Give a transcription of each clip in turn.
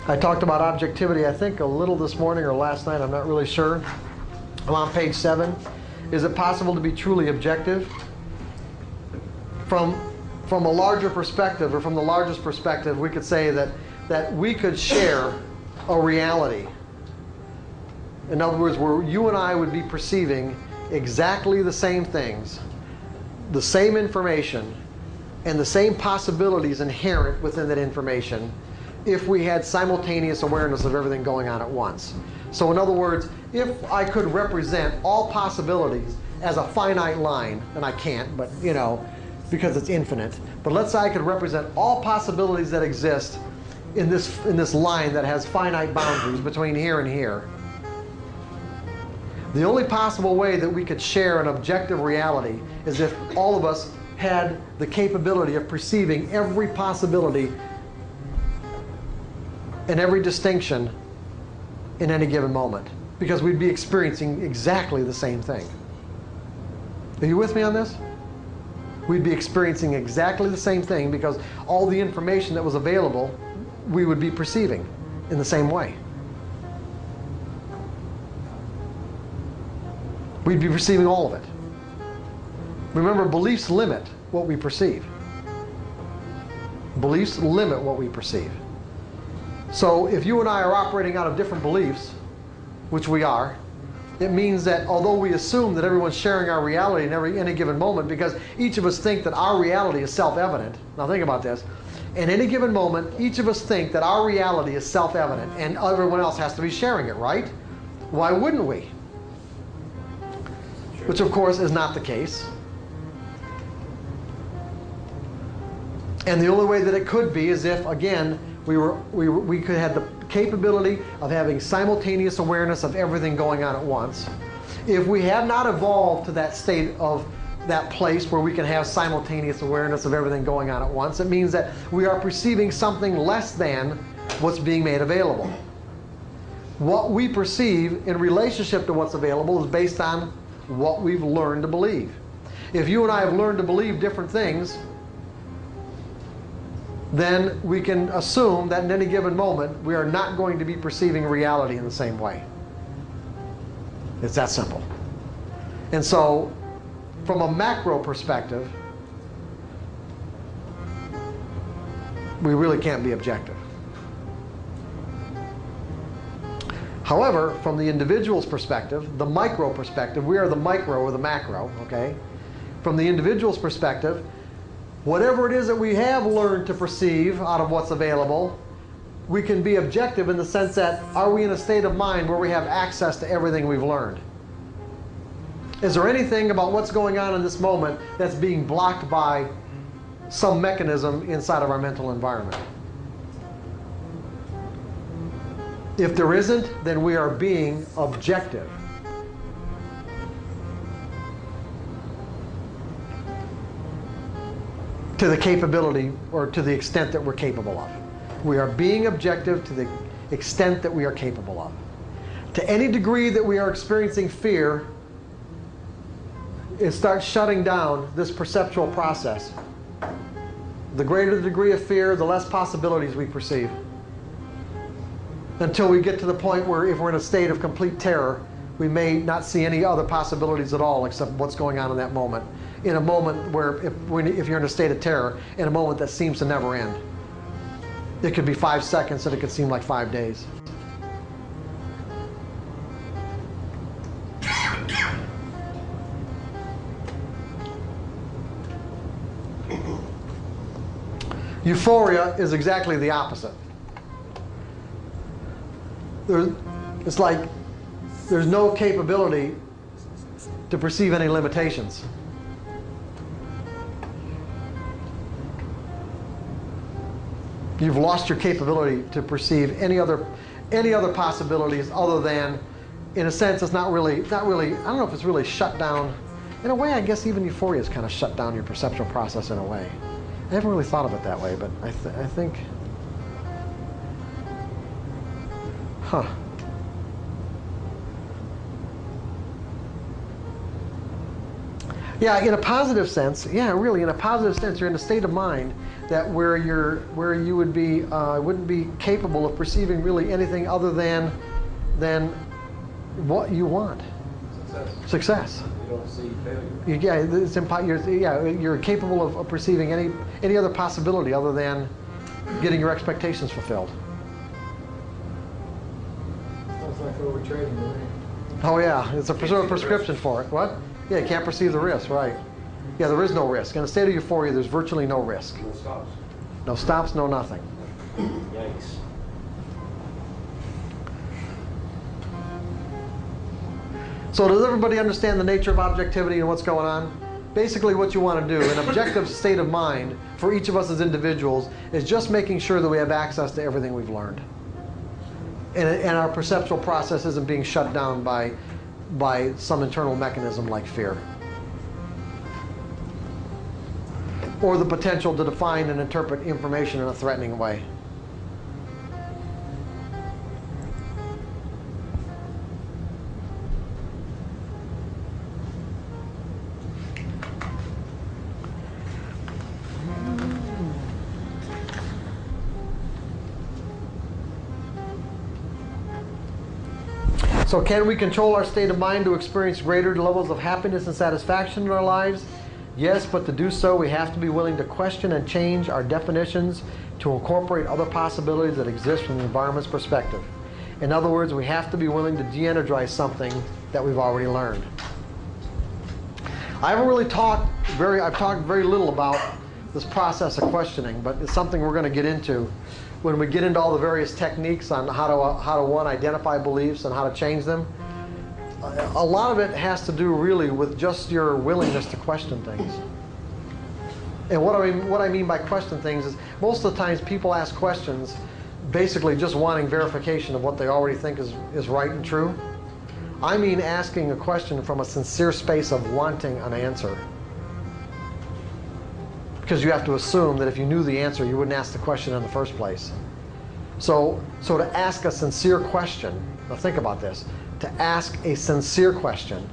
I talked about objectivity, I think, a little this morning or last night. I'm not really sure. I'm on page 7. Is it possible to be truly objective? From a larger perspective, or from the largest perspective, we could say that we could share a reality. In other words, where you and I would be perceiving exactly the same things, the same information, and the same possibilities inherent within that information if we had simultaneous awareness of everything going on at once. So in other words, if I could represent all possibilities as a finite line, and I can't, but you know, because it's infinite, but let's say I could represent all possibilities that exist in this line that has finite boundaries between here and here. The only possible way that we could share an objective reality is if all of us had the capability of perceiving every possibility and every distinction in any given moment, because we'd be experiencing exactly the same thing. Are you with me on this? We'd be experiencing exactly the same thing because all the information that was available we would be perceiving in the same way. We'd be perceiving all of it. Remember, beliefs limit what we perceive. Beliefs limit what we perceive. So if you and I are operating out of different beliefs, which we are, it means that although we assume that everyone's sharing our reality in any given moment, because each of us think that our reality is self-evident. Now think about this. In any given moment, each of us think that our reality is self-evident and everyone else has to be sharing it, right? Why wouldn't we? Which of course is not the case. And the only way that it could be is if, again, we could have the capability of having simultaneous awareness of everything going on at once. If we have not evolved to that state of that place where we can have simultaneous awareness of everything going on at once, it means that we are perceiving something less than what's being made available. What we perceive in relationship to what's available is based on what we've learned to believe. If you and I have learned to believe different things, then we can assume that in any given moment we are not going to be perceiving reality in the same way. It's that simple. And so, from a macro perspective, we really can't be objective. However, from the individual's perspective, the micro perspective, we are the micro or the macro, okay? From the individual's perspective, whatever it is that we have learned to perceive out of what's available, we can be objective in the sense that, are we in a state of mind where we have access to everything we've learned? Is there anything about what's going on in this moment that's being blocked by some mechanism inside of our mental environment? If there isn't, then we are being objective. To the capability, or to the extent that we're capable of. We are being objective to the extent that we are capable of. To any degree that we are experiencing fear, it starts shutting down this perceptual process. The greater the degree of fear, the less possibilities we perceive. Until we get to the point where if we're in a state of complete terror, we may not see any other possibilities at all except what's going on in that moment. In a moment where, if you're in a state of terror, in a moment that seems to never end. It could be 5 seconds and it could seem like 5 days. Euphoria is exactly the opposite. It's like there's no capability to perceive any limitations. You've lost your capability to perceive any other possibilities other than, in a sense, it's not really, I don't know if it's really shut down. In a way, I guess even euphoria is kind of shut down your perceptual process in a way. I haven't really thought of it that way, but I think, Yeah, in a positive sense, yeah, really, in a positive sense, you're in a state of mind that where you would be wouldn't be capable of perceiving really anything other than what you want. Success. You don't see failure. You're capable of perceiving any other possibility other than getting your expectations fulfilled. Sounds like overtrading to me. Oh yeah, it's a prescription for it. What? Yeah, you can't perceive the risk, right? Yeah, there is no risk. In a state of euphoria, there's virtually no risk. No stops. No stops, no nothing. Yikes. So does everybody understand the nature of objectivity and what's going on? Basically what you want to do, an objective state of mind for each of us as individuals is just making sure that we have access to everything we've learned. And our perceptual process isn't being shut down by some internal mechanism like fear. Or the potential to define and interpret information in a threatening way. So can we control our state of mind to experience greater levels of happiness and satisfaction in our lives? Yes, but to do so, we have to be willing to question and change our definitions to incorporate other possibilities that exist from the environment's perspective. In other words, we have to be willing to de-energize something that we've already learned. I've talked very little about this process of questioning, but it's something we're going to get into when we get into all the various techniques on how to one, identify beliefs and how to change them. A lot of it has to do really with just your willingness to question things. And what I mean by question things is most of the times people ask questions basically just wanting verification of what they already think is right and true. I mean asking a question from a sincere space of wanting an answer. Because you have to assume that if you knew the answer, you wouldn't ask the question in the first place. So to ask a sincere question, now think about this, to ask a sincere question,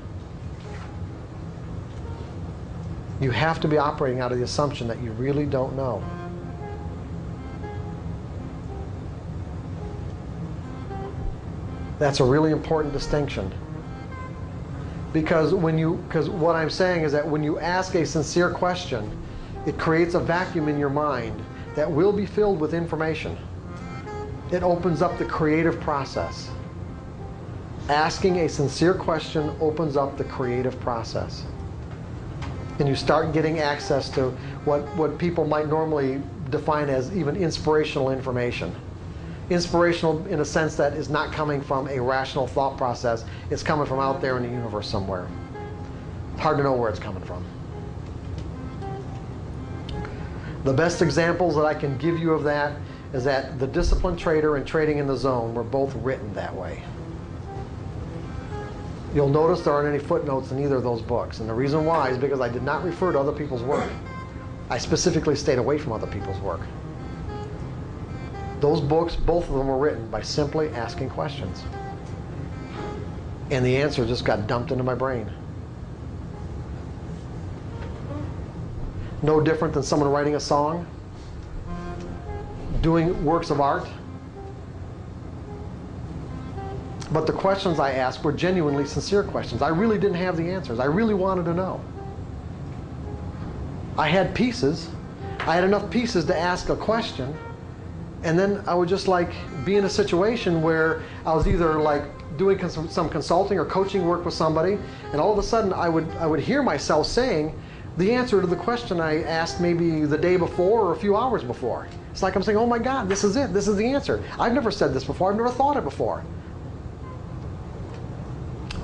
you have to be operating out of the assumption that you really don't know. That's a really important distinction. Because what I'm saying is that when you ask a sincere question, it creates a vacuum in your mind that will be filled with information. It opens up the creative process. Asking a sincere question opens up the creative process. And you start getting access to what people might normally define as even inspirational information. Inspirational in a sense that is not coming from a rational thought process. It's coming from out there in the universe somewhere. It's hard to know where it's coming from. The best examples that I can give you of that is that The Disciplined Trader and Trading in the Zone were both written that way. You'll notice there aren't any footnotes in either of those books. And the reason why is because I did not refer to other people's work. I specifically stayed away from other people's work. Those books, both of them were written by simply asking questions. And the answer just got dumped into my brain. No different than someone writing a song, doing works of art. But the questions I asked were genuinely sincere questions. I really didn't have the answers. I really wanted to know. I had pieces. I had enough pieces to ask a question. And then I would just be in a situation where I was either doing some consulting or coaching work with somebody, and all of a sudden I would hear myself saying the answer to the question I asked maybe the day before or a few hours before. It's like I'm saying, oh my God, this is it. This is the answer. I've never said this before. I've never thought it before.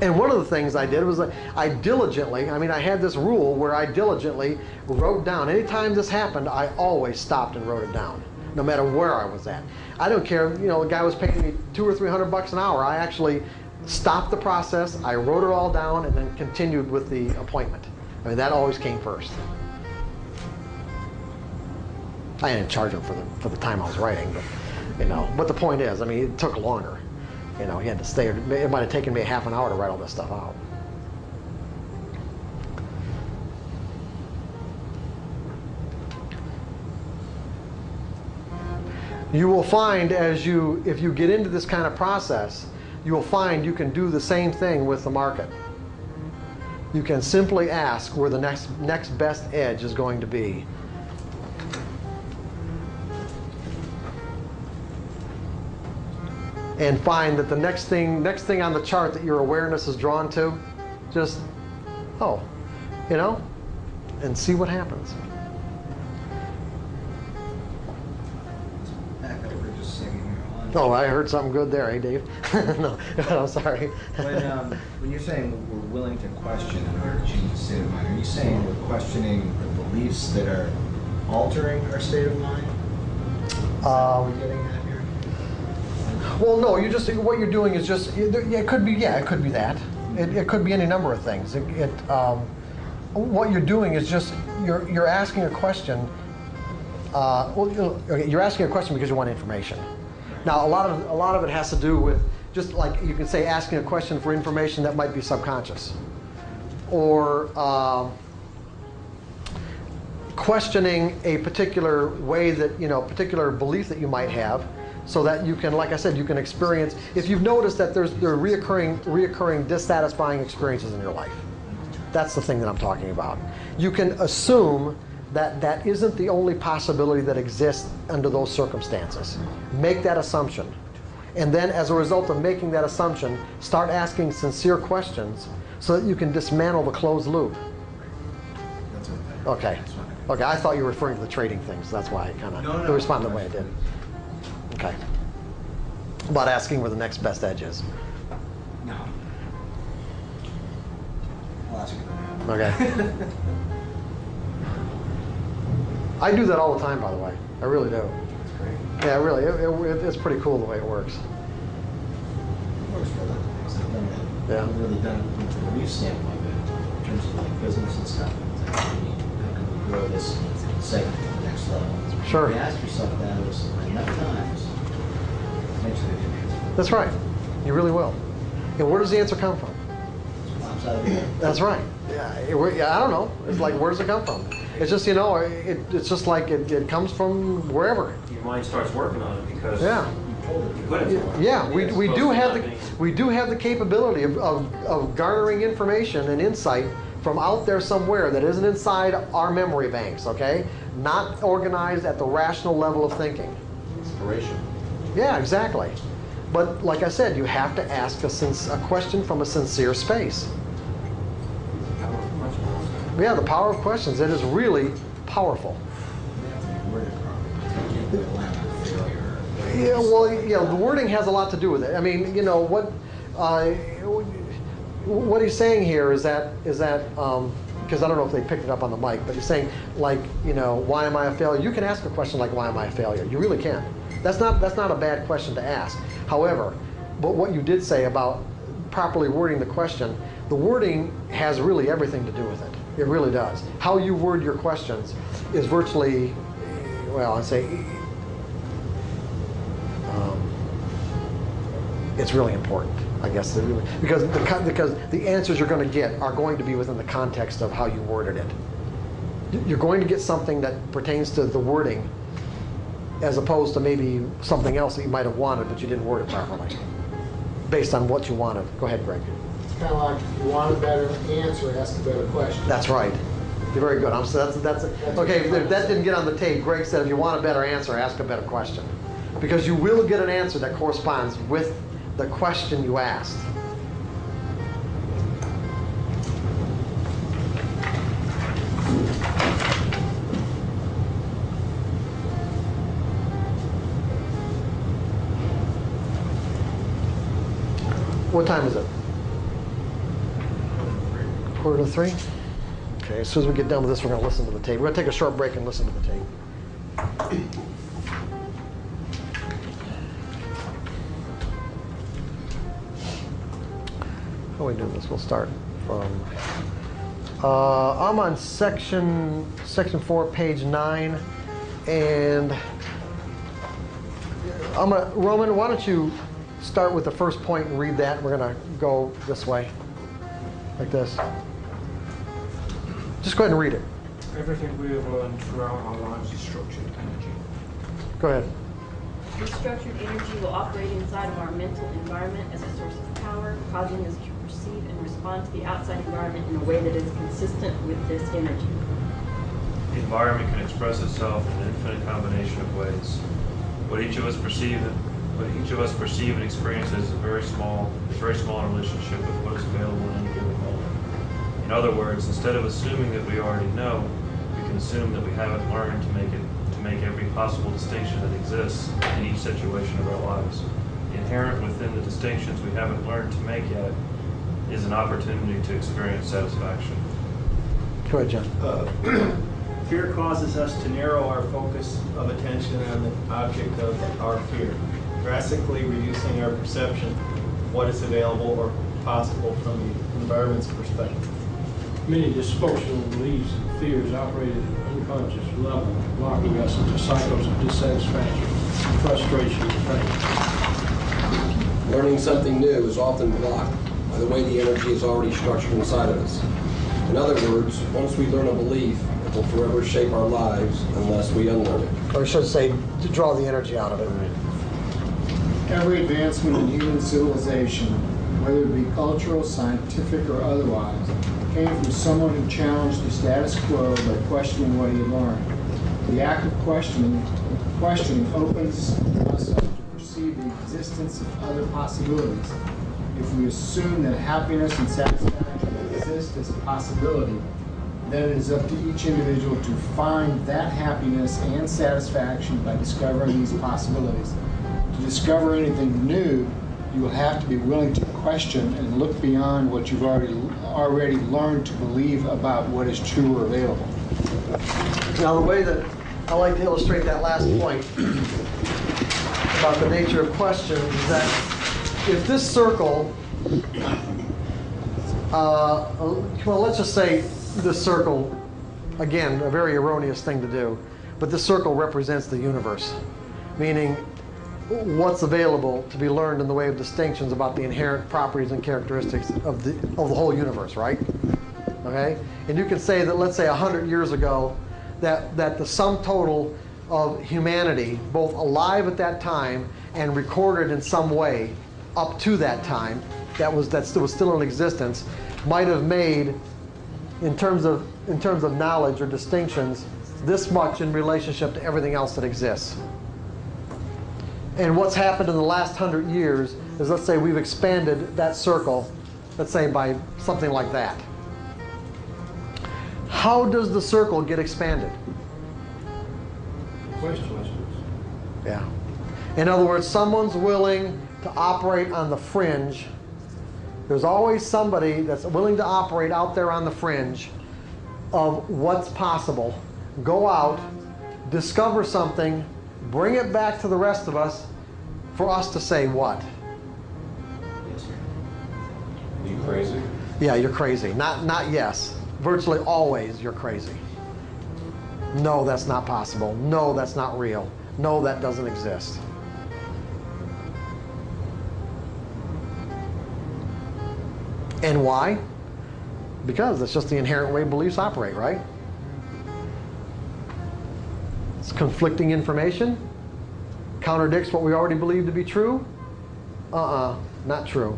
And one of the things I did was I had this rule where I diligently wrote down. Anytime this happened, I always stopped and wrote it down, no matter where I was at. I don't care, the guy was paying me $200 or $300 an hour. I actually stopped the process, I wrote it all down, and then continued with the appointment. That always came first. I didn't charge him for the time I was writing, but the point is, it took longer. He had to stay. It might have taken me a half an hour to write all this stuff out. You will find if you get into this kind of process, you will find you can do the same thing with the market. You can simply ask where the next best edge is going to be. And find that the next thing on the chart that your awareness is drawn to, just, and see what happens. Back over just a second here. Oh, I heard something good there, eh, Dave? No, I'm sorry. When you're saying we're willing to question in order to change the state of mind, are you saying we're questioning the beliefs that are altering our state of mind? Are we getting at here? Well, no, what you're doing is just, it could be that. It could be any number of things. What you're doing is just, you're asking a question. You're asking a question because you want information. Now, a lot of it has to do with, just like you can say, asking a question for information that might be subconscious, or questioning a particular way that, particular belief that you might have, so that you can, like I said, you can experience. If you've noticed that there are reoccurring dissatisfying experiences in your life, that's the thing that I'm talking about. You can assume that isn't the only possibility that exists under those circumstances. Make that assumption. And then as a result of making that assumption, start asking sincere questions so that you can dismantle the closed loop. That's okay. Okay, I thought you were referring to the trading things. That's why I kind of responded the way I did. Okay. About asking where the next best edge is. No. I'll ask you. Okay. I do that all the time, by the way. I really do. That's great. Yeah, really. It's pretty cool the way it works. It works for a lot of things. I've done it. Yeah. I've really done it from the belief standpoint, but in terms of like business and stuff, it's like, how can we grow this segment to the next level? Sure. If you ask yourself that enough times, eventually you can answer. That's right. You really will. And where does the answer come from? It pops out of the air. That's right. Yeah, I don't know. It's like, where does it come from? It's just, it's just like it comes from wherever. Your mind starts working on it because Yeah. you put it to it. Yeah, we do have the capability of garnering information and insight from out there somewhere that isn't inside our memory banks, okay? Not organized at the rational level of thinking. Inspiration. Yeah, exactly. But like I said, you have to ask a question from a sincere space. Yeah, the power of questions. It is really powerful. Yeah, well, the wording has a lot to do with it. I mean, what he's saying here is that because I don't know if they picked it up on the mic, but he's saying, like, why am I a failure? You can ask a question like, why am I a failure? You really can. That's not a bad question to ask. However, but what you did say about properly wording the question, the wording has really everything to do with it. It really does. How you word your questions is virtually, well, I'd say, it's really important, I guess, because the answers you're going to get are going to be within the context of how you worded it. You're going to get something that pertains to the wording, as opposed to maybe something else that you might have wanted, but you didn't word it properly, based on what you wanted. Go ahead, Greg. It's kind of like, if you want a better answer, ask a better question. That's right. You're very good. That's okay. If that didn't get on the tape, Greg said, if you want a better answer, ask a better question, because you will get an answer that corresponds with the question you asked. What time is it? 2:45? Okay, as soon as we get done with this, we're going to listen to the tape. We're going to take a short break and listen to the tape. How we do this? We'll start from. I'm on section 4, page 9, and Roman, why don't you start with the first point and read that? We're going to go this way, like this. Just go ahead and read it. Everything we have learned throughout our lives is structured energy. Go ahead. This structured energy will operate inside of our mental environment as a source of power, causing us to perceive and respond to the outside environment in a way that is consistent with this energy. The environment can express itself in an infinite combination of ways. What each of us perceive and experience is very small in relationship with what is available in any given moment. In other words, instead of assuming that we already know, we can assume that we haven't learned to make every possible distinction that exists in each situation of our lives. Inherent within the distinctions we haven't learned to make yet is an opportunity to experience satisfaction. Go ahead, John. Fear causes us to narrow our focus of attention on the object of our fear, drastically reducing our perception of what is available or possible from the environment's perspective. Many dysfunctional beliefs and fears operate at an unconscious level, blocking us into cycles of dissatisfaction, frustration, and pain. Learning something new is often blocked by the way the energy is already structured inside of us. In other words, once we learn a belief, it will forever shape our lives unless we unlearn it. Or I should say, to draw the energy out of it. Every advancement in human civilization, whether it be cultural, scientific, or otherwise, came from someone who challenged the status quo by questioning what he had learned. The act of questioning opens us up to perceive the existence of other possibilities. If we assume that happiness and satisfaction exist as a possibility, then it is up to each individual to find that happiness and satisfaction by discovering these possibilities. To discover anything new, you will have to be willing to question and look beyond what you've already learned to believe about what is true or available. Now, the way that I like to illustrate that last point about the nature of questions is that if this circle, well, let's just say this circle, again, a very erroneous thing to do, but this circle represents the universe, meaning what's available to be learned in the way of distinctions about the inherent properties and characteristics of the whole universe, right? Okay? And you can say that, let's say 100 years ago, that the sum total of humanity, both alive at that time and recorded in some way up to that time, that was still in existence, might have made, in terms of knowledge or distinctions, this much in relationship to everything else that exists. And what's happened in the last 100 years is, let's say we've expanded that circle, let's say by something like that. How does the circle get expanded? Questions. Yeah. In other words, someone's willing to operate on the fringe. There's always somebody that's willing to operate out there on the fringe of what's possible. Go out, discover something, bring it back to the rest of us for us to say what? Yes, sir. Are you crazy? Yeah, you're crazy. Not yes. Virtually always you're crazy. No, that's not possible. No, that's not real. No, that doesn't exist. And why? Because that's just the inherent way beliefs operate, right? It's conflicting information, contradicts what we already believe to be true. Not true.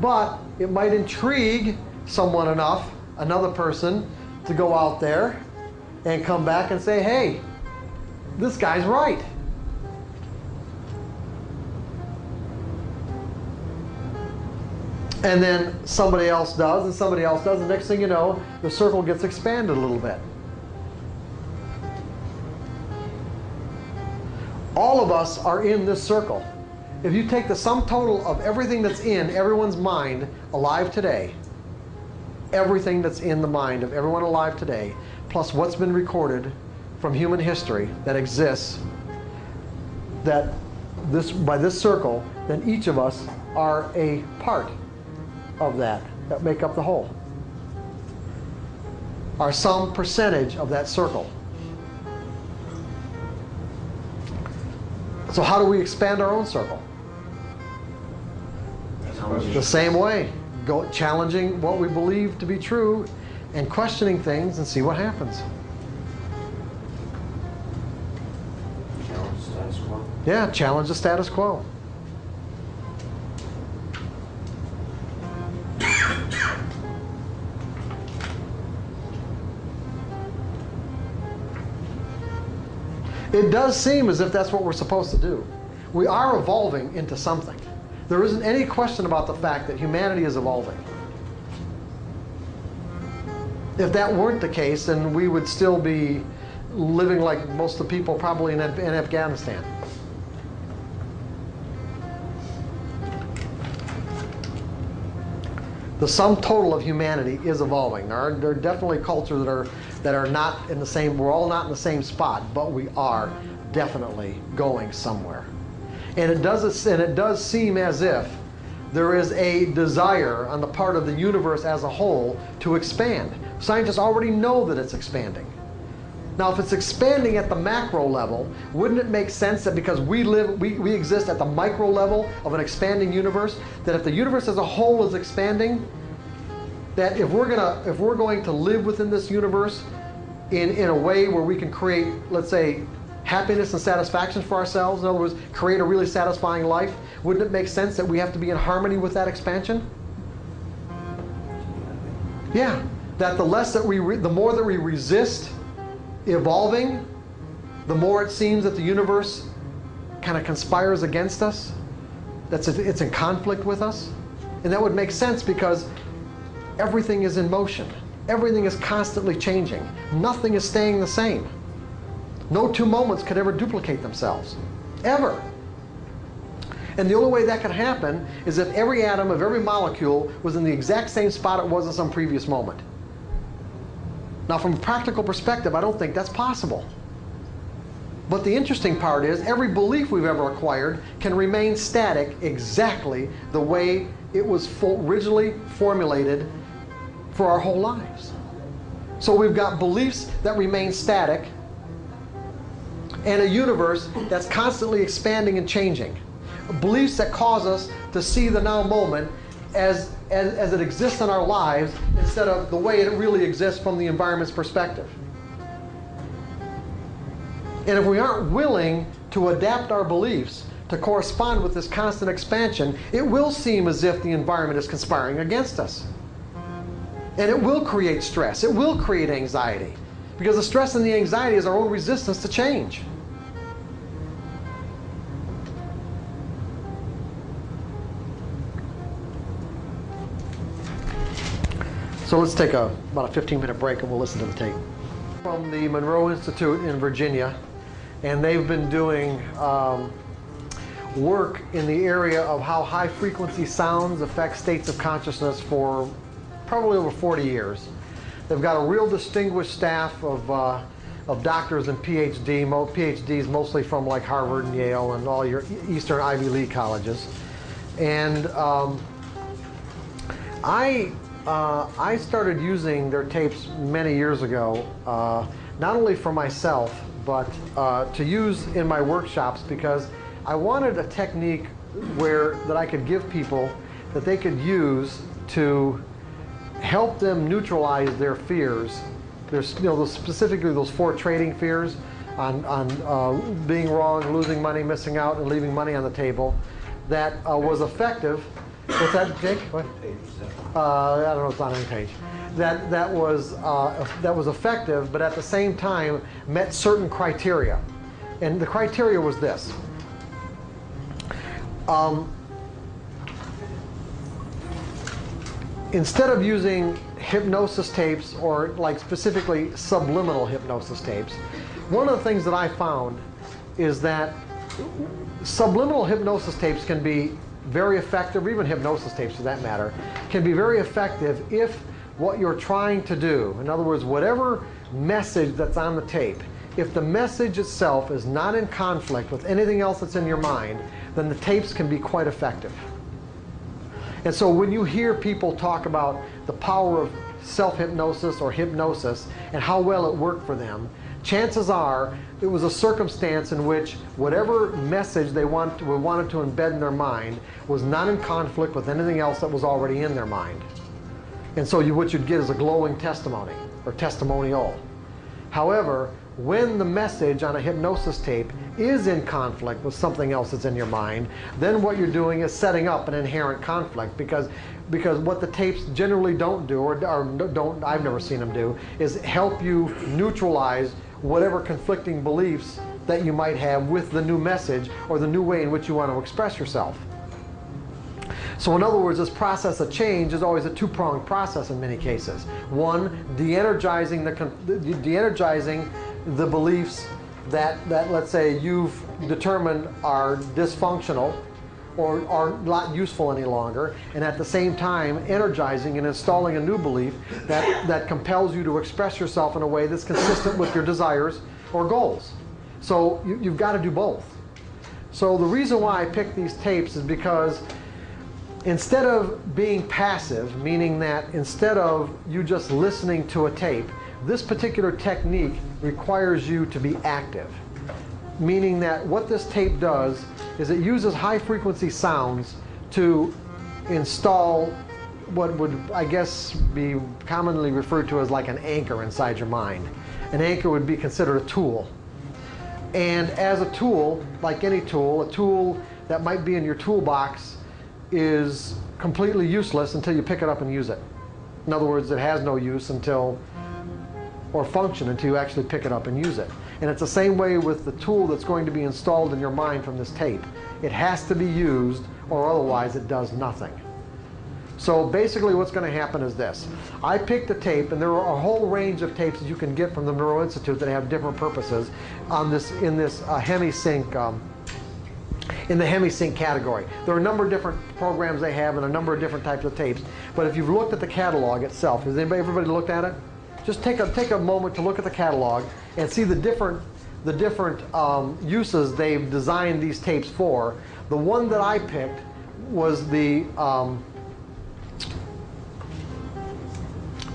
But it might intrigue someone enough, another person, to go out there and come back and say, hey, this guy's right. And then somebody else does, and somebody else does, and next thing you know, the circle gets expanded a little bit. All of us are in this circle. If you take the sum total of everything that's in everyone's mind alive today, everything that's in the mind of everyone alive today, plus what's been recorded from human history that exists, that by this circle, then each of us are a part of that make up the whole. Are some percentage of that circle. So how do we expand our own circle? The same way. Go challenging what we believe to be true and questioning things and see what happens. Challenge the status quo. Yeah, challenge the status quo. It does seem as if that's what we're supposed to do. We are evolving into something. There isn't any question about the fact that humanity is evolving. If that weren't the case, then we would still be living like most of the people probably in Afghanistan. The sum total of humanity is evolving. There are definitely cultures that are not in the same, we're all not in the same spot, but we are definitely going somewhere. And it does seem as if there is a desire on the part of the universe as a whole to expand. Scientists already know that it's expanding. Now, if it's expanding at the macro level, wouldn't it make sense that because we exist at the micro level of an expanding universe, that if the universe as a whole is expanding, that if we're going to live within this universe in a way where we can create, let's say, happiness and satisfaction for ourselves, in other words, create a really satisfying life, wouldn't it make sense that we have to be in harmony with that expansion? Yeah, that the more that we resist evolving, the more it seems that the universe kind of conspires against us, it's in conflict with us. And that would make sense because everything is in motion. Everything is constantly changing. Nothing is staying the same. No two moments could ever duplicate themselves, ever. And the only way that could happen is if every atom of every molecule was in the exact same spot it was in some previous moment. Now, from a practical perspective, I don't think that's possible. But the interesting part is every belief we've ever acquired can remain static exactly the way it was originally formulated for our whole lives. So we've got beliefs that remain static and a universe that's constantly expanding and changing. Beliefs that cause us to see the now moment as it exists in our lives instead of the way it really exists from the environment's perspective. And if we aren't willing to adapt our beliefs to correspond with this constant expansion, it will seem as if the environment is conspiring against us. And it will create stress. It will create anxiety. Because the stress and the anxiety is our own resistance to change. So let's take about a 15-minute break and we'll listen to the tape. From the Monroe Institute in Virginia, and they've been doing work in the area of how high-frequency sounds affect states of consciousness for probably over 40 years. They've got a real distinguished staff of doctors and PhDs, mostly from like Harvard and Yale and all your Eastern Ivy League colleges. And I started using their tapes many years ago, not only for myself, but to use in my workshops because I wanted a technique that I could give people that they could use to help them neutralize their fears. There's, specifically those 4 trading fears on being wrong, losing money, missing out, and leaving money on the table. That was effective. What's that, Jake? What? I don't know. It's not on any page. That was effective, but at the same time met certain criteria, and the criteria was this. Instead of using hypnosis tapes or like specifically subliminal hypnosis tapes, one of the things that I found is that subliminal hypnosis tapes can be very effective, or even hypnosis tapes for that matter, can be very effective if what you're trying to do, in other words, whatever message that's on the tape, if the message itself is not in conflict with anything else that's in your mind, then the tapes can be quite effective. And so when you hear people talk about the power of self-hypnosis or hypnosis and how well it worked for them, chances are it was a circumstance in which whatever message they wanted to embed in their mind was not in conflict with anything else that was already in their mind. And so what you'd get is a glowing testimony or testimonial. However, when the message on a hypnosis tape is in conflict with something else that's in your mind, then what you're doing is setting up an inherent conflict, because what the tapes generally don't do, or don't, I've never seen them do, is help you neutralize whatever conflicting beliefs that you might have with the new message or the new way in which you want to express yourself. So in other words, this process of change is always a two-pronged process in many cases. One, de-energizing the beliefs that let's say you've determined are dysfunctional or are not useful any longer, and at the same time energizing and installing a new belief that compels you to express yourself in a way that's consistent with your desires or goals. So you've got to do both. So the reason why I picked these tapes is because instead of being passive, meaning that instead of you just listening to a tape, this particular technique requires you to be active. Meaning that what this tape does is it uses high frequency sounds to install what would, I guess, be commonly referred to as like an anchor inside your mind. An anchor would be considered a tool. And as a tool, like any tool, a tool that might be in your toolbox is completely useless until you pick it up and use it. In other words, it has no use until, or function until you actually pick it up and use it. And it's the same way with the tool that's going to be installed in your mind from this tape. It has to be used, or otherwise it does nothing. So basically what's going to happen is this. I picked a tape, and there are a whole range of tapes that you can get from the Neuro Institute that have different purposes on this, in this HemiSync, in the HemiSync category. There are a number of different programs they have and a number of different types of tapes. But if you've looked at the catalog itself, has everybody looked at it? Just take a moment to look at the catalog and see the different uses they've designed these tapes for. The one that I picked was the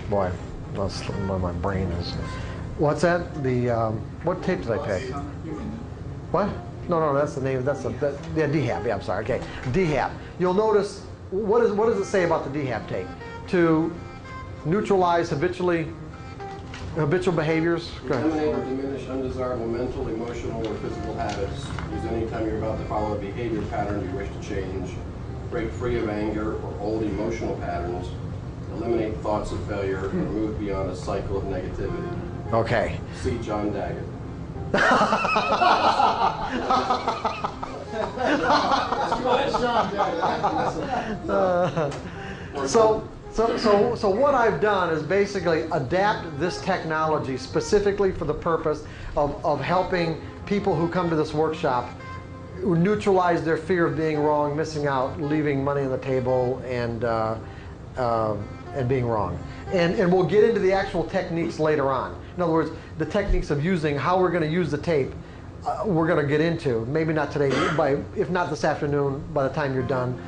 boy, that's where my brain is. What's that? The what tape did I pick? What? No, that's the name. That's yeah, DHAP. Yeah, I'm sorry. Okay, DHAP. You'll notice what does it say about the DHAP tape? To neutralize habitual behaviors. Go ahead. Eliminate or diminish undesirable mental, emotional, or physical habits. Use anytime you're about to follow a behavior pattern you wish to change. Break free of anger or old emotional patterns. Eliminate thoughts of failure or move beyond a cycle of negativity. Okay. See John Daggett. So what I've done is basically adapt this technology specifically for the purpose of helping people who come to this workshop neutralize their fear of being wrong, missing out, leaving money on the table, and being wrong. And we'll get into the actual techniques later on. In other words, the techniques of using, how we're going to use the tape, we're going to get into. Maybe not today, if not this afternoon, by the time you're done,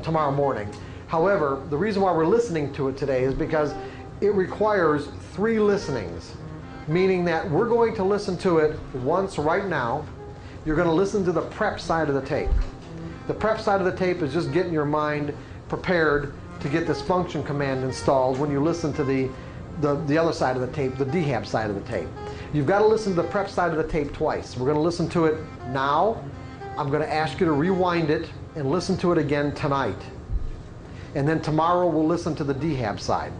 tomorrow morning. However, the reason why we're listening to it today is because it requires 3 listenings, meaning that we're going to listen to it once right now. You're going to listen to the prep side of the tape. The prep side of the tape is just getting your mind prepared to get this function command installed when you listen to the other side of the tape, the DHAP side of the tape. You've got to listen to the prep side of the tape twice. We're going to listen to it now. I'm going to ask you to rewind it and listen to it again tonight. And then tomorrow we'll listen to the DHAP side.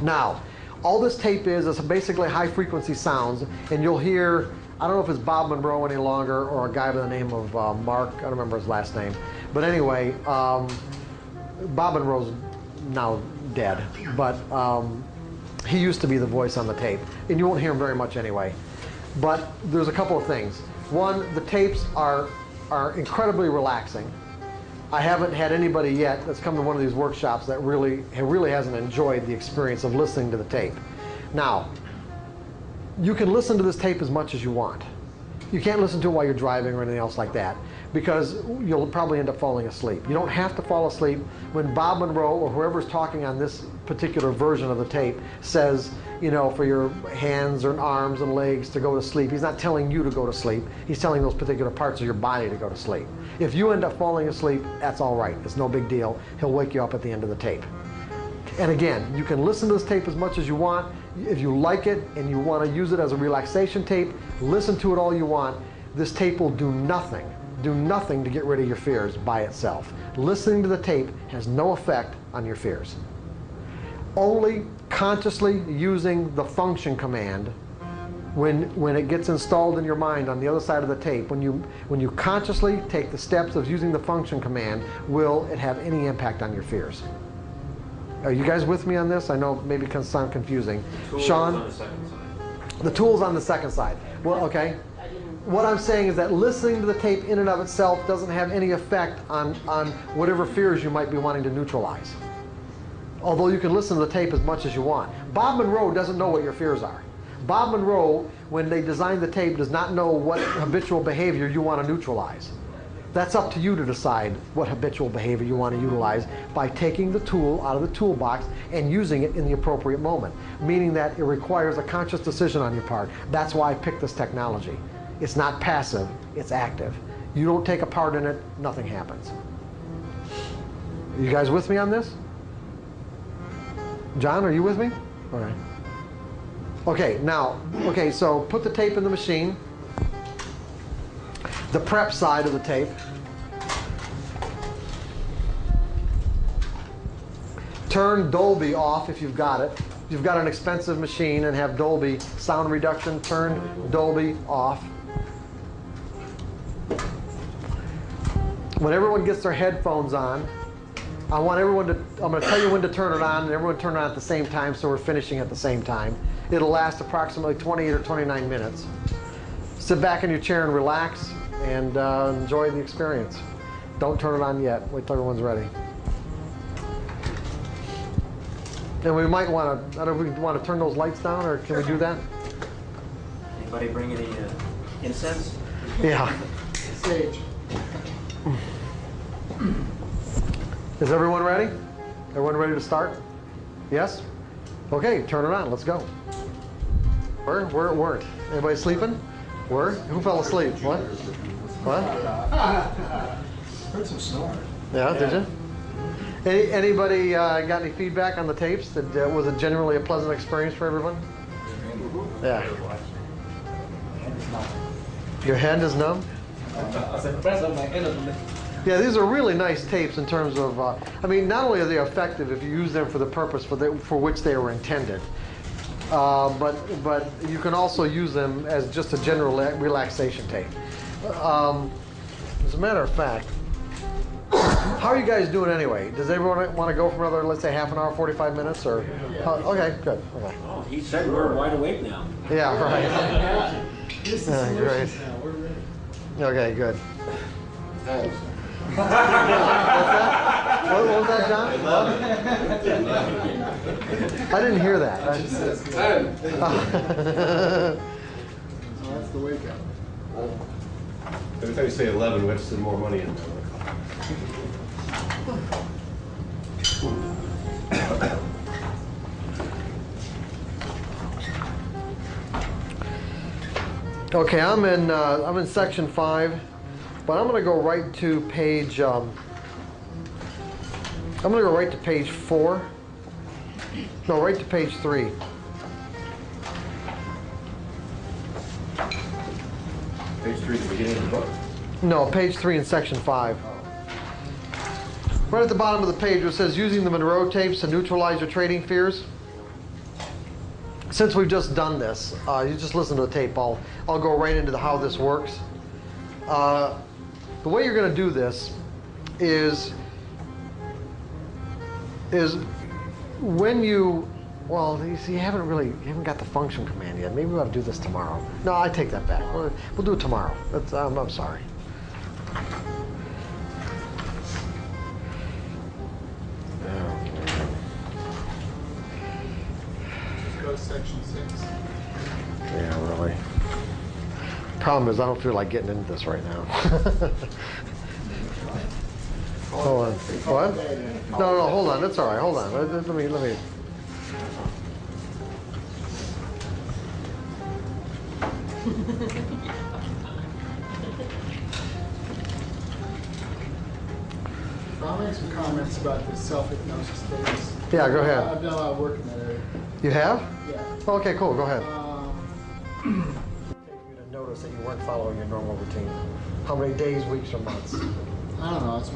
Now, all this tape is basically high frequency sounds, and you'll hear, I don't know if it's Bob Monroe any longer or a guy by the name of Mark, I don't remember his last name. But anyway, Bob Monroe's now dead, but he used to be the voice on the tape, and you won't hear him very much anyway. But there's a couple of things. One, the tapes are incredibly relaxing. I haven't had anybody yet that's come to one of these workshops that really hasn't enjoyed the experience of listening to the tape. Now, you can listen to this tape as much as you want. You can't listen to it while you're driving or anything else like that, because you'll probably end up falling asleep. You don't have to fall asleep. When Bob Monroe or whoever's talking on this particular version of the tape says, you know, for your hands and arms and legs to go to sleep, he's not telling you to go to sleep. He's telling those particular parts of your body to go to sleep. If you end up falling asleep, that's all right. It's no big deal. He'll wake you up at the end of the tape. And again, you can listen to this tape as much as you want. If you like it and you want to use it as a relaxation tape, listen to it all you want. This tape will do nothing to get rid of your fears by itself. Listening to the tape has no effect on your fears. Only consciously using the function command when it gets installed in your mind on the other side of the tape, when you consciously take the steps of using the function command, will it have any impact on your fears. Are you guys with me on this? I know maybe it can sound confusing. Sean? On the second side. The tool's on the second side. Well, okay. What I'm saying is that listening to the tape in and of itself doesn't have any effect on whatever fears you might be wanting to neutralize. Although you can listen to the tape as much as you want. Bob Monroe doesn't know what your fears are. Bob Monroe, when they designed the tape, does not know what habitual behavior you want to neutralize. That's up to you to decide what habitual behavior you want to utilize by taking the tool out of the toolbox and using it in the appropriate moment, meaning that it requires a conscious decision on your part. That's why I picked this technology. It's not passive, it's active. You don't take a part in it, nothing happens. You guys with me on this? John, are you with me? All right. Okay, so put the tape in the machine. The prep side of the tape. Turn Dolby off if you've got it. If you've got an expensive machine and have Dolby sound reduction, turn Dolby off. When everyone gets their headphones on, I'm going to tell you when to turn it on, and everyone turn it on at the same time so we're finishing at the same time. It'll last approximately 28 or 29 minutes. Sit back in your chair and relax and enjoy the experience. Don't turn it on yet. Wait till everyone's ready. And we might want to, I don't know if we want to turn those lights down, or can we do that? Anybody bring any incense? Yeah. Sage. Is everyone ready? Everyone ready to start? Yes? Okay, turn it on. Let's go. Where it weren't. Anybody sleeping? Where? Who fell asleep? What? What? Heard some snoring. Yeah, did you? Anybody got any feedback on the tapes? Was it generally a pleasant experience for everyone? Yeah. Your hand is numb? Yeah, these are really nice tapes in terms of, I mean, not only are they effective if you use them for the purpose for which they were intended, but you can also use them as just a general relaxation tape. As a matter of fact, how are you guys doing anyway? Does everyone want to go for another, let's say, half an hour, 45 minutes, or? Okay, good. Okay. Oh, he said we're wide awake now. Yeah, right. Great. Okay, good. What's that? What was that, John? I didn't hear that. That's the wake up. Every time you say 11, we have to send more money in. Okay, I'm in section 5, but I'm going to go right to page. I'm going to go right to page 4. No, right to page 3. Page 3 at the beginning of the book. No, page 3 in section 5. Right at the bottom of the page where it says using the Monroe tapes to neutralize your trading fears. Since we've just done this, you just listen to the tape. I'll go right into how this works. The way you're going to do this is when you, well, you see, you haven't got the function command yet. Maybe we ought to do this tomorrow. No, I take that back. We'll do it tomorrow. I'm sorry. Go to section 6. Yeah, really. Problem is, I don't feel like getting into this right now. Hold on. What? No, hold on. That's all right. Hold on. Let me. I'll make some comments about the self-hypnosis tapes. Yeah, go ahead. I've done a lot of work in that area. You have? Yeah. Okay, cool, go ahead. Uh, Take you to notice that you weren't following your normal routine. How many days, weeks, or months? I don't know, it's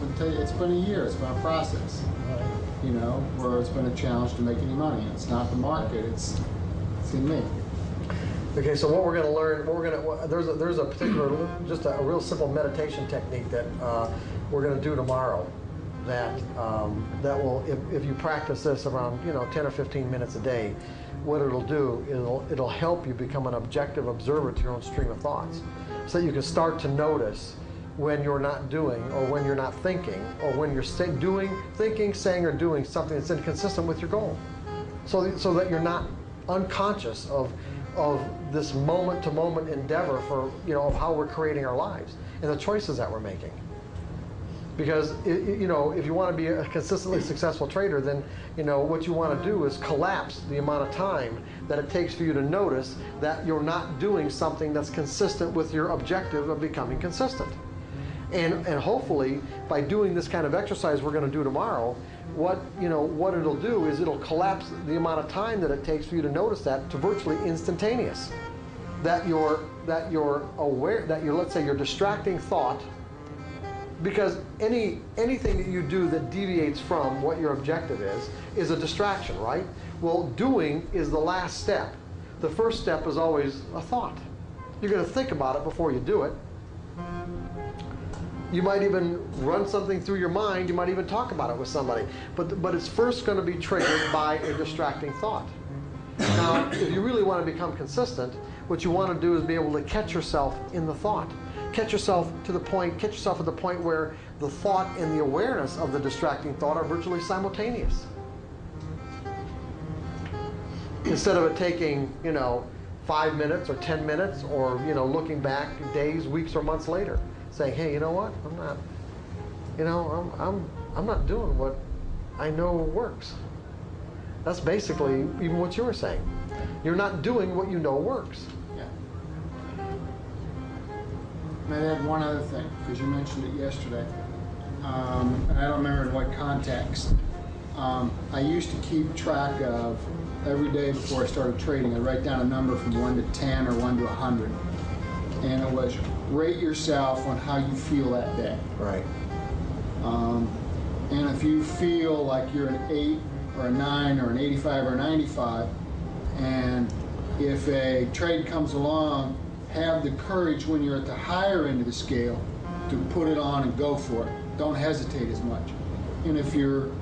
been a year, it's been a process, you know, where it's been a challenge to make any money. It's not the market, it's in me. Okay, so what we're going to learn, there's a particular, just a real simple meditation technique that we're going to do tomorrow. That will, if you practice this around 10 or 15 minutes a day, what it'll do is it'll help you become an objective observer to your own stream of thoughts, so that you can start to notice when you're not doing, or when you're not thinking, or when you're thinking, saying, or doing something that's inconsistent with your goal, so that you're not unconscious of this moment-to-moment endeavor for of how we're creating our lives and the choices that we're making. Because if you want to be a consistently successful trader, then what you want to do is collapse the amount of time that it takes for you to notice that you're not doing something that's consistent with your objective of becoming consistent. And hopefully, by doing this kind of exercise we're going to do tomorrow, what it'll do is it'll collapse the amount of time that it takes for you to notice that to virtually instantaneous. That you're aware that let's say your distracting thought. Because anything that you do that deviates from what your objective is a distraction, right? Well, doing is the last step. The first step is always a thought. You're going to think about it before you do it. You might even run something through your mind. You might even talk about it with somebody. But it's first going to be triggered by a distracting thought. Now, if you really want to become consistent, what you want to do is be able to catch yourself in the thought. Catch yourself at the point where the thought and the awareness of the distracting thought are virtually simultaneous. Instead of it taking, 5 minutes or 10 minutes, or looking back days, weeks, or months later, saying, hey, you know what? I'm not doing what I know works. That's basically even what you were saying. You're not doing what you know works. And I'd add one other thing, because you mentioned it yesterday, and I don't remember in what context. I used to keep track of every day before I started trading. I'd write down a number from 1 to 10 or 1 to 100. And it was rate yourself on how you feel that day. Right. And if you feel like you're an 8 or a 9 or an 85 or a 95, and if a trade comes along, have the courage when you're at the higher end of the scale to put it on and go for it. Don't hesitate as much. And if you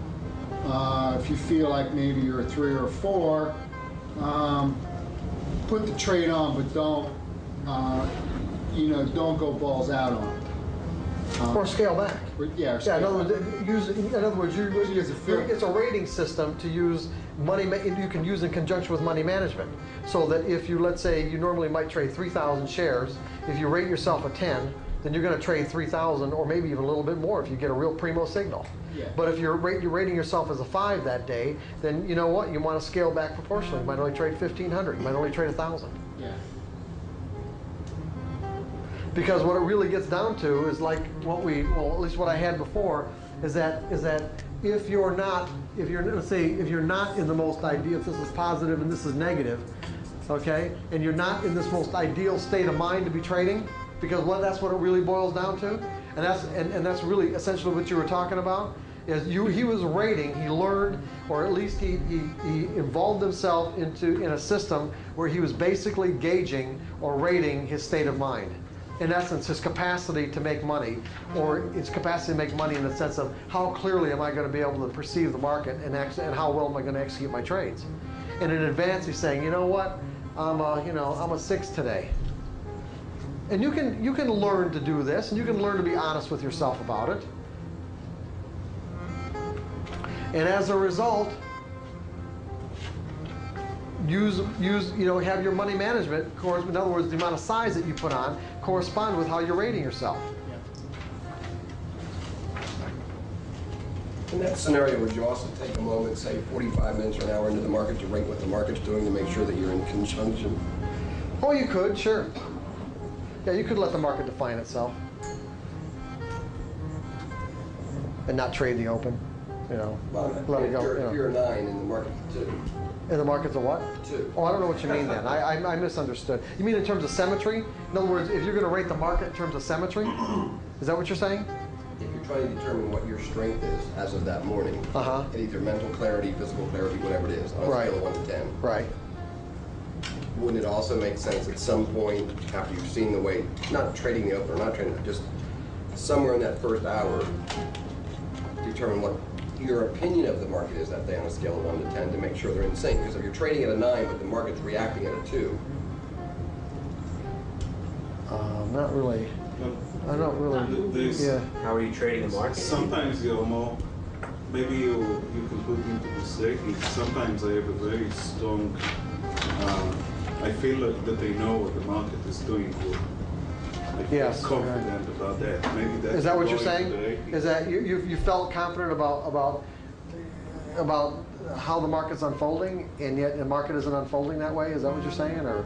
feel like maybe you're a 3 or a 4, put the trade on, but don't go balls out on it. Or scale back. Yeah. In other words, it's a rating system to use you can use in conjunction with money management. So that if you, let's say, you normally might trade 3,000 shares, if you rate yourself a 10, then you're going to trade 3,000, or maybe even a little bit more if you get a real primo signal. Yeah. But if you're rating yourself as a 5 that day, then you know what? You want to scale back proportionally. You might only trade 1,500. You might only trade 1,000. Yeah. Because what it really gets down to is like at least what I had before, is that if you're not in the most ideal, if this is positive and this is negative, okay, and you're not in this most ideal state of mind to be trading, because that's what it really boils down to, and that's really essentially what you were talking about. He was rating, he learned, or at least he involved himself in a system where he was basically gauging or rating his state of mind. In essence, his capacity to make money, or his capacity to make money in the sense of how clearly am I going to be able to perceive the market and how well am I going to execute my trades. And in advance, he's saying, you know what, I'm a 6 today. And you can learn to do this, and you can learn to be honest with yourself about it. And as a result, have your money management, in other words, the amount of size that you put on, correspond with how you're rating yourself. In that scenario, would you also take a moment, say 45 minutes or an hour into the market, to rate what the market's doing to make sure that you're in conjunction? Oh, you could, sure. Yeah, you could let the market define itself. And not trade the open, Well, let it go. If you're a 9 and the market's a 2, And the market's a what? 2. Oh, I don't know what you mean then. I misunderstood. You mean in terms of symmetry? In other words, if you're going to rate the market in terms of symmetry? Is that what you're saying? If you're trying to determine what your strength is as of that morning, in either mental clarity, physical clarity, whatever it is, on a Right. scale of 1 to 10, Right. wouldn't it also make sense at some point after you've seen the way, not trading the open or not trading, just somewhere in that first hour, determine what your opinion of the market is that day on a scale of 1 to 10 to make sure they're in sync? Because if you're trading at a 9 but the market's reacting at a 2, Not really. I don't really. There's- Yeah. How are you trading the market? Sometimes you're more, maybe you can put into perspective. Sometimes I have a very strong, I feel like that I know what the market is doing good. I feel Yes, confident about that. Maybe that's Is that what you're going saying? to the rating. Is that you felt confident about how the market's unfolding, and yet the market isn't unfolding that way? Is that what you're saying, or?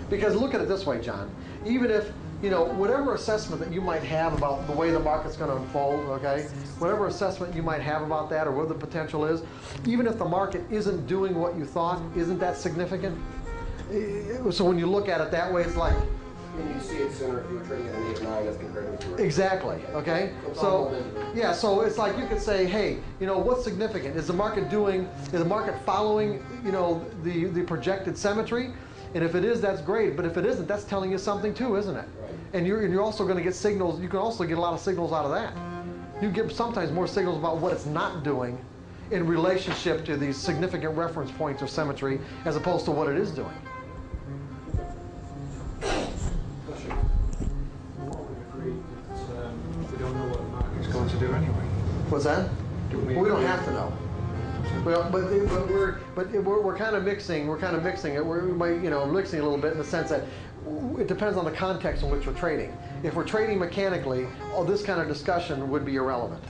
Because look at it this way, John. Even if whatever assessment that you might have about the way the market's going to unfold, okay, whatever assessment you might have about that or what the potential is, even if the market isn't doing what you thought, isn't that significant? So when you look at it that way, it's like. and you see it sooner if you're trading at an 8 or 9 as compared to a 3. Exactly, okay? So, yeah, so it's like you could say, hey, what's significant? Is the market following, the projected symmetry? And if it is, that's great. But if it isn't, that's telling you something too, isn't it? Right. And you're also going to get signals. You can also get a lot of signals out of that. You get sometimes more signals about what it's not doing in relationship to these significant reference points of symmetry as opposed to what it is doing. All would agree that we don't know what the market's going to do anyway. What's that? We We don't agree? have to know. Well, but we're kind of mixing. We're kind of mixing it. We might mixing a little bit in the sense that it depends on the context in which we're trading. If we're trading mechanically, all this kind of discussion would be irrelevant.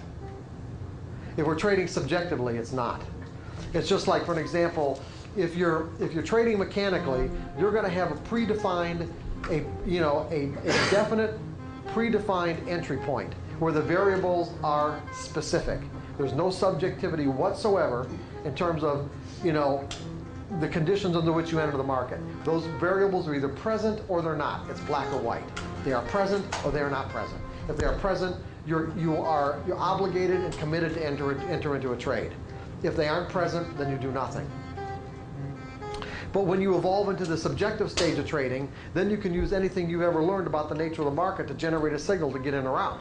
If we're trading subjectively, it's not. It's just like, for an example, if you're trading mechanically, you're going to have a predefined, a definite predefined entry point where the variables are specific. There's no subjectivity whatsoever in terms of, the conditions under which you enter the market. Those variables are either present or they're not. It's black or white. They are present or they are not present. If they are present, you're obligated and committed to enter into a trade. If they aren't present, then you do nothing. But when you evolve into the subjective stage of trading, then you can use anything you've ever learned about the nature of the market to generate a signal to get in or out.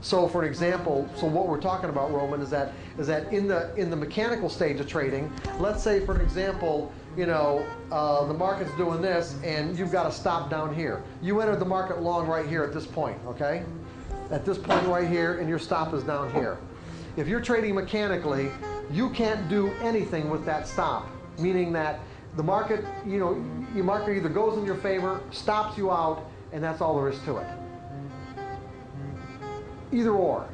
So for an example, what we're talking about, Roman, is that in the mechanical stage of trading, let's say for an example, the market's doing this and you've got a stop down here. You entered the market long right here at this point, okay? At this point right here, and your stop is down here. If you're trading mechanically, you can't do anything with that stop, meaning that the market, your market either goes in your favor, stops you out, and that's all there is to it. Either or.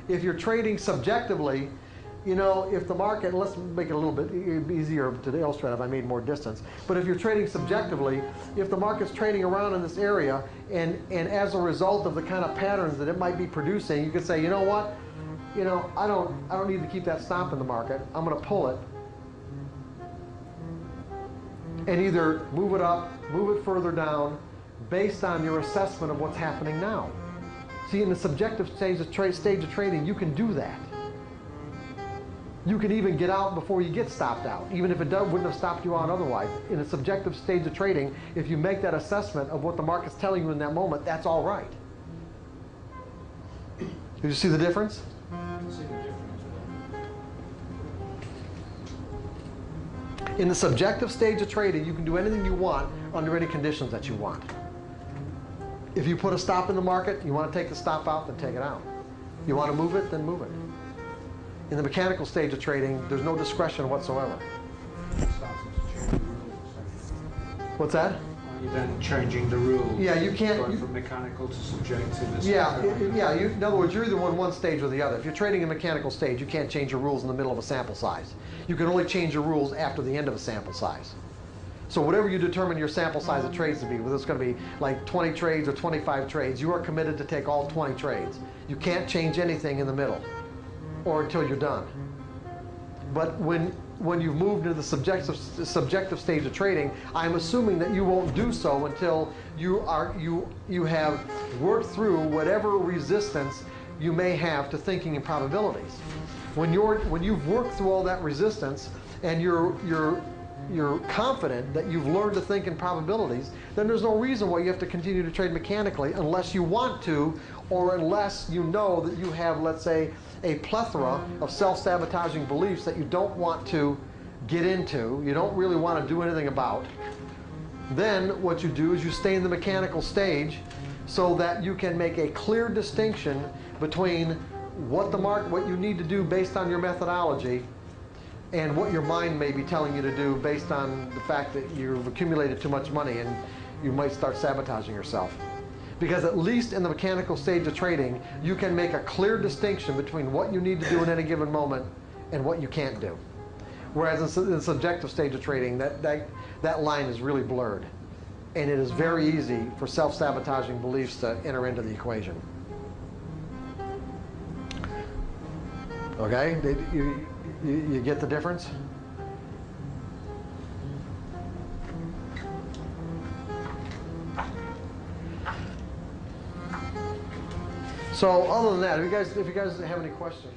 If you're trading subjectively, if the market, let's make it a little bit easier to illustrate if I made more distance, but if you're trading subjectively, if the market's trading around in this area and as a result of the kind of patterns that it might be producing, you could say, you know what, I don't need to keep that stop in the market. I'm going to pull it and either move it up, move it further down based on your assessment of what's happening now. See, in the subjective stage of trading, you can do that. You can even get out before you get stopped out, even if it wouldn't have stopped you out otherwise. In a subjective stage of trading, if you make that assessment of what the market's telling you in that moment, that's all right. Did you see the difference? In the subjective stage of trading, you can do anything you want under any conditions that you want. If you put a stop in the market, you want to take the stop out, then take it out. You want to move it, then move it. In the mechanical stage of trading, there's no discretion whatsoever. What's that? Are you then changing the rules? Yeah, you can't. Going from mechanical to subjective. Yeah. In other words, you're either one stage or the other. If you're trading a mechanical stage, you can't change your rules in the middle of a sample size. You can only change your rules after the end of a sample size. So whatever you determine your sample size of trades to be, whether it's going to be like 20 trades or 25 trades, you are committed to take all 20 trades. You can't change anything in the middle or until you're done. But when when you've moved into the subjective stage of trading, I'm assuming that you won't do so until you have worked through whatever resistance you may have to thinking in probabilities. When you've worked through all that resistance and you're confident that you've learned to think in probabilities, then there's no reason why you have to continue to trade mechanically unless you want to, or unless you know that you have, let's say, a plethora of self-sabotaging beliefs that you don't want to get into, you don't really want to do anything about. Then what you do is you stay in the mechanical stage so that you can make a clear distinction between what you need to do based on your methodology and what your mind may be telling you to do based on the fact that you've accumulated too much money and you might start sabotaging yourself. Because at least in the mechanical stage of trading, you can make a clear distinction between what you need to do in any given moment and what you can't do. Whereas in the subjective stage of trading, that line is really blurred. And it is very easy for self-sabotaging beliefs to enter into the equation. Okay? You get the difference? So other than that, if you guys have any questions.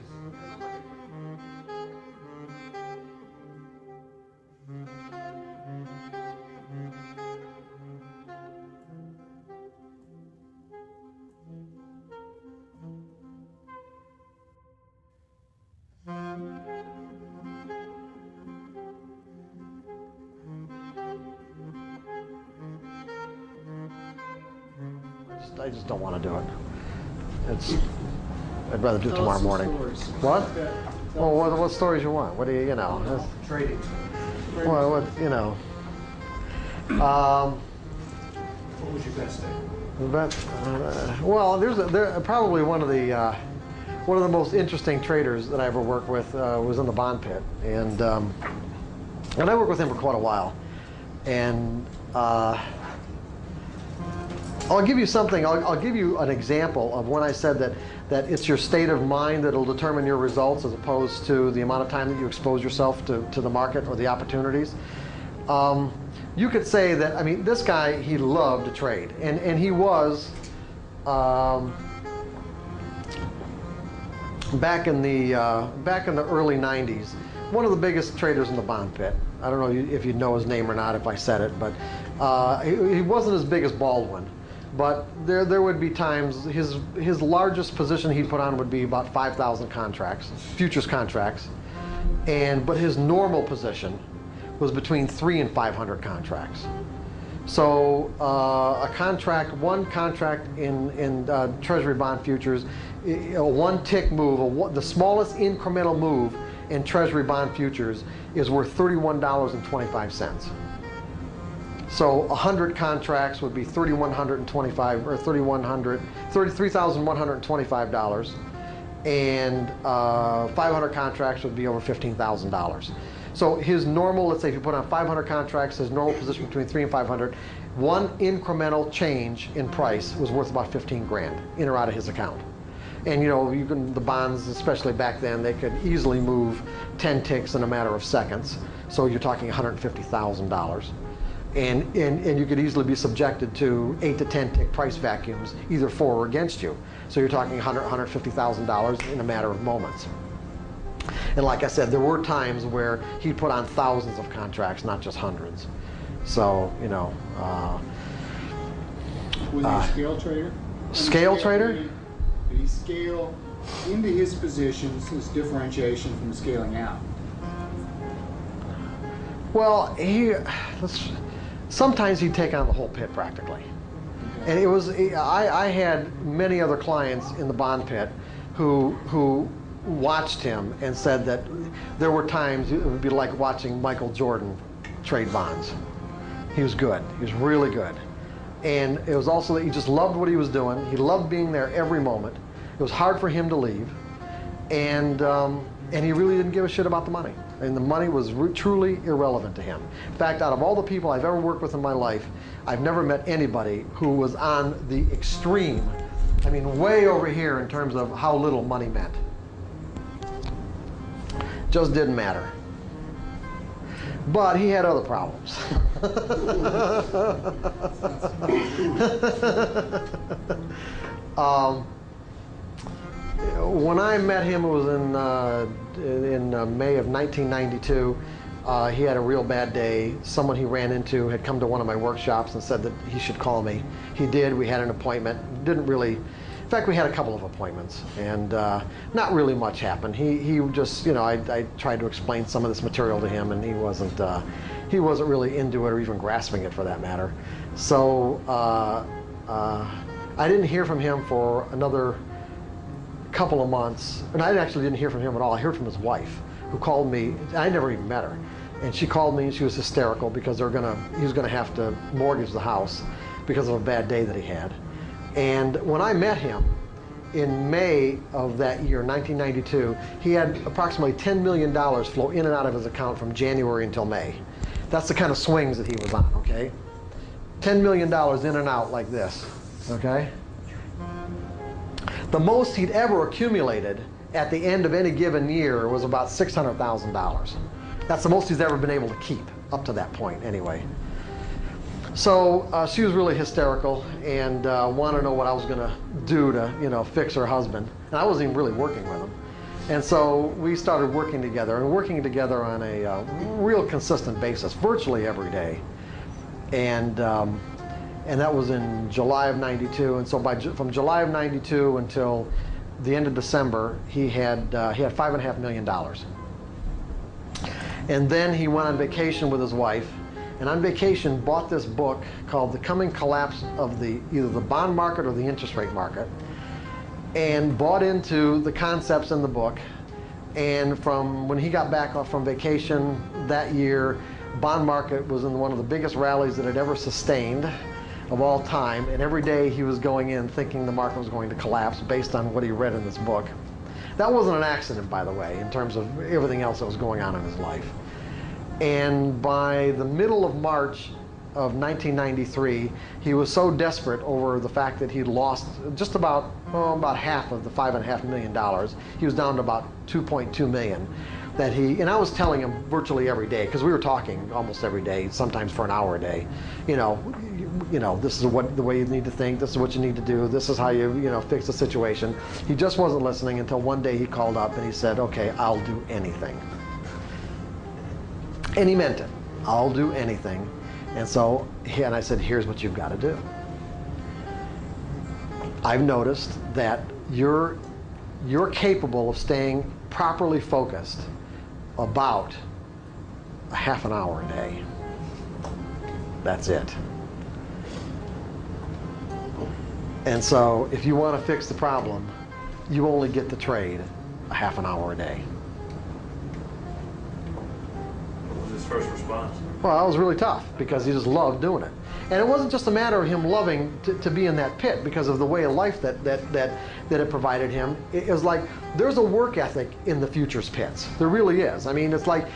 I just don't want to do it. I'd rather do it tomorrow morning. What? Well, what stories you want? What do you know? Trading. Well, What was your best day? Well, there's probably one of the most interesting traders that I ever worked with was in the bond pit, and I worked with him for quite a while, and I'll give you something. I'll give you an example of when I said that it's your state of mind that'll determine your results as opposed to the amount of time that you expose yourself to the market or the opportunities. You could say that, I mean, this guy, he loved to trade, and he was back in the early 90s, one of the biggest traders in the bond pit. I don't know if you'd know his name or not if I said it, but he wasn't as big as Baldwin. But there would be times, his largest position he'd put on would be about 5,000 contracts, futures contracts, but his normal position was between 300 and 500 contracts. So one contract in Treasury bond futures, a one tick move, the smallest incremental move in Treasury bond futures is worth $31.25. So 100 contracts would be $3,125 or $33,125, and 500 contracts would be over $15,000. So his normal, let's say if you put on 500 contracts, his normal position between 300 and 500, one incremental change in price was worth about 15 grand in or out of his account. And the bonds, especially back then, they could easily move 10 ticks in a matter of seconds. So you're talking $150,000. And you could easily be subjected to 8 to 10 tick price vacuums, either for or against you. So you're talking $150,000 in a matter of moments. And like I said, there were times where he'd put on thousands of contracts, not just hundreds. So, Was he a scale trader? Scale trader? Did he scale into his positions as differentiation from scaling out? Well, sometimes he'd take on the whole pit practically. And I had many other clients in the bond pit who watched him and said that there were times it would be like watching Michael Jordan trade bonds. He was good. He was really good. And it was also that he just loved what he was doing. He loved being there every moment. It was hard for him to leave. And he really didn't give a shit about the money. And the money was truly irrelevant to him. In fact, out of all the people I've ever worked with in my life, I've never met anybody who was on the extreme, I mean, way over here in terms of how little money meant. Just didn't matter. But he had other problems. When I met him, it was in May of 1992. He had a real bad day. Someone he ran into had come to one of my workshops and said that he should call me. He did. We had an appointment. Didn't really. In fact, we had a couple of appointments, and not really much happened. He just, you know, I tried to explain some of this material to him, and he wasn't really into it or even grasping it for that matter. So I didn't hear from him for another couple of months, and I actually didn't hear from him at all. I heard from his wife, who called me. I never even met her, and she called me and she was hysterical because he was gonna have to mortgage the house because of a bad day that he had. And when I met him in May of that year, 1992, he had approximately $10 million flow in and out of his account from January until May. That's the kind of swings that he was on, okay? $10 million in and out like this, okay? The most he'd ever accumulated at the end of any given year was about $600,000. That's the most he's ever been able to keep, up to that point anyway. So she was really hysterical and wanted to know what I was going to do to, you know, fix her husband. And I wasn't even really working with him. And so we started working together on a real consistent basis, virtually every day. And that was in July of '92. And so from July of '92 until the end of December, he had $5.5 million. And then he went on vacation with his wife. And on vacation bought this book called The Coming Collapse of either the Bond Market or the Interest Rate Market, and bought into the concepts in the book. And from when he got back off from vacation that year, bond market was in one of the biggest rallies that it ever sustained of all time, and every day he was going in thinking the market was going to collapse based on what he read in this book. That wasn't an accident, by the way, in terms of everything else that was going on in his life. And by the middle of March of 1993, he was so desperate over the fact that he'd lost just about half of the $5.5 million. He was down to about 2.2 million. And I was telling him virtually every day, because we were talking almost every day, sometimes for an hour a day. You know, this is the way you need to think. This is what you need to do. This is how you fix the situation. He just wasn't listening until one day he called up and he said, "Okay, I'll do anything." And he meant it. I'll do anything. And so, and I said, "Here's what you've got to do. I've noticed that you're capable of staying properly focused about a half an hour a day. That's it. And so if you want to fix the problem, you only get to trade a half an hour a day." What was his first response? Well, that was really tough because he just loved doing it. And it wasn't just a matter of him loving to be in that pit because of the way of life that it provided him. It was like there's a work ethic in the futures pits. There really is. I mean, it's like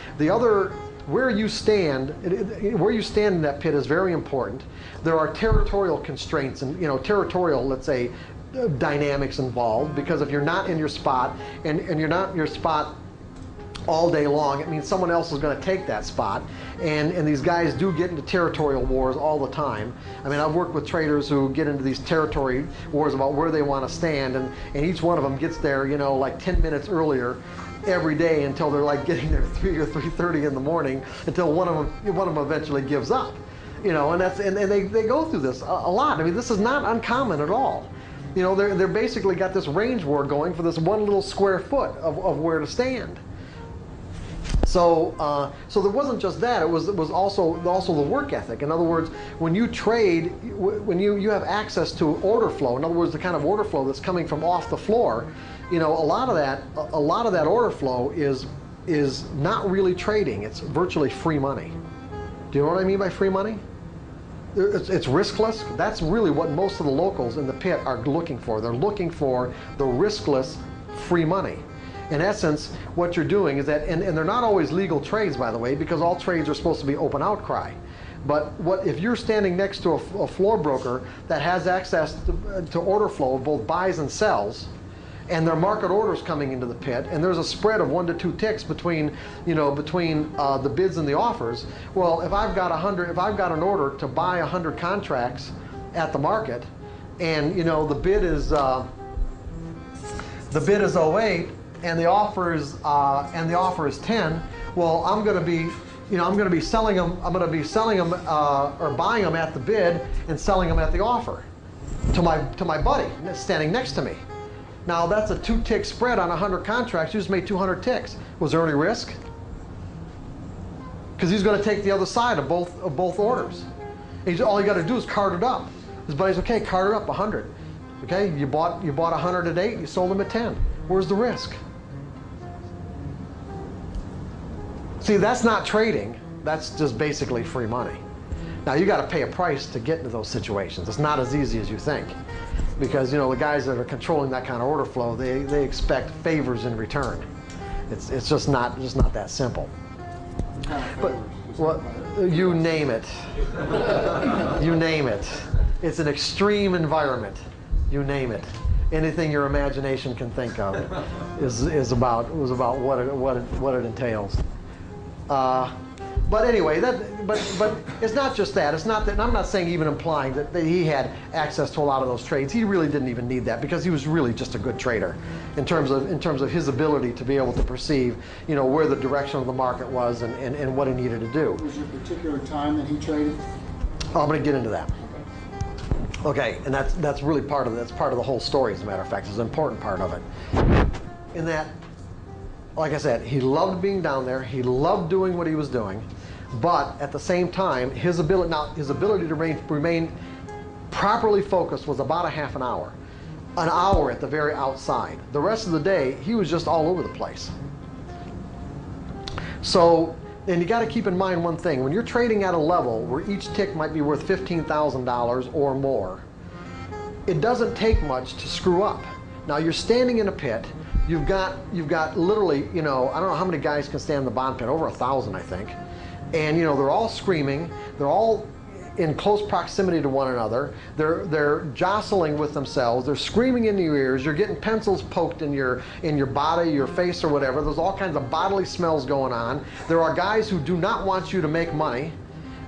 where you stand in that pit is very important. There are territorial constraints and territorial, let's say, dynamics involved, because if you're not in your spot and you're not in your spot all day long, it means someone else is going to take that spot, and these guys do get into territorial wars all the time. I mean, I've worked with traders who get into these territory wars about where they want to stand, and each one of them gets there, like 10 minutes earlier every day until they're like getting there 3 or 3:30 in the morning, until one of them eventually gives up. And they go through this a lot. I mean, this is not uncommon at all. They're basically got this range war going for this one little square foot of where to stand. So there wasn't just that. It was also the work ethic. In other words, when you trade, when you have access to order flow, in other words, the kind of order flow that's coming from off the floor, a lot of that order flow is not really trading. It's virtually free money. Do you know what I mean by free money? It's riskless. That's really what most of the locals in the pit are looking for. They're looking for the riskless free money. In essence, what you're doing is that, and they're not always legal trades, by the way, because all trades are supposed to be open outcry. But if you're standing next to a floor broker that has access to order flow of both buys and sells, and there are market orders coming into the pit, and there's a spread of 1 to 2 ticks between the bids and the offers. Well, if I've got an order to buy 100 contracts at the market, and the bid is 08, and the offer is 10. Well, I'm going to be selling them. I'm going to be selling them or buying them at the bid and selling them at the offer to my buddy standing next to me. Now that's a 2-tick spread on 100 contracts. You just made 200 ticks. Was there any risk? Because he's going to take the other side of both orders. All you got to do is cart it up. His buddy's okay. Cart it up 100. Okay, you bought 100 at 8. You sold them at 10. Where's the risk? See, that's not trading. That's just basically free money. Now you got to pay a price to get into those situations. It's not as easy as you think, because the guys that are controlling that kind of order flow, they expect favors in return. It's just not that simple. But well, you name it. You name it. It's an extreme environment. You name it. Anything your imagination can think of was about what it entails. But anyway, but it's not just that. It's not that. And I'm not saying, even implying that he had access to a lot of those trades. He really didn't even need that, because he was really just a good trader in terms of his ability to be able to perceive, where the direction of the market was and what he needed to do. Was there a particular time that he traded? I'm going to get into that. Okay, and that's really part of the whole story. As a matter of fact, it's an important part of it. In that, like I said, he loved being down there. He loved doing what he was doing, but at the same time, his ability to remain properly focused was about a half an hour at the very outside. The rest of the day, he was just all over the place. So, and you got to keep in mind one thing: when you're trading at a level where each tick might be worth $15,000 or more, it doesn't take much to screw up. Now you're standing in a pit. You've got literally, I don't know how many guys can stand in the bond pit, over 1,000, I think. And they're all screaming. They're all in close proximity to one another. They're jostling with themselves. They're screaming in your ears. You're getting pencils poked in your body, your face, or whatever. There's all kinds of bodily smells going on. There are guys who do not want you to make money,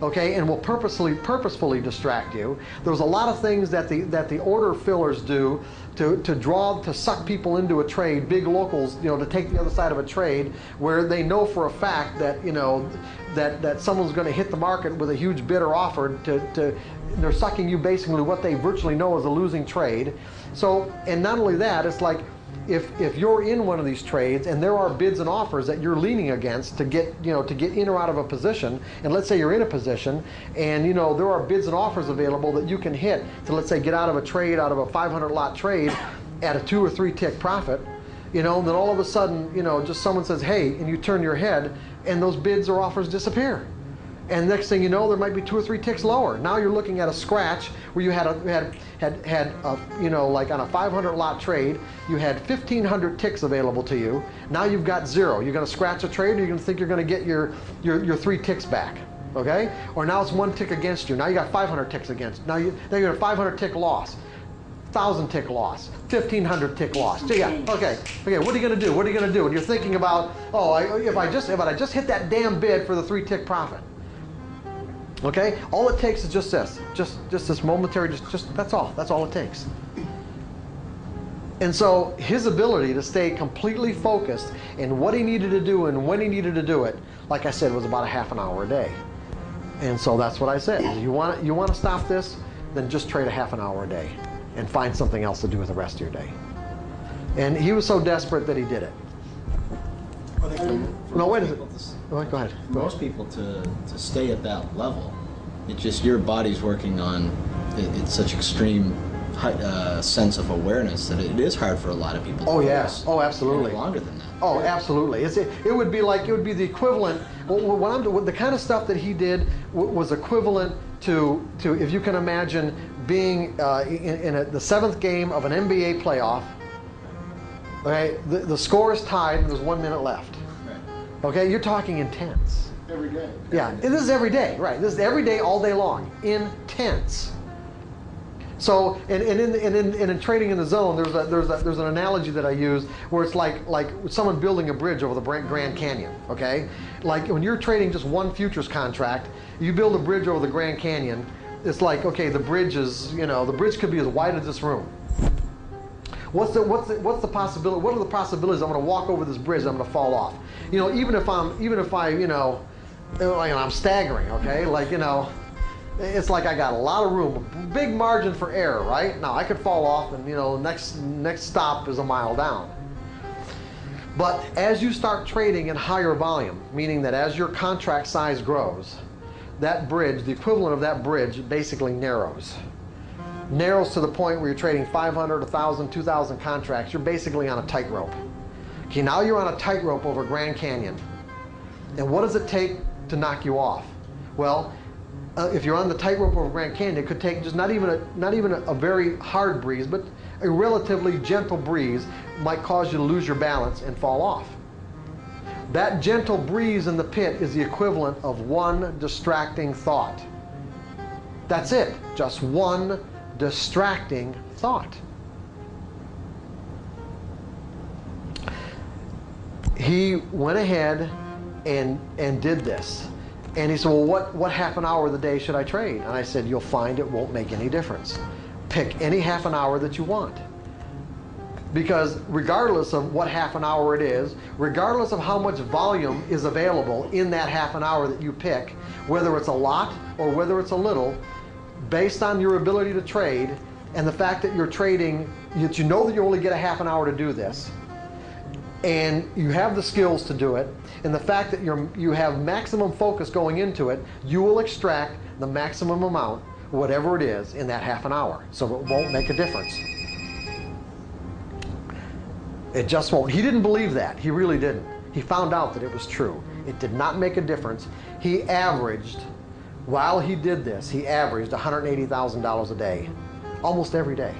okay, and will purposefully distract you. There's a lot of things that the order fillers do to suck people into a trade, big locals, to take the other side of a trade, where they know for a fact that that someone's going to hit the market with a huge bid or offer. They're sucking you basically what they virtually know is a losing trade. So, and not only that, it's like, if you're in one of these trades and there are bids and offers that you're leaning against to get in or out of a position, and let's say you're in a position and there are bids and offers available that you can hit to, let's say, get out of a trade, out of a 500 lot trade at a 2 or 3 tick profit, and then all of a sudden, just someone says, hey, and you turn your head and those bids or offers disappear. And next thing you know, there might be 2 or 3 ticks lower. Now you're looking at a scratch where you had like on a 500 lot trade, you had 1,500 ticks available to you. Now you've got 0. You're going to scratch a trade, or you're going to think you're going to get your 3 ticks back, okay? Or now it's 1 tick against you. Now you got 500 ticks against you. Now you're a 500 tick loss, 1,000 tick loss, 1,500 tick loss. So yeah, okay. What are you going to do? What are you going to do? And you're thinking about, if I just hit that damn bid for the 3 tick profit. Okay, all it takes is just this momentary, that's all it takes. And so his ability to stay completely focused in what he needed to do and when he needed to do it, like I said, was about a half an hour a day. And so that's what I said. You want to stop this, then just trade a half an hour a day and find something else to do with the rest of your day. And he was so desperate that he did it. No, wait a second. Go ahead. Most people to stay at that level, it's just your body's working on it's such extreme sense of awareness that it is hard for a lot of people. Oh yes. Oh, absolutely. Longer than that. Oh, absolutely. It would be the equivalent. The kind of stuff that he did was equivalent to if you can imagine being in the 7th game of an NBA playoff. Okay, the score is tied and there's 1 minute left. Okay, you're talking intense. Every day. Yeah, this is every day, right? This is every day, all day long. Intense. So, and in trading in the zone, there's an analogy that I use where it's like someone building a bridge over the Grand Canyon. Okay, like when you're trading just one futures contract, you build a bridge over the Grand Canyon. It's like, okay, the bridge is, the bridge could be as wide as this room. What's the possibility? What are the possibilities? I'm going to walk over this bridge and I'm going to fall off. Even if I'm staggering. Okay, it's like I got a lot of room, a big margin for error, right? Now I could fall off, and next stop is a mile down. But as you start trading in higher volume, meaning that as your contract size grows, that bridge, the equivalent of that bridge, basically narrows. Narrows to the point where you're trading 500, 1,000, 2,000 contracts. You're basically on a tightrope. Okay, now you're on a tightrope over Grand Canyon. And what does it take to knock you off? Well, if you're on the tightrope over Grand Canyon, it could take just not even a very hard breeze, but a relatively gentle breeze might cause you to lose your balance and fall off. That gentle breeze in the pit is the equivalent of one distracting thought. That's it, just one distracting thought. He went ahead and did this. And he said, well, what half an hour of the day should I trade? And I said, you'll find it won't make any difference. Pick any half an hour that you want. Because regardless of what half an hour it is, regardless of how much volume is available in that half an hour that you pick, whether it's a lot or whether it's a little, based on your ability to trade and the fact that you're trading, that you know that you only get a half an hour to do this, and you have the skills to do it, and the fact that you have maximum focus going into it, you will extract the maximum amount, whatever it is, in that half an hour. So it won't make a difference. It just won't. He didn't believe that. He really didn't. He found out that it was true. It did not make a difference. He averaged, while he did this, he averaged $180,000 a day, almost every day,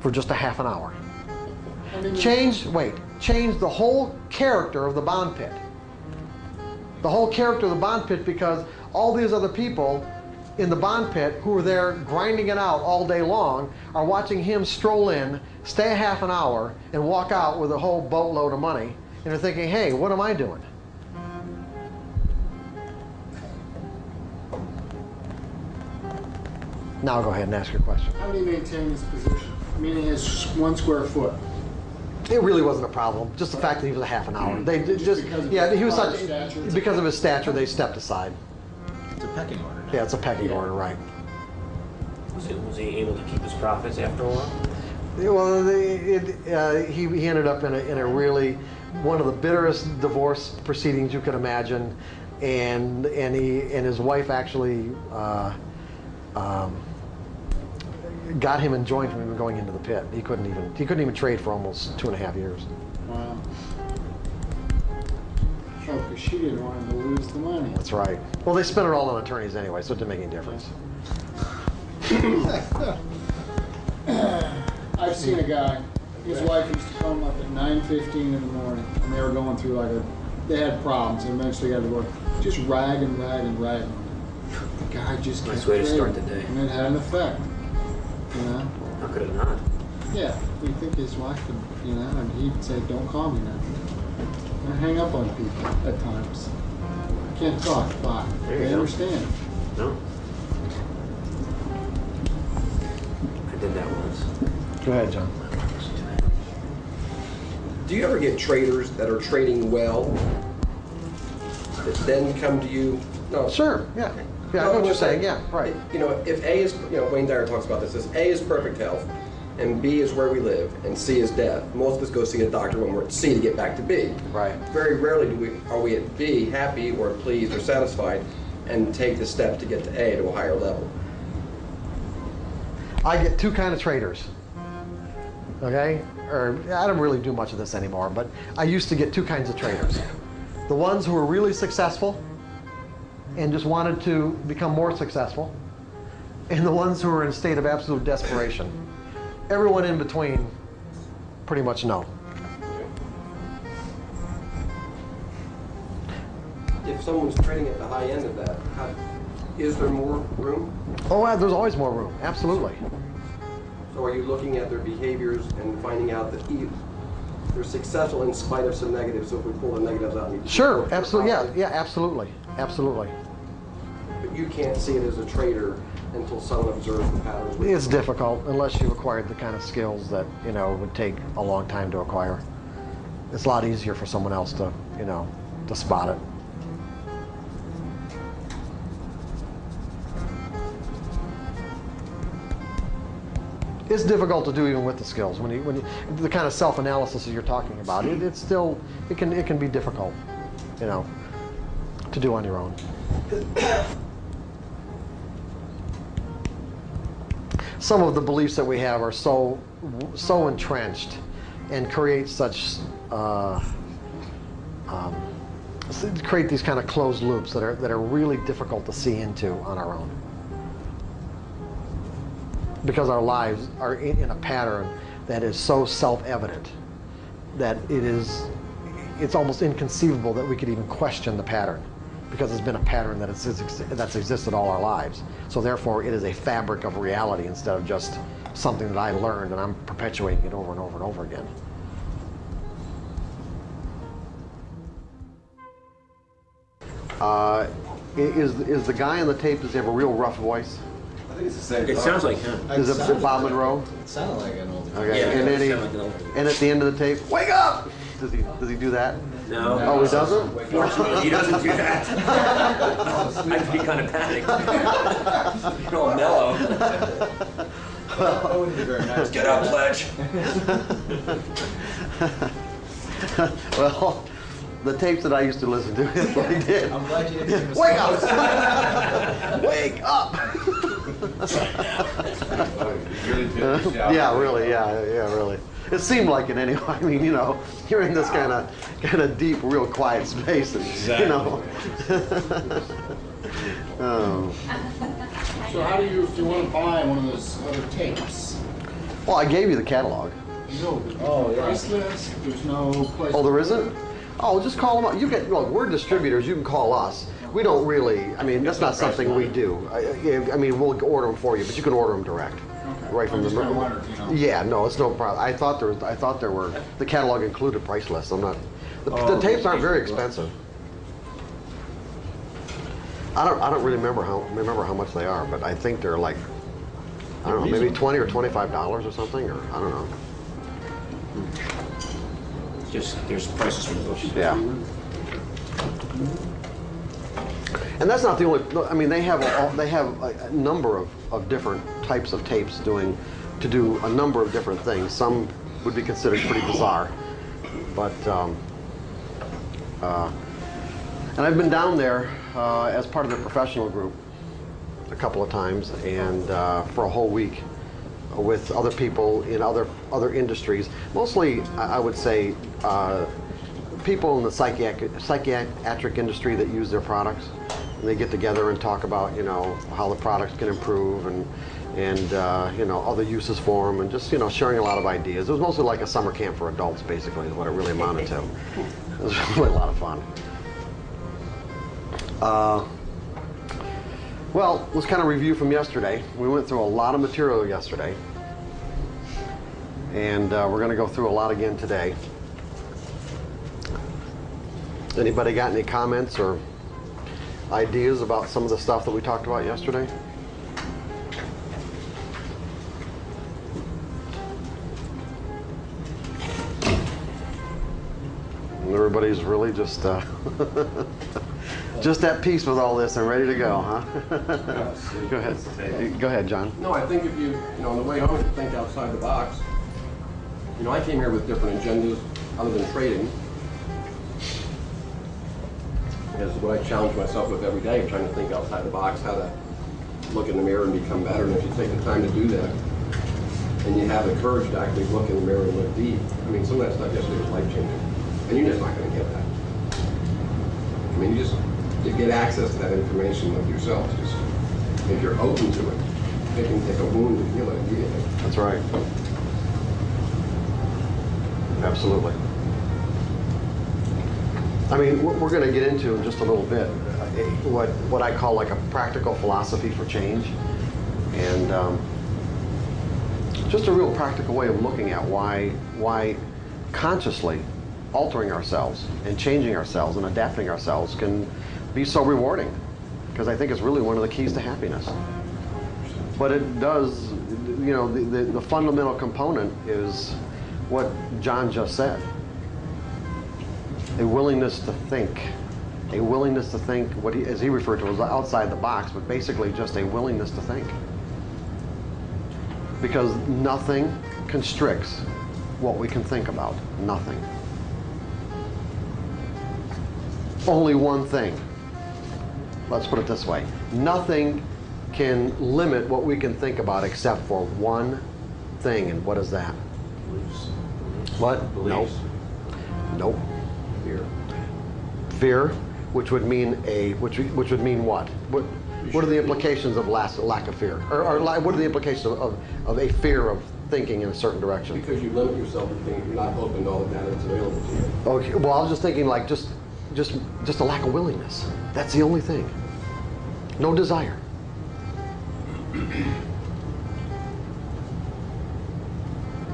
for just a half an hour. Change the whole character of the bond pit. The whole character of the bond pit, because all these other people in the bond pit who are there grinding it out all day long are watching him stroll in, stay a half an hour, and walk out with a whole boatload of money. And they're thinking, hey, what am I doing? Now go ahead and ask your question. How do you maintain his position? Meaning his 1 square foot. It really wasn't a problem. Just the fact that he was a half an hour. They just he was such because of his stature. They stepped aside. It's a pecking order. Yeah, it's a pecking order, right? Was he able to keep his profits after a while? Well, he ended up in a really one of the bitterest divorce proceedings you could imagine, and his wife actually got him enjoined from even going into the pit. He couldn't even trade for almost 2.5 years. Wow. Oh, because she didn't want him to lose the money. That's right. Well, they spent it all on attorneys anyway, so it didn't make any difference. I've seen a guy, his wife used to come up at 9:15 in the morning, and they were going through they had problems, and eventually got to work. Just rag and rag and rag. The guy just kept Nice way to start the trading, day. and it had an effect. How could it not? Yeah, you'd think his wife would, and he'd say, don't call me now. I hang up on people at times. I can't talk, bye. There you They go. understand. No. I did that once. Go ahead, John. Do you ever get traders that are trading well that then come to you? No. Sure. Yeah. Yeah, I know what you're saying. Yeah, right. If A is, Wayne Dyer talks about this, A is perfect health, and B is where we live, and C is death. Most of us go see a doctor when we're at C to get back to B. Right. Very rarely are we at B happy or pleased or satisfied and take the step to get to A to a higher level. I get two kind of traders. Okay? Or I don't really do much of this anymore, but I used to get two kinds of traders. The ones who were really successful and just wanted to become more successful, and the ones who were in a state of absolute desperation. Everyone in between, pretty much no. If someone's trading at the high end of that, Is there more room? Oh, there's always more room, absolutely. So are you looking at their behaviors and finding out that they're successful in spite of some negatives, so if we pull the negatives out? Sure, absolutely, yeah, absolutely, absolutely. But you can't see it as a trader until someone observes the patterns. It's difficult unless you've acquired the kind of skills that, would take a long time to acquire. It's a lot easier for someone else to, to spot it. It's difficult to do even with the skills. When you the kind of self-analysis that you're talking about, it can be difficult, to do on your own. Some of the beliefs that we have are so entrenched and create such create these kind of closed loops that are really difficult to see into on our own, because our lives are in a pattern that is so self-evident that it's almost inconceivable that we could even question the pattern, because it's been a pattern that's existed all our lives. So therefore, it is a fabric of reality instead of just something that I learned and I'm perpetuating it over and over and over again. Is the guy on the tape, does he have a real rough voice? I think it's the same. It sounds like him. Is it Bob Monroe? It sounded like an old. Okay. Yeah, And it then sounded like an old. and at the end of the tape, wake up! Does he do that? No. Oh, he doesn't? Fortunately, he doesn't do that. I'd be kind of panicked. All mellow. That wouldn't be very nice. Get up, Pledge. Well, the tapes that I used to listen to, that's what he did. I'm glad you didn't give us Wake up! Wake up! Really did the job. Yeah, really, yeah, really. It seemed like it anyway. I mean, you're in this kind of deep, real quiet space, and, Oh. So how do you want to buy one of those other tapes? Well, I gave you the catalog. No, there's no price list, there's no place. Oh, there isn't? Oh, just call them up. Look, we're distributors. You can call us. We don't really. I mean, that's not something we do. I mean, we'll order them for you, but you can order them direct, right from the. Yeah, no, it's no problem. I thought there were. The catalog included price lists. I'm not. The tapes aren't very expensive. I don't really remember how much they are, but I think they're like, I don't know, maybe $20 or $25 or something, or I don't know. Just there's prices for the books. Yeah. And that's not the only. I mean, they have a number of different types of tapes to do a number of different things. Some would be considered pretty bizarre, but and I've been down there as part of their professional group a couple of times, and for a whole week with other people in other industries. Mostly, I would say, people in the psychiatric industry that use their products. And they get together and talk about, how the products can improve and other uses for them, and just, sharing a lot of ideas. It was mostly like a summer camp for adults, basically, is what it really amounted to. It was really a lot of fun. Well, let's kind of review from yesterday. We went through a lot of material yesterday, and we're going to go through a lot again today. Anybody got any comments or ideas about some of the stuff that we talked about yesterday? Everybody's really just just at peace with all this and ready to go, huh? Go ahead. Go ahead, John. No, I think if you, on the way home, if you think outside the box. I came here with different agendas other than trading. Because what I challenge myself with every day, trying to think outside the box, how to look in the mirror and become better. And if you take the time to do that, and you have the courage to actually look in the mirror and look deep, I mean, some of that stuff yesterday was life-changing. And you're just not going to get that. I mean, you get access to that information with yourself. Just if you're open to it, it can take a wound and heal it immediately. That's right. Absolutely. I mean, we're going to get into in just a little bit, what I call like a practical philosophy for change, and just a real practical way of looking at why consciously altering ourselves and changing ourselves and adapting ourselves can be so rewarding, because I think it's really one of the keys to happiness. But it does, you know, the fundamental component is what John just said. A willingness to think. A willingness to think, what he, as he referred to as outside the box, but basically just a willingness to think. Because nothing constricts what we can think about. Nothing. Only one thing. Let's put it this way. Nothing can limit what we can think about except for one thing. And what is that? Beliefs. What? Beliefs. Nope. Fear. Fear, which would mean which would mean what? What are the implications of lack of fear? Or what are the implications of a fear of thinking in a certain direction? Because you limit yourself to things, you're not open to all the data that's available to you. Okay. Well, I was just thinking like just a lack of willingness. That's the only thing. No desire.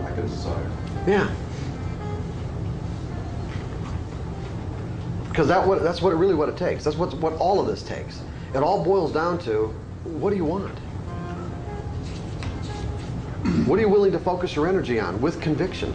Lack of desire. Yeah. Because that's really what it takes. That's what all of this takes. It all boils down to, what do you want? What are you willing to focus your energy on with conviction?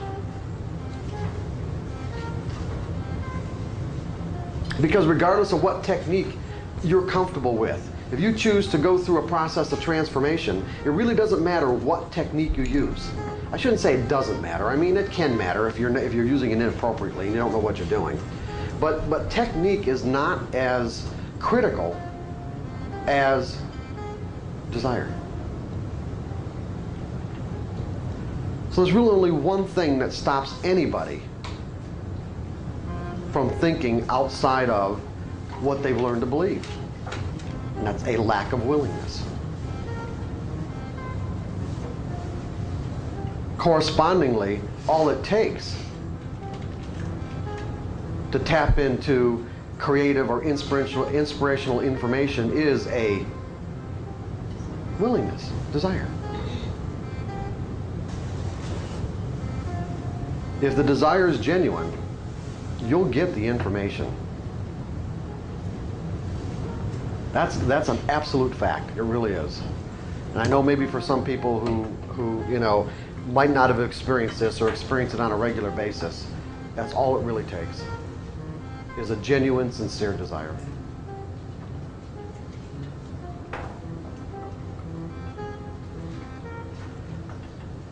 Because regardless of what technique you're comfortable with, if you choose to go through a process of transformation, it really doesn't matter what technique you use. I shouldn't say it doesn't matter. I mean, it can matter if you're using it inappropriately and you don't know what you're doing. But technique is not as critical as desire. So there's really only one thing that stops anybody from thinking outside of what they've learned to believe. And that's a lack of willingness. Correspondingly, all it takes to tap into creative or inspirational information is a willingness, desire. If the desire is genuine, you'll get the information. That's an absolute fact. It really is. And I know maybe for some people who you know might not have experienced this or experienced it on a regular basis, that's all it really takes, is a genuine, sincere desire.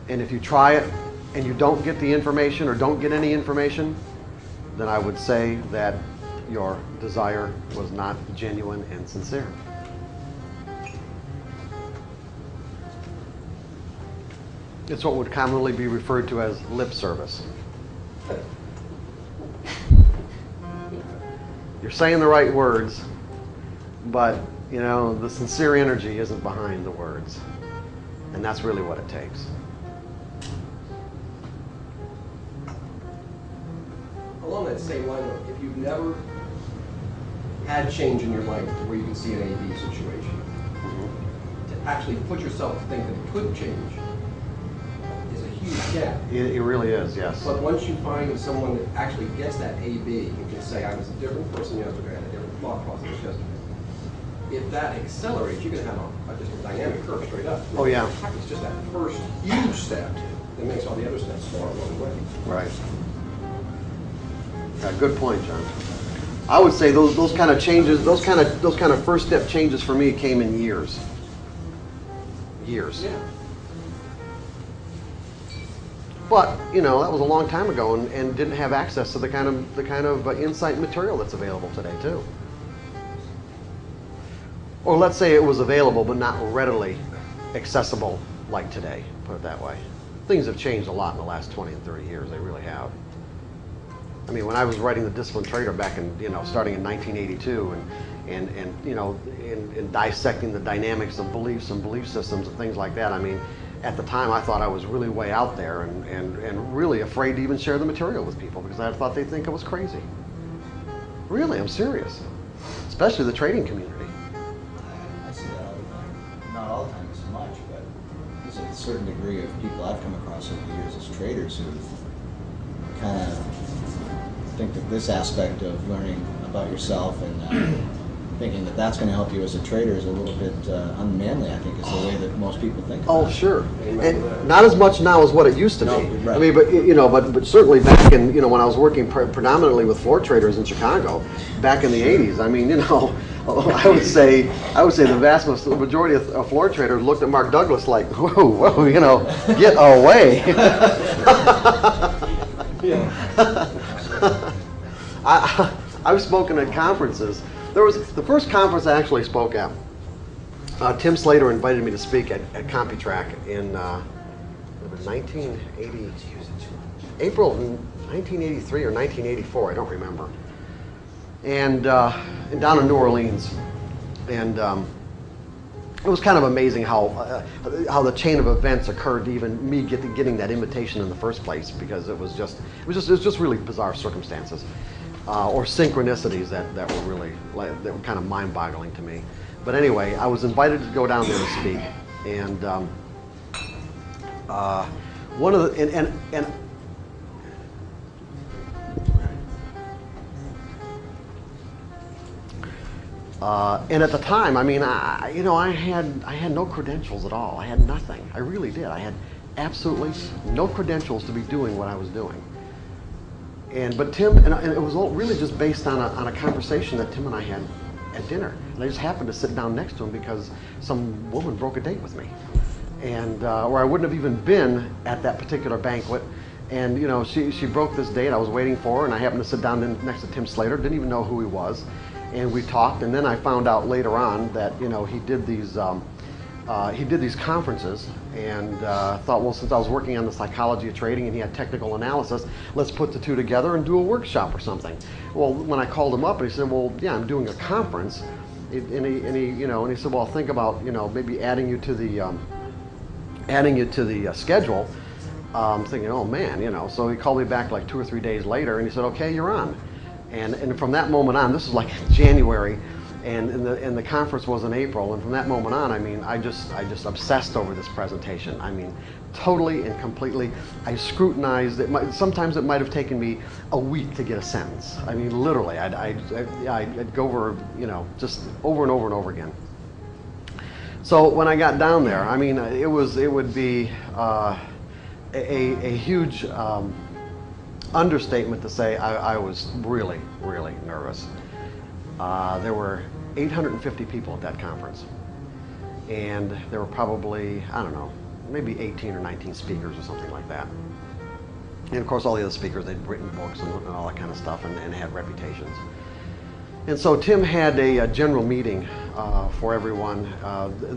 And if you try it and you don't get the information or don't get any information, then I would say that your desire was not genuine and sincere. It's what would commonly be referred to as lip service. You're saying the right words, but you know, the sincere energy isn't behind the words. And that's really what it takes. Along that same line, though, if you've never had change in your life where you can see an A-B situation, to actually put yourself to think that it could change is a huge gap. It really is, yes. But once you find someone that actually gets that A-B and can say, I was a different person yesterday, I had a different thought process yesterday, if that accelerates, you're going to have just a dynamic curve straight up. Oh, yeah. It's just that first huge step that makes all the other steps smaller along the way. Right. Yeah, good point, John. I would say those kind of changes, those kind of first step changes for me came in years. Years. Yeah. But you know, that was a long time ago, and didn't have access to the kind of insight material that's available today too. Or let's say it was available, but not readily accessible like today. Put it that way. Things have changed a lot in the last 20 and 30 years. They really have. I mean, when I was writing The Disciplined Trader back in, starting in 1982 and dissecting the dynamics of beliefs and belief systems and things like that, I mean, at the time I thought I was really way out there and really afraid to even share the material with people because I thought they'd think I was crazy. Really, I'm serious. especially the trading community. I see that all the time. Not all the time as much, but there's a certain degree of people I've come across over the years as traders who kind of think that this aspect of learning about yourself and thinking that that's going to help you as a trader is a little bit unmanly, I think, is the way that most people think about it. Sure. And not as much now as what it used to be. Right. I mean, but certainly back in, when I was working predominantly with floor traders in Chicago, back in the 80s, I mean, I would say the vast majority of floor traders looked at Mark Douglas like, whoa, get away. I've spoken at conferences. There was the first conference I actually spoke at. Tim Slater invited me to speak at CompuTrack in 1980, April of 1983 or 1984. I don't remember. And down in New Orleans, and it was kind of amazing how the chain of events occurred to even me getting that invitation in the first place, because it was just really bizarre circumstances. Or synchronicities that were really that were kind of mind-boggling to me. But anyway, I was invited to go down there to speak, and one of the and at the time, I mean, I had no credentials at all. I had nothing. I really did. I had absolutely no credentials to be doing what I was doing. But Tim, and it was all really just based on a conversation that Tim and I had at dinner. And I just happened to sit down next to him because some woman broke a date with me, and or I wouldn't have even been at that particular banquet. And she broke this date. I was waiting for her, and I happened to sit down next to Tim Slater. Didn't even know who he was, and we talked. And then I found out later on that he did these conferences, and thought, well, since I was working on the psychology of trading and he had technical analysis, let's put the two together and do a workshop or something. Well, when I called him up, and he said, well, yeah, I'm doing a conference, and he said, well, think about maybe adding you to the schedule. I'm thinking, oh man, so he called me back like 2 or 3 days later, and he said, okay, you're on. And from that moment on, this was like January. And the conference was in April, and from that moment on, I mean, I just obsessed over this presentation. I mean, totally and completely. I scrutinized it. Sometimes it might have taken me a week to get a sentence. I mean, literally, I'd go over, just over and over and over again. So when I got down there, I mean, it would be a huge understatement to say I was really, really nervous. There were 850 people at that conference, and there were probably, I don't know, maybe 18 or 19 speakers or something like that. And of course all the other speakers, they'd written books and all that kind of stuff, and had reputations. And so Tim had a general meeting for everyone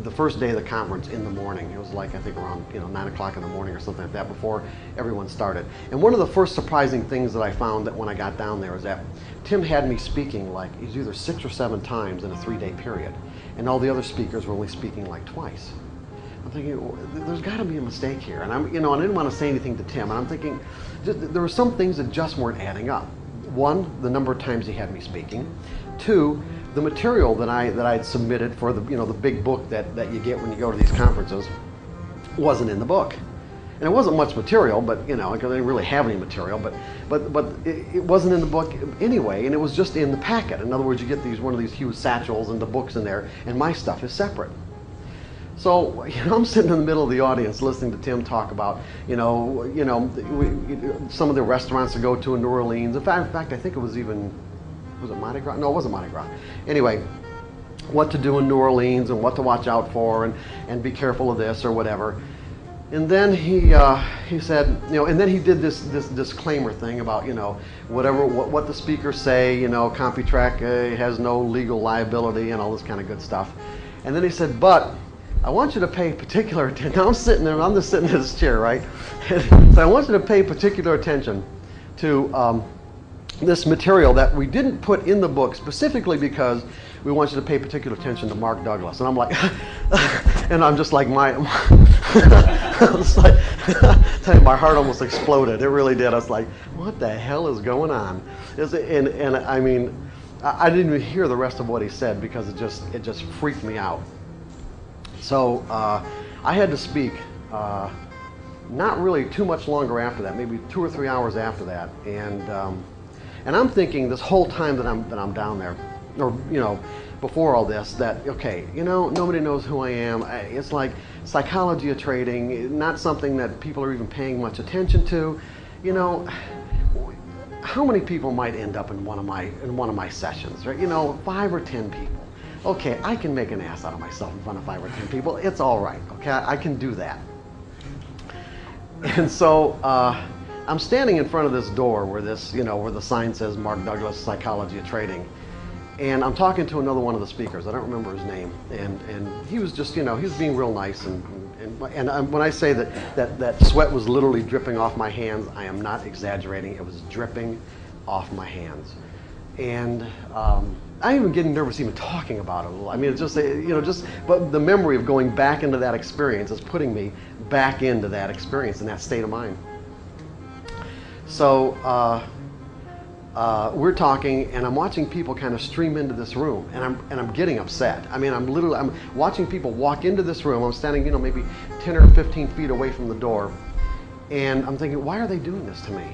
the first day of the conference in the morning. It was like, I think around 9 o'clock in the morning or something like that, before everyone started. And one of the first surprising things that I found that when I got down there is that Tim had me speaking like either 6 or 7 times in a 3-day period, and all the other speakers were only speaking like twice. I'm thinking, well, there's got to be a mistake here, and I didn't want to say anything to Tim, and I'm thinking there were some things that just weren't adding up. 1, the number of times he had me speaking. 2, the material that I had submitted for the the big book that you get when you go to these conferences wasn't in the book. And it wasn't much material, but because I didn't really have any material, but it wasn't in the book anyway, and it was just in the packet. In other words, you get one of these huge satchels and the books in there, and my stuff is separate. So I'm sitting in the middle of the audience listening to Tim talk about some of the restaurants to go to in New Orleans. In fact, I think it was it Mardi Gras? No, it wasn't Mardi Gras. Anyway, what to do in New Orleans and what to watch out for, and be careful of this or whatever. And then he said, and then he did this disclaimer thing about what the speakers say, CompuTrack has no legal liability and all this kind of good stuff. And then he said, but I want you to pay particular attention. Now I'm sitting there, I'm just sitting in this chair, right? So I want you to pay particular attention to this material that we didn't put in the book specifically because we want you to pay particular attention to Mark Douglas. And I'm like, and I'm just like, my heart almost exploded. It really did. I was like, what the hell is going on? And I mean, I didn't even hear the rest of what he said because it just freaked me out. So I had to speak not really too much longer after that, maybe 2 or 3 hours after that, and I'm thinking this whole time that I'm down there, or before all this, that okay, nobody knows who I am. It's like psychology of trading, not something that people are even paying much attention to. How many people might end up in one of my sessions, right? 5 or 10 people. Okay, I can make an ass out of myself in front of 5 or 10 people. It's all right. Okay, I can do that. And so I'm standing in front of this door where where the sign says Mark Douglas, Psychology of Trading. And I'm talking to another one of the speakers. I don't remember his name. And he was just, he was being real nice. And when I say that sweat was literally dripping off my hands, I am not exaggerating. It was dripping off my hands. And I'm even getting nervous even talking about it. I mean, it's just, but the memory of going back into that experience is putting me back into that experience and that state of mind. So we're talking, and I'm watching people kind of stream into this room, and I'm getting upset. I mean, I'm watching people walk into this room. I'm standing, maybe 10 or 15 feet away from the door, and I'm thinking, why are they doing this to me?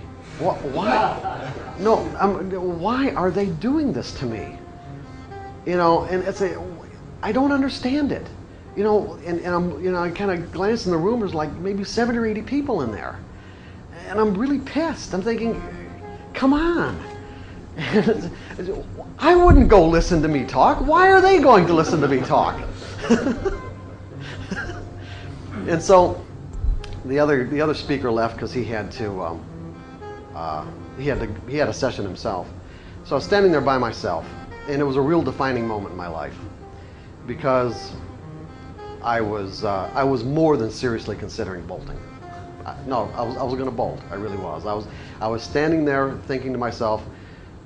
Why? No, why are they doing this to me? And I don't understand it. And I'm, I kind of glance in the room. There's like maybe 7 or 80 people in there, and I'm really pissed. I'm thinking, come on. I wouldn't go listen to me talk. Why are they going to listen to me talk? And so the other speaker left because he had a session himself. So I was standing there by myself, and it was a real defining moment in my life because I was more than seriously considering bolting. I was going to bolt. I really was. I was standing there thinking to myself,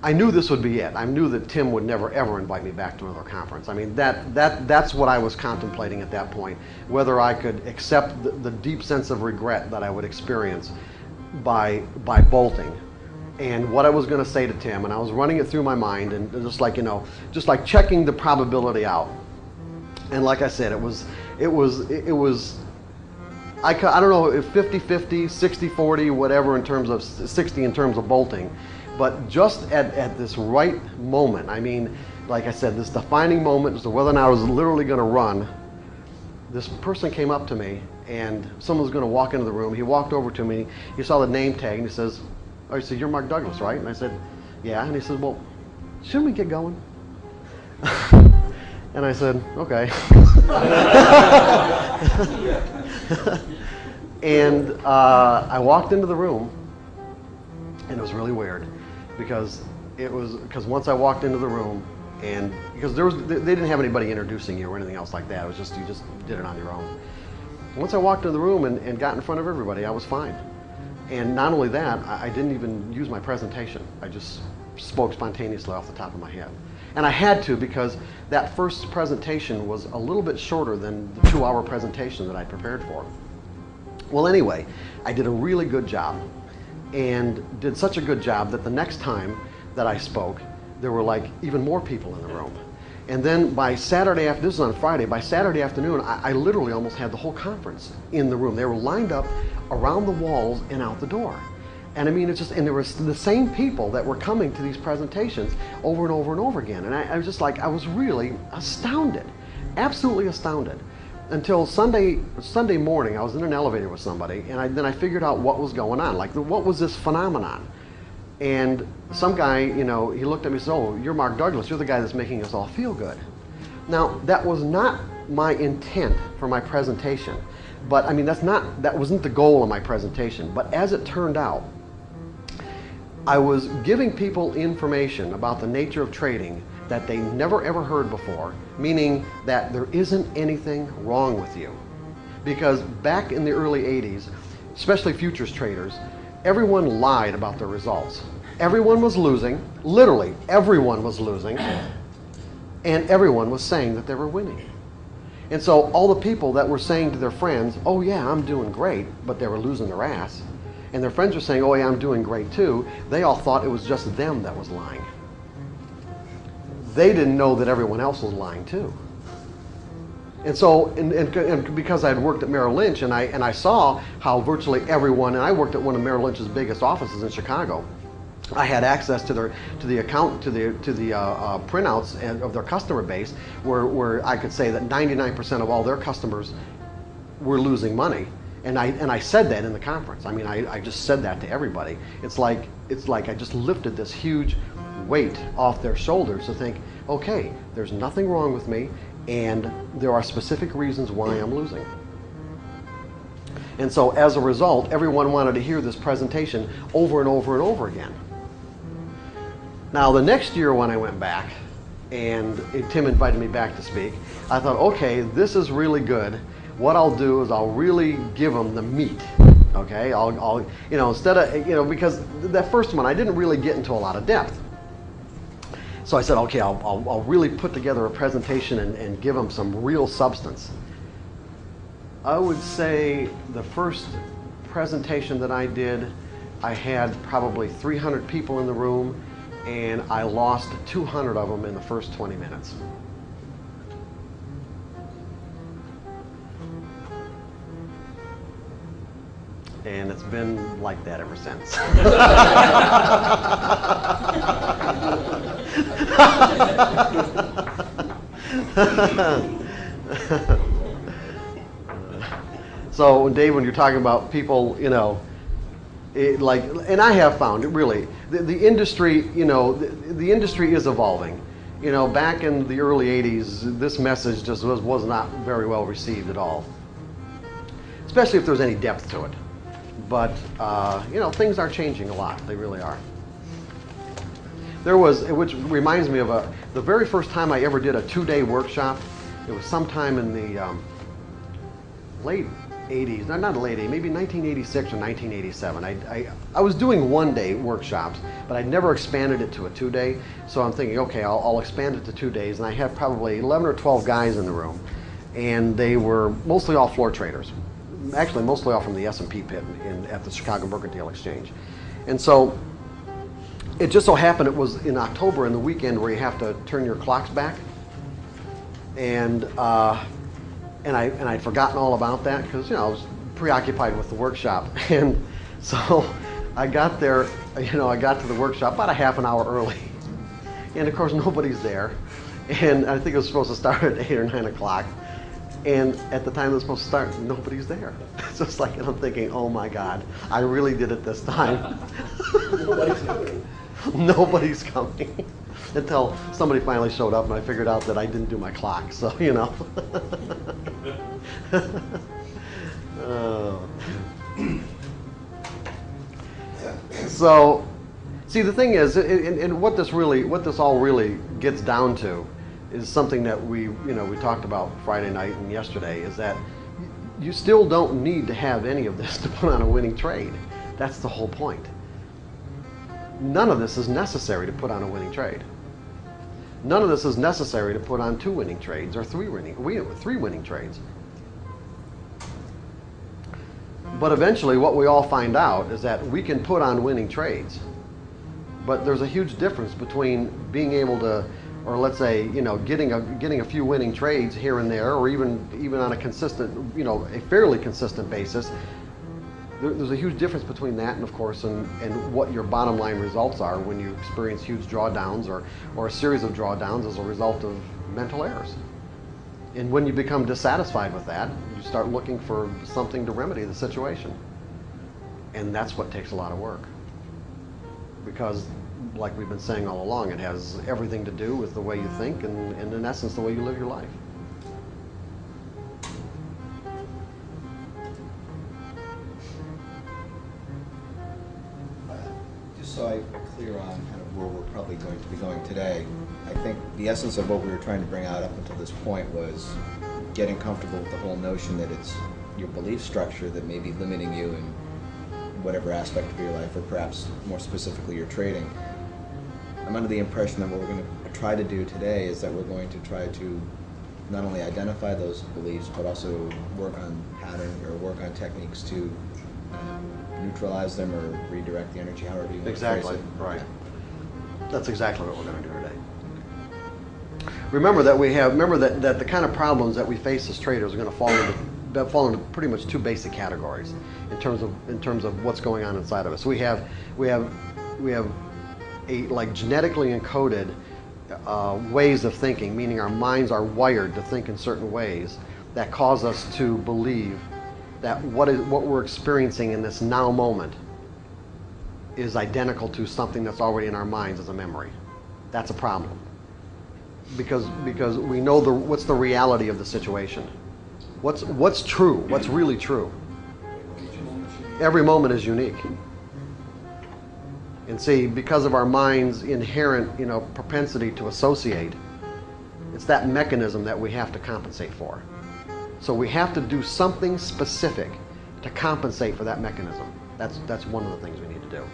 I knew this would be it. I knew that Tim would never ever invite me back to another conference. I mean, that's what I was contemplating at that point, whether I could accept the deep sense of regret that I would experience by bolting, and what I was going to say to Tim. And I was running it through my mind, and just like checking the probability out. And like I said, it was I don't know if 50-50, 60-40, whatever, in terms of 60 in terms of bolting. But just at this right moment, I mean, like I said, this defining moment as to whether or not I was literally going to run, this person came up to me, and someone was going to walk into the room. He walked over to me. He saw the name tag, and he says, "Oh," he said, "You're Mark Douglas, right?" And I said, "Yeah." And he said, "Well, shouldn't we get going?" And I said, "Okay." And I walked into the room, and it was really weird because once I walked into the room, and because they didn't have anybody introducing you or anything else like that. It was just, you just did it on your own. Once I walked into the room and got in front of everybody, I was fine. And not only that, I didn't even use my presentation. I just spoke spontaneously off the top of my head. And I had to, because that first presentation was a little bit shorter than the 2-hour presentation that I prepared for. Well, anyway, I did a really good job, and did such a good job that the next time that I spoke, there were like even more people in the room. And then by Saturday afternoon, this is on Friday, by Saturday afternoon, I literally almost had the whole conference in the room. They were lined up around the walls and out the door. And I mean, it's just, and there were the same people that were coming to these presentations over and over and over again. And I was just like, I was really astounded, absolutely astounded. Until Sunday morning, I was in an elevator with somebody, and then I figured out what was going on. Like, what was this phenomenon? And some guy, he looked at me and said, "Oh, you're Mark Douglas. You're the guy that's making us all feel good." Now, that was not my intent for my presentation. But I mean, that wasn't the goal of my presentation. But as it turned out, I was giving people information about the nature of trading that they never ever heard before, meaning that there isn't anything wrong with you. Because back in the early 80s, especially futures traders, everyone lied about their results. Everyone was losing, literally everyone was losing, and everyone was saying that they were winning. And so all the people that were saying to their friends, "Oh yeah, I'm doing great," but they were losing their ass, and their friends were saying, "Oh yeah, I'm doing great too," they all thought it was just them that was lying. they didn't know that everyone else was lying too. And so, and because I had worked at Merrill Lynch, and I saw how virtually everyone, and I worked at one of Merrill Lynch's biggest offices in Chicago. I had access to the printouts of their customer base, where I could say that 99% of all their customers were losing money, and I said that in the conference. I mean, I just said that to everybody. It's like I just lifted this huge weight off their shoulders to think, okay, there's nothing wrong with me, and there are specific reasons why I'm losing. And so as a result, everyone wanted to hear this presentation over and over and over again. Now the next year when I went back, and Tim invited me back to speak, I thought, okay, this is really good. What I'll do is I'll really give them the meat. Okay, I'll instead of, because that first one I didn't really get into a lot of depth. So I said, okay, I'll really put together a presentation and give them some real substance. I would say the first presentation that I did, I had probably 300 people in the room, and I lost 200 of them in the first 20 minutes. And it's been like that ever since. So, Dave, when you're talking about people, and I have found it really, the industry, the industry is evolving. Back in the early 80s, this message just was not very well received at all, especially if there's any depth to it. But, things are changing a lot. They really are. Which reminds me of the very first time I ever did a 2-day workshop. It was sometime in the late 80s, not late 80s, maybe 1986 or 1987. I was doing 1-day workshops, but I'd never expanded it to a 2-day. So I'm thinking, okay, I'll expand it to 2 days. And I had probably 11 or 12 guys in the room, and they were mostly all floor traders. Actually, mostly all from the S&P pit at the Chicago Mercantile Exchange. And so it just so happened it was in October, in the weekend where you have to turn your clocks back. And I'd forgotten all about that because I was preoccupied with the workshop. And so I got there, I got to the workshop about a half an hour early. And of course nobody's there. And I think it was supposed to start at 8 or 9 o'clock. And at the time it was supposed to start, nobody's there. So it's like, and I'm thinking, oh my God, I really did it this time. Nobody's coming. Nobody's coming. Until somebody finally showed up and I figured out that I didn't do my clock, so So, see, the thing is, and what this all really gets down to is something that we talked about Friday night and yesterday, is that you still don't need to have any of this to put on a winning trade. That's the whole point. None of this is necessary to put on a winning trade. None of this is necessary to put on 2 winning trades or 3 winning trades. But eventually what we all find out is that we can put on winning trades. But there's a huge difference between being able to, or let's say, getting a few winning trades here and there, or even on a consistent, a fairly consistent basis. There's a huge difference between that and, of course, and what your bottom line results are when you experience huge drawdowns or a series of drawdowns as a result of mental errors. And when you become dissatisfied with that, you start looking for something to remedy the situation. And that's what takes a lot of work. Because, like we've been saying all along, it has everything to do with the way you think and in essence, the way you live your life. So I'm clear on kind of where we're probably going to be going today. I think the essence of what we were trying to bring out up until this point was getting comfortable with the whole notion that it's your belief structure that may be limiting you in whatever aspect of your life, or perhaps more specifically your trading. I'm under the impression that what we're going to try to do today is that we're going to try to not only identify those beliefs, but also work on pattern or work on techniques to neutralize them or redirect the energy, however you want to phrase it. Exactly, right. That's exactly what we're going to do today. remember that that the kind of problems that we face as traders are going to fall into pretty much two basic categories in terms of what's going on inside of us. We have a like genetically encoded ways of thinking, meaning our minds are wired to think in certain ways that cause us to believe that what we're experiencing in this now moment is identical to something that's already in our minds as a memory. That's a problem. Because we know what's the reality of the situation. What's true? What's really true? Every moment is unique. And see, because of our mind's inherent, propensity to associate, it's that mechanism that we have to compensate for. So we have to do something specific to compensate for that mechanism. That's one of the things we need to do.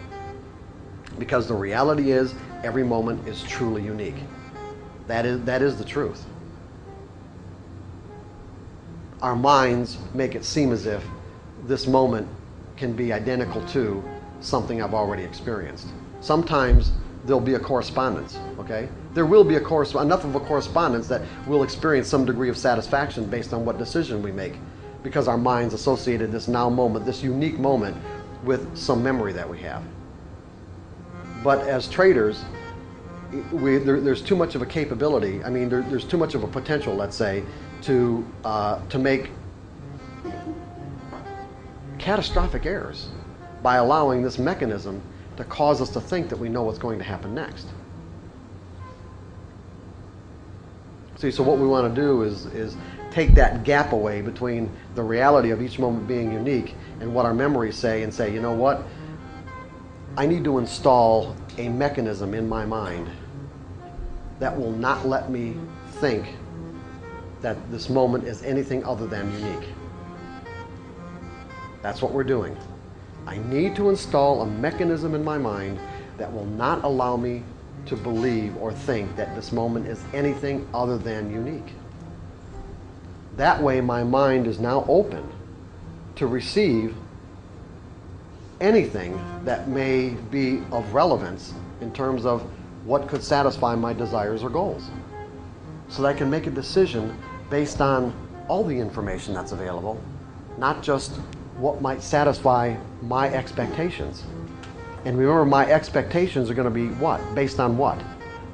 Because the reality is, every moment is truly unique. That is the truth. Our minds make it seem as if this moment can be identical to something I've already experienced. Sometimes there'll be a correspondence, okay? There will be enough of a correspondence that we'll experience some degree of satisfaction based on what decision we make, because our minds associated this now moment, this unique moment, with some memory that we have. But as traders, there's too much of a capability. There's too much of a potential, let's say, to make catastrophic errors by allowing this mechanism to cause us to think that we know what's going to happen next. See, so what we want to do is take that gap away between the reality of each moment being unique and what our memories say, and say, you know what? I need to install a mechanism in my mind that will not let me think that this moment is anything other than unique. That's what we're doing. I need to install a mechanism in my mind that will not allow me to believe or think that this moment is anything other than unique. That way my mind is now open to receive anything that may be of relevance in terms of what could satisfy my desires or goals. So that I can make a decision based on all the information that's available, not just what might satisfy my expectations. And remember, my expectations are going to be what? Based on what?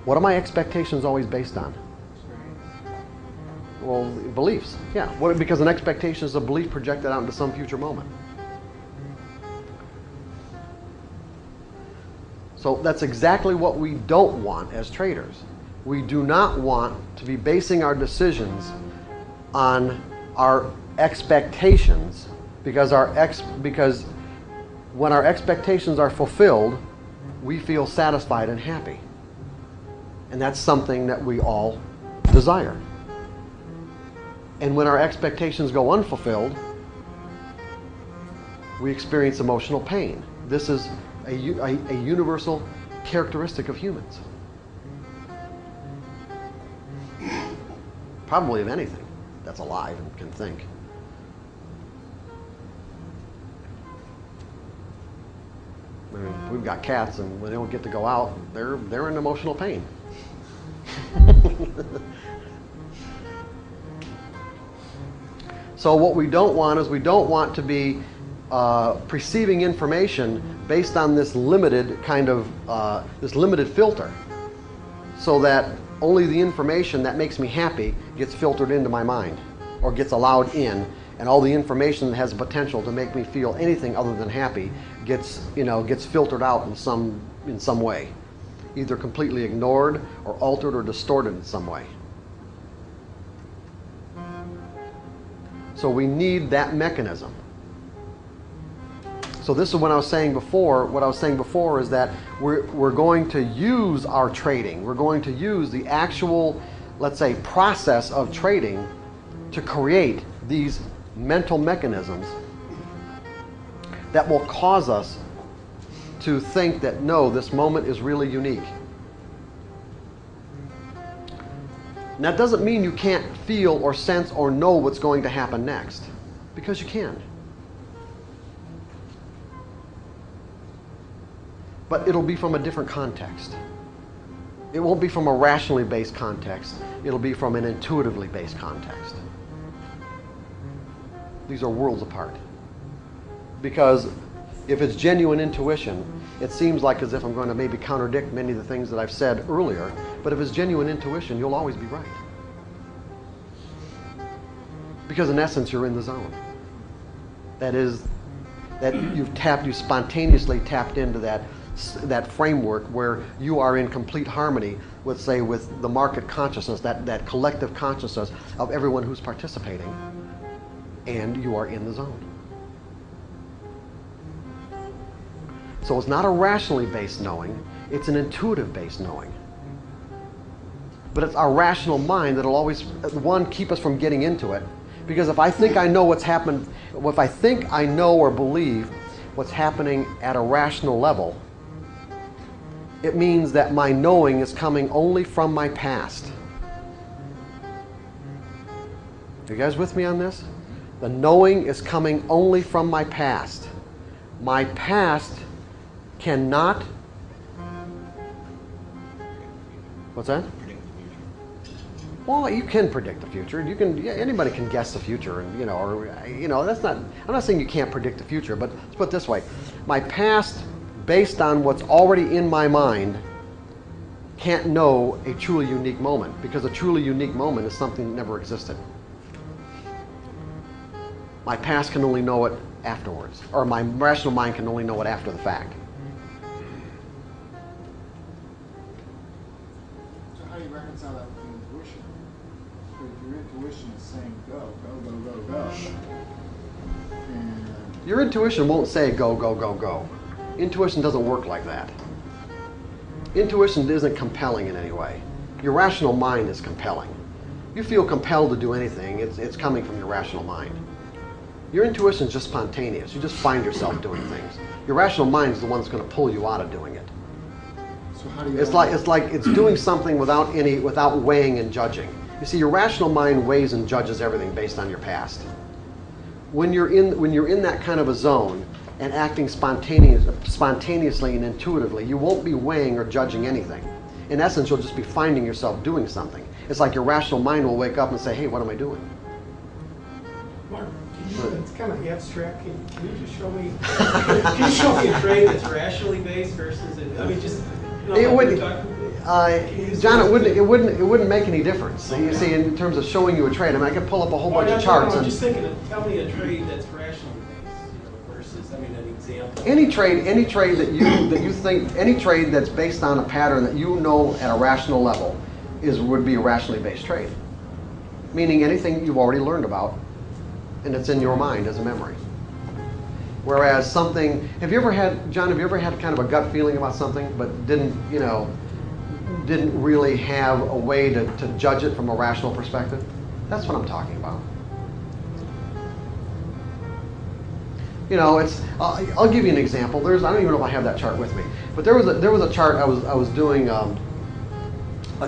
What are my expectations always based on? Well, beliefs. Yeah, because an expectation is a belief projected out into some future moment. So that's exactly what we don't want as traders. We do not want to be basing our decisions on our expectations, because when our expectations are fulfilled, we feel satisfied and happy. And that's something that we all desire. And when our expectations go unfulfilled, we experience emotional pain. This is a universal characteristic of humans. Probably of anything that's alive and can think. We've got cats, and when they don't get to go out, they're in emotional pain. So what we don't want is, we don't want to be perceiving information based on this limited kind of this limited filter, so that only the information that makes me happy gets filtered into my mind, or gets allowed in, and all the information that has the potential to make me feel anything other than happy gets filtered out in some way, either completely ignored or altered or distorted in some way. So we need that mechanism. So this is what I was saying before. What I was saying before is that we're going to use our trading. We're going to use the actual, let's say, process of trading to create these mental mechanisms that will cause us to think that, no, this moment is really unique. And that doesn't mean you can't feel or sense or know what's going to happen next, because you can. But it'll be from a different context. It won't be from a rationally based context. It'll be from an intuitively based context. These are worlds apart. Because if it's genuine intuition, it seems like as if I'm going to maybe contradict many of the things that I've said earlier, but if it's genuine intuition, you'll always be right. Because in essence, you're in the zone. That is, that you spontaneously tapped into that framework where you are in complete harmony with, say, with the market consciousness, that collective consciousness of everyone who's participating, and you are in the zone. So it's not a rationally based knowing, it's an intuitive based knowing. But it's our rational mind that'll always, one, keep us from getting into it. Because if I think I know what's happened, if I think I know or believe what's happening at a rational level, it means that my knowing is coming only from my past. Are you guys with me on this? The knowing is coming only from my past. My past cannot... What's that? Well, you can predict the future. You can. Yeah, anybody can guess the future, and that's not. I'm not saying you can't predict the future, but let's put it this way: my past, based on what's already in my mind, can't know a truly unique moment, because a truly unique moment is something that never existed. My past can only know it afterwards, or my rational mind can only know it after the fact. So how do you reconcile that with intuition? If your intuition is saying go, go, go, go, go, and Your intuition won't say go, go, go, go. Intuition doesn't work like that. Intuition isn't compelling in any way. Your rational mind is compelling. You feel compelled to do anything, it's coming from your rational mind. Your intuition is just spontaneous. You just find yourself doing things. Your rational mind is the one that's going to pull you out of doing it. so how do you... It's like it's doing something without weighing and judging. You see, your rational mind weighs and judges everything based on your past. When you're in that kind of a zone and acting spontaneously and intuitively, you won't be weighing or judging anything. In essence, you'll just be finding yourself doing something. It's like your rational mind will wake up and say, "Hey, what am I doing?" Mark, it's kind of abstract. Can you just show me? Can you show me a trade that's rationally based versus? It wouldn't, John. It wouldn't make any difference. Okay. You see, in terms of showing you a trade, I mean, I could pull up a whole bunch of charts. I'm just thinking. Tell me a trade that's rationally based, versus, an example. Any trade that you think, any trade that's based on a pattern that you know at a rational level, would be a rationally based trade. Meaning anything you've already learned about, and it's in your mind as a memory. Whereas something, have you ever had kind of a gut feeling about something, but didn't really have a way to judge it from a rational perspective? That's what I'm talking about. I'll give you an example. I don't even know if I have that chart with me, but there was a chart I was doing a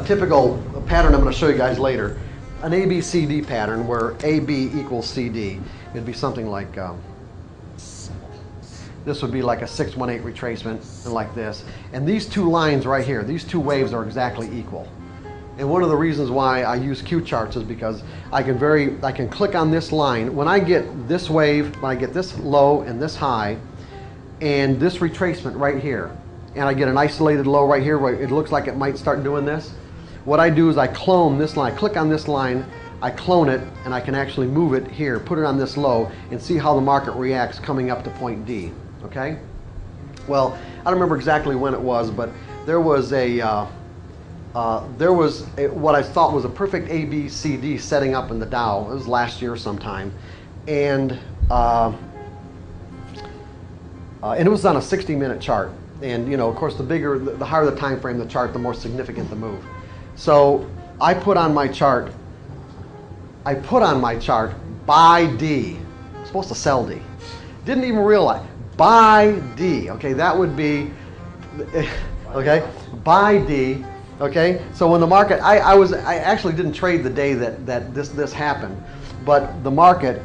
typical pattern I'm going to show you guys later, an ABCD pattern where AB equals CD. It'd be something like this would be like a 618 retracement, and like this. And these two lines right here, these two waves are exactly equal. And one of the reasons why I use Q charts is because I can click on this line. When I get this wave, when I get this low and this high, and this retracement right here, and I get an isolated low right here where it looks like it might start doing this, what I do is I clone this line, click on this line, I clone it, and I can actually move it here, put it on this low, and see how the market reacts coming up to point D, okay? Well, I don't remember exactly when it was, but there was what I thought was a perfect ABCD setting up in the Dow. It was last year sometime, and it was on a 60-minute chart. And of course, the higher the time frame the chart, the more significant the move. So I put on my chart buy D. I'm supposed to sell D. Didn't even realize. Buy D. Okay, that would be, okay, buy D. Okay, so when the market, I actually didn't trade the day that this happened, but the market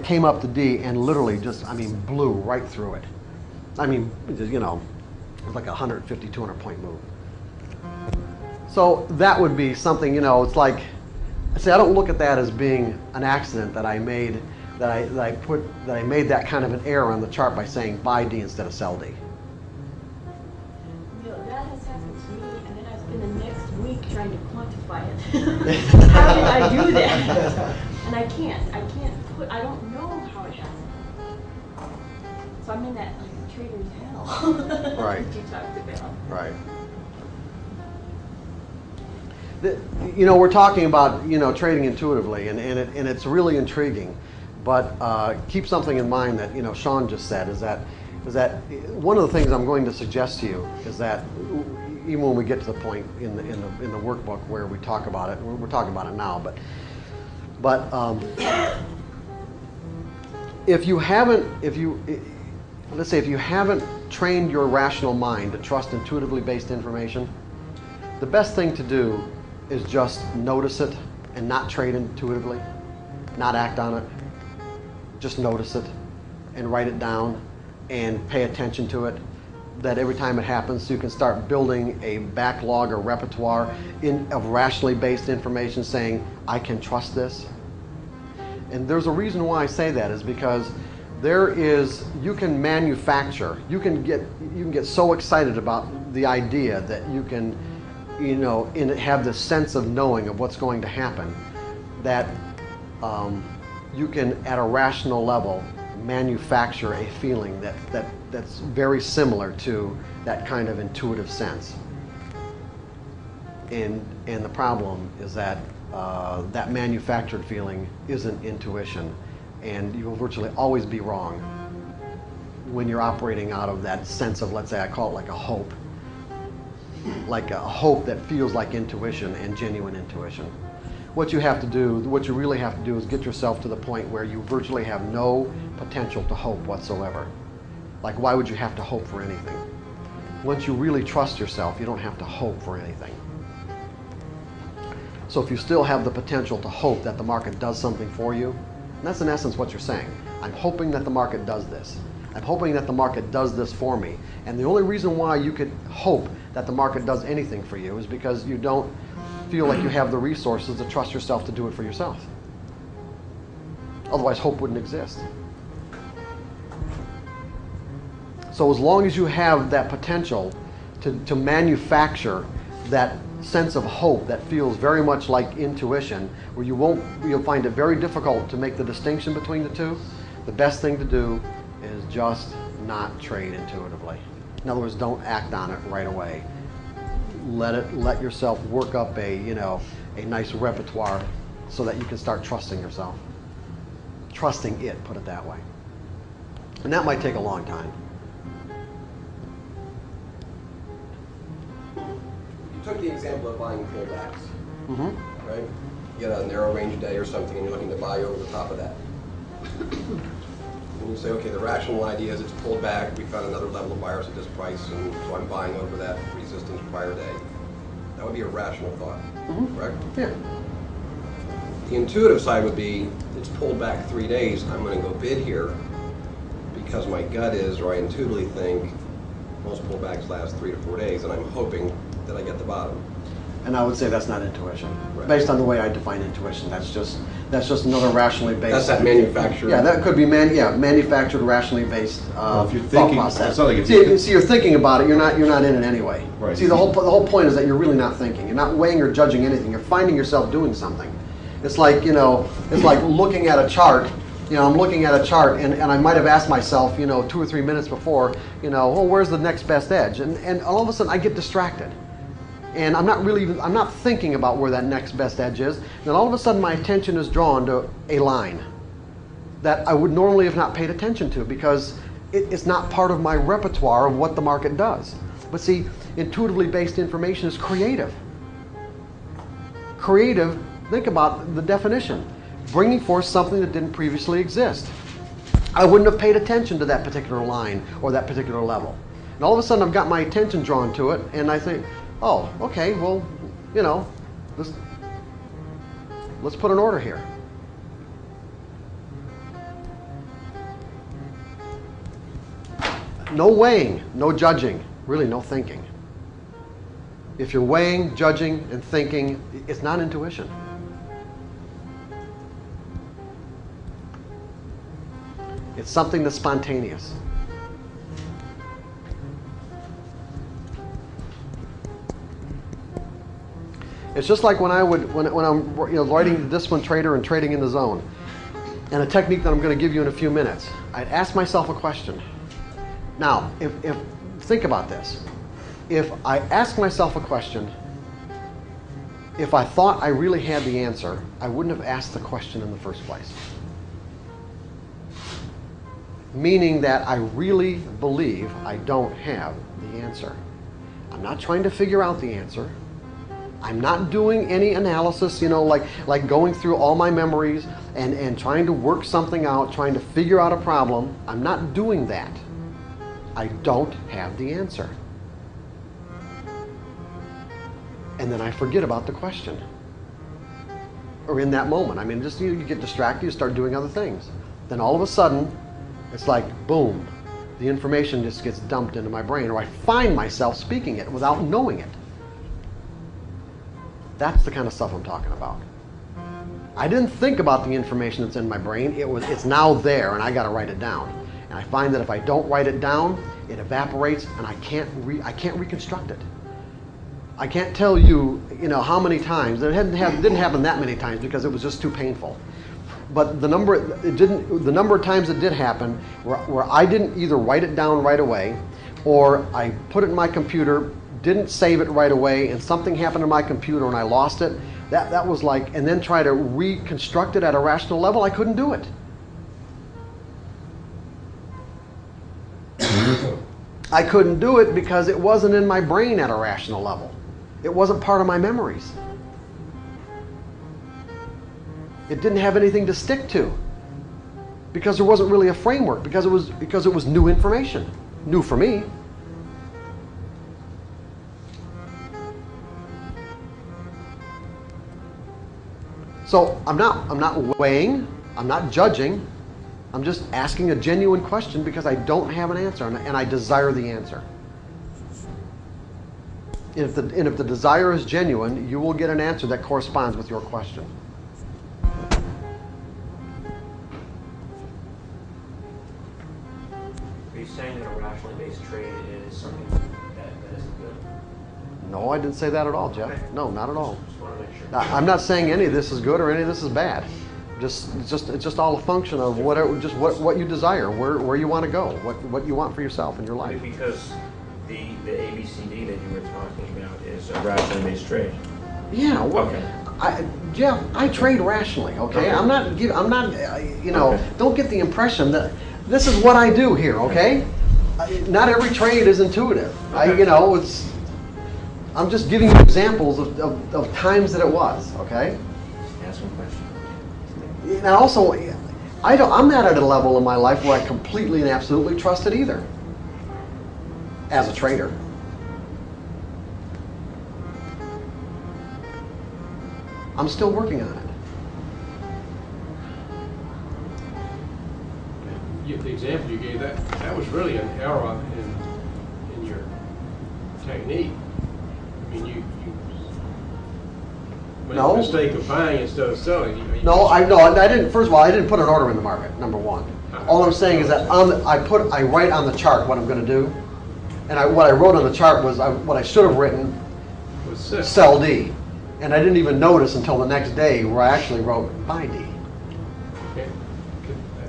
came up to D and literally just, blew right through it. It was like a 150, 200 point move. So that would be something, it's like, see, I don't look at that as being an accident that I made, that I made that kind of an error on the chart by saying buy D instead of sell D. That has happened to me, and then I spend the next week trying to quantify it. How did I do that? And I can't I don't know how it happened. So I'm in that like trader's hell. Right. That you talked about. Right. We're talking about, trading intuitively, and it's really intriguing. But keep something in mind that, Sean just said, is that one of the things I'm going to suggest to you is that even when we get to the point in the workbook where we talk about it, we're talking about it now, but if you haven't trained your rational mind to trust intuitively based information, the best thing to do is just notice it and not trade intuitively, not act on it. Just notice it and write it down and pay attention to it, that every time it happens, so you can start building a backlog or repertoire of rationally based information saying, I can trust this. And there's a reason why I say that is because you can manufacture, you can get so excited about the idea that you can, have this sense of knowing of what's going to happen, that you can, at a rational level, manufacture a feeling that's very similar to that kind of intuitive sense. And the problem is that that manufactured feeling isn't intuition, and you will virtually always be wrong when you're operating out of that sense of, let's say, I call it like a hope that feels like intuition and genuine intuition. What you really have to do is get yourself to the point where you virtually have no potential to hope whatsoever. Like, why would you have to hope for anything? Once you really trust yourself, you don't have to hope for anything. So if you still have the potential to hope that the market does something for you, and that's in essence what you're saying. I'm hoping that the market does this. I'm hoping that the market does this for me. And the only reason why you could hope that the market does anything for you is because you don't feel like you have the resources to trust yourself to do it for yourself. Otherwise, hope wouldn't exist. So as long as you have that potential to manufacture that sense of hope that feels very much like intuition, where you'll find it very difficult to make the distinction between the two, the best thing to do is just not trade intuitively. In other words, don't act on it right away. Let yourself work up a nice repertoire so that you can start trusting yourself. Trusting it, put it that way. And that might take a long time. You took the example of buying pullbacks, Mm-hmm. right? You get a narrow range day or something and you're looking to buy over the top of that. And you say, okay, the rational idea is it's pulled back, we found another level of buyers at this price, and so I'm buying over that resistance prior day. That would be a rational thought, correct? Yeah. The intuitive side would be, it's pulled back 3 days, I'm going to go bid here because my gut is, or I intuitively think, most pullbacks last 3 to 4 days, and I'm hoping that I get the bottom. And I would say that's not intuition. Right. Based on the way I define intuition, that's just another rationally based. That's that manufactured. Yeah, that could be manufactured, rationally based if you're thought thinking, process. it's not like if you See, you're thinking about it. You're not in it anyway. Right. See, the whole point is that you're really not thinking. You're not weighing or judging anything. You're finding yourself doing something. It's like it's like looking at a chart. I'm looking at a chart, and I might have asked myself, 2 or 3 minutes before, well, where's the next best edge? And all of a sudden I get distracted. And I'm not thinking about where that next best edge is. Then all of a sudden my attention is drawn to a line that I would normally have not paid attention to because it's not part of my repertoire of what the market does. But see, intuitively based information is creative. Creative, think about the definition. Bringing forth something that didn't previously exist. I wouldn't have paid attention to that particular line or that particular level. And all of a sudden I've got my attention drawn to it and I think, oh, okay, well, let's put an order here. No weighing, no judging, really no thinking. If you're weighing, judging, and thinking, it's not intuition. It's something that's spontaneous. It's just like when I'm writing Disciplined Trader and Trading in the Zone, and a technique that I'm going to give you in a few minutes. I'd ask myself a question. Now, if think about this. If I ask myself a question, if I thought I really had the answer, I wouldn't have asked the question in the first place. Meaning that I really believe I don't have the answer. I'm not trying to figure out the answer. I'm not doing any analysis, like going through all my memories and trying to work something out, trying to figure out a problem. I'm not doing that. I don't have the answer. And then I forget about the question. Or in that moment. I mean, just you get distracted, you start doing other things. Then all of a sudden, it's like, boom, the information just gets dumped into my brain, or I find myself speaking it without knowing it. That's the kind of stuff I'm talking about. I didn't think about the information that's in my brain. It's now there, and I got to write it down. And I find that if I don't write it down, it evaporates, and I can't reconstruct it. I can't tell you, how many times. It didn't happen that many times because it was just too painful. But the number of times it did happen where I didn't either write it down right away, or I put it in my computer, didn't save it right away, and something happened to my computer and I lost it. That was like, and then try to reconstruct it at a rational level, I couldn't do it. I couldn't do it because it wasn't in my brain at a rational level. It wasn't part of my memories. It didn't have anything to stick to because there wasn't really a framework, because it was new information, new for me. So I'm not weighing, I'm not judging, I'm just asking a genuine question because I don't have an answer and I desire the answer. And if the desire is genuine, you will get an answer that corresponds with your question. Are you saying that a rationally based trade is something that isn't good? No, I didn't say that at all, Jeff. Okay. No, not at all. Just want to make sure. I'm not saying any of this is good or any of this is bad. It's just all a function of what you desire, where you want to go, what you want for yourself in your life. Because the ABCD that you were talking about is a rationally based trade. Yeah. Well, Okay. Jeff, I trade rationally. Okay. I'm not. Okay. Don't get the impression that this is what I do here. Okay. Not every trade is intuitive. Okay. I'm just giving you examples of times that it was. Okay. Ask me a question. And also, I'm not at a level in my life where I completely and absolutely trust it either. As a trader. I'm still working on it. The example you gave, that was really an error in your technique. I mean, you made No. the mistake of buying instead of selling. No, I didn't. First of all, I didn't put an order in the market. Number one. All I'm saying is that I write on the chart what I'm going to do, and what I wrote on the chart was what I should have written. Was Sell D, and I didn't even notice until the next day where I actually wrote buy D. Okay.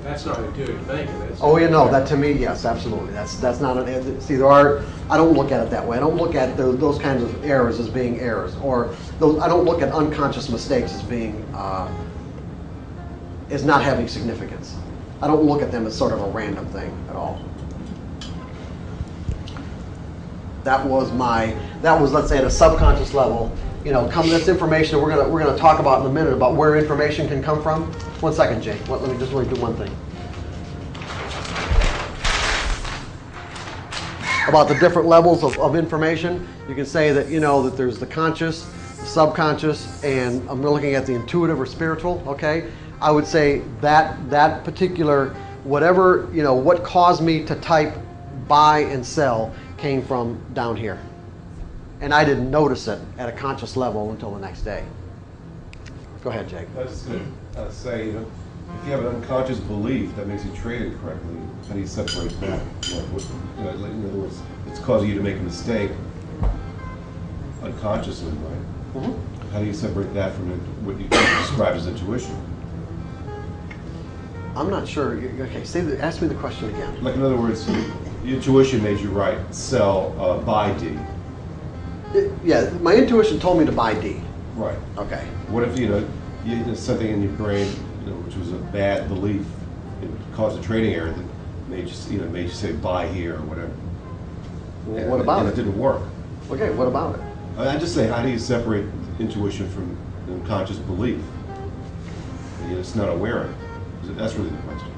That's not intuitive thinking. That's That to me, yes, absolutely. That's not an. See, I don't look at it that way. I don't look at those kinds of errors as being errors, or I don't look at unconscious mistakes as being as not having significance. I don't look at them as sort of a random thing at all. That was let's say at a subconscious level. This information we're gonna talk about in a minute about where information can come from. 1 second, Jake. Let me do one thing. About the different levels of information, you can say that that there's the conscious, the subconscious, and I'm looking at the intuitive or spiritual. Okay, I would say that particular whatever what caused me to type buy and sell came from down here. and I didn't notice it at a conscious level until the next day. Go ahead, Jake. I was just going to say, if you have an unconscious belief that makes you trade incorrectly, how do you separate that? In other words, it's causing you to make a mistake unconsciously, right? Mm-hmm. How do you separate that from what you describe as intuition? I'm not sure. Okay, ask me the question again. Like, in other words, your intuition made you sell, buy D. Yeah, my intuition told me to buy D. Right. Okay. What if, there's something in your brain, which was a bad belief, it caused a trading error that made you say buy here or whatever. Well, what about and it? It didn't work. Okay, what about it? I just say, how do you separate intuition from unconscious belief? You're just not aware of it. That's really the question.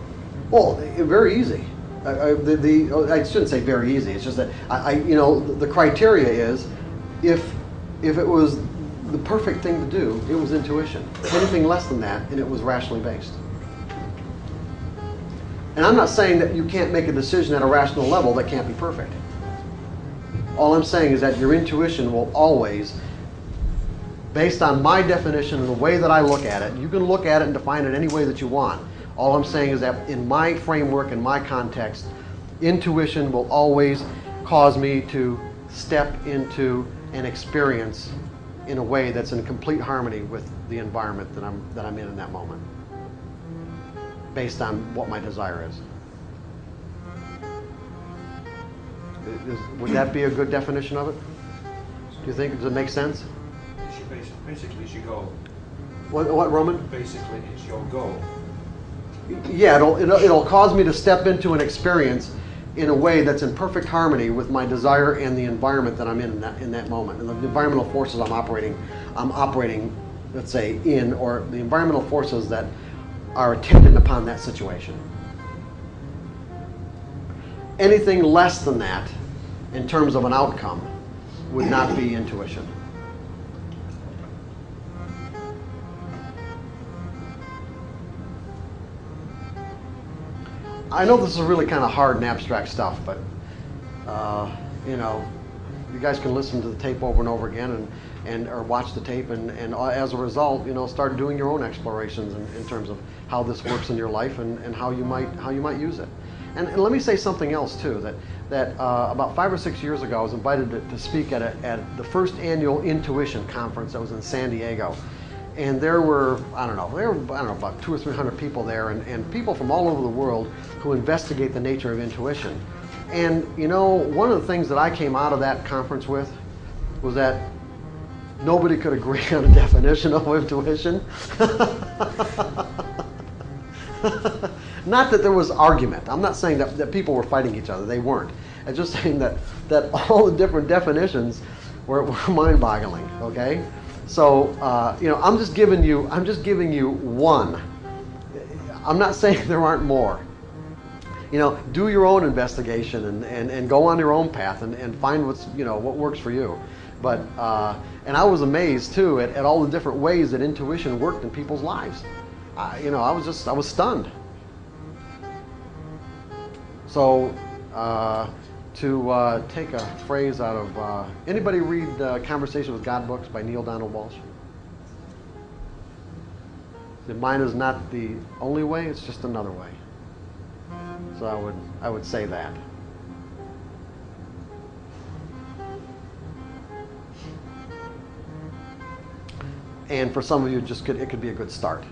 Well, very easy. I shouldn't say very easy. It's just that the criteria is if it was the perfect thing to do, it was intuition. Anything less than that, and it was rationally based. And I'm not saying that you can't make a decision at a rational level that can't be perfect. All I'm saying is that your intuition will always, based on my definition and the way that I look at it, you can look at it and define it any way that you want. All I'm saying is that in my framework, in my context, intuition will always cause me to step into an experience in a way that's in complete harmony with the environment that I'm in that moment, based on what my desire is. Would that be a good definition of it? Do you think? Does it make sense? Basically, it's your goal. What, Roman? Basically, it's your goal. Yeah, it'll cause me to step into an experience in a way that's in perfect harmony with my desire and the environment that I'm in that moment, and the environmental forces I'm operating, let's say, in, or the environmental forces that are attendant upon that situation. Anything less than that, in terms of an outcome, would not be intuition. I know this is really kind of hard and abstract stuff, but you guys can listen to the tape over and over again, or watch the tape, and as a result, start doing your own explorations in terms of how this works in your life and how you might use it. And let me say something else too. That about 5 or 6 years ago, I was invited to speak at the first annual Intuition conference that was in San Diego. And there were, about 200 or 300 people there, and people from all over the world who investigate the nature of intuition. And one of the things that I came out of that conference with was that nobody could agree on a definition of intuition. Not that there was argument. I'm not saying that people were fighting each other. They weren't. I'm just saying that all the different definitions were mind-boggling. Okay. So I'm just giving you one. I'm not saying there aren't more. Do your own investigation and go on your own path and find what works for you. But and I was amazed too at all the different ways that intuition worked in people's lives. I was stunned. So to take a phrase out of anybody read Conversation with God books by Neil Donald Walsh? Mine is not the only way, it's just another way. So I would say that. And for some of you, it could be a good start.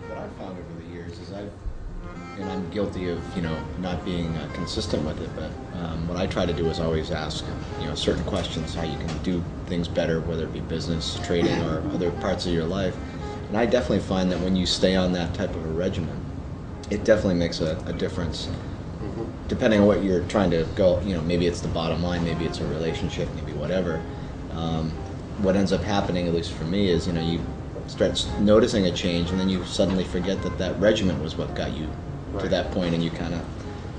What I've found over the years is and I'm guilty of not being consistent with it, but what I try to do is always ask certain questions, how you can do things better, whether it be business, trading, or other parts of your life. And I definitely find that when you stay on that type of a regimen, it definitely makes a difference. Depending on what you're trying to go, maybe it's the bottom line, maybe it's a relationship, maybe whatever. What ends up happening, at least for me, is you start noticing a change, and then you suddenly forget that regimen was what got you to that point, and you kind of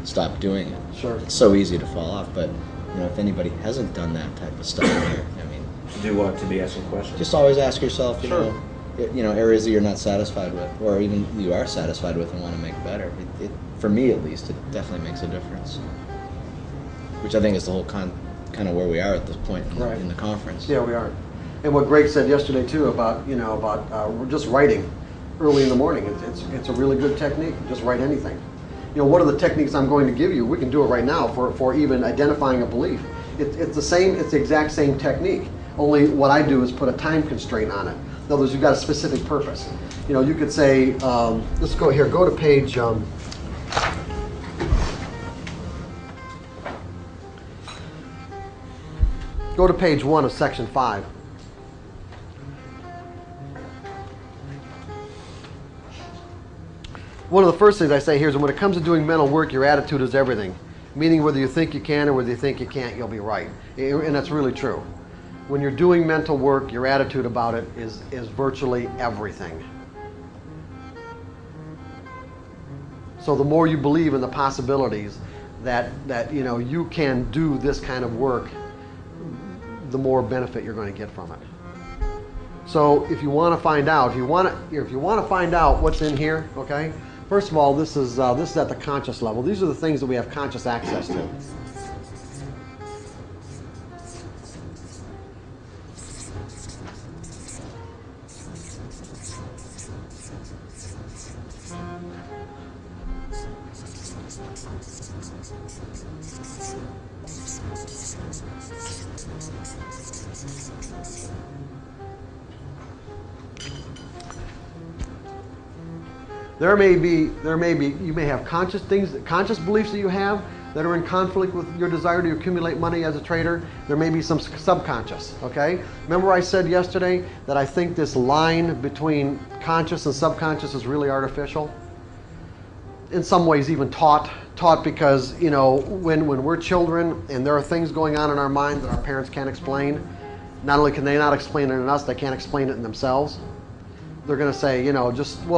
stop doing it. Sure. It's so easy to fall off, but if anybody hasn't done that type of stuff, To do what? To be asking questions? just always ask yourself, Sure. Areas that you're not satisfied with, or even you are satisfied with and want to make better. It for me at least, it definitely makes a difference. which I think is the whole kind of where we are at this point Right. in the conference. Yeah, we are. And what Greg said yesterday too about just writing early in the morning. It's a really good technique. Just write anything. One of the techniques I'm going to give you, we can do it right now for even identifying a belief. It's the exact same technique. Only what I do is put a time constraint on it. In other words, you've got a specific purpose. You could say, let's go here. Go to page. Go to page 1 of section 5. One of the first things I say here is when it comes to doing mental work, your attitude is everything. Meaning whether you think you can or whether you think you can't, you'll be right. And that's really true. When you're doing mental work, your attitude about it is virtually everything. So the more you believe in the possibilities that you can do this kind of work, the more benefit you're going to get from it. So if you want to find out, if you want to find out what's in here, okay? First of all, this is at the conscious level. These are the things that we have conscious access to. You may have conscious beliefs that you have that are in conflict with your desire to accumulate money as a trader. There may be some subconscious, okay? Remember I said yesterday that I think this line between conscious and subconscious is really artificial? In some ways even taught because, when we're children and there are things going on in our mind that our parents can't explain, not only can they not explain it in us, they can't explain it in themselves. They're going to say,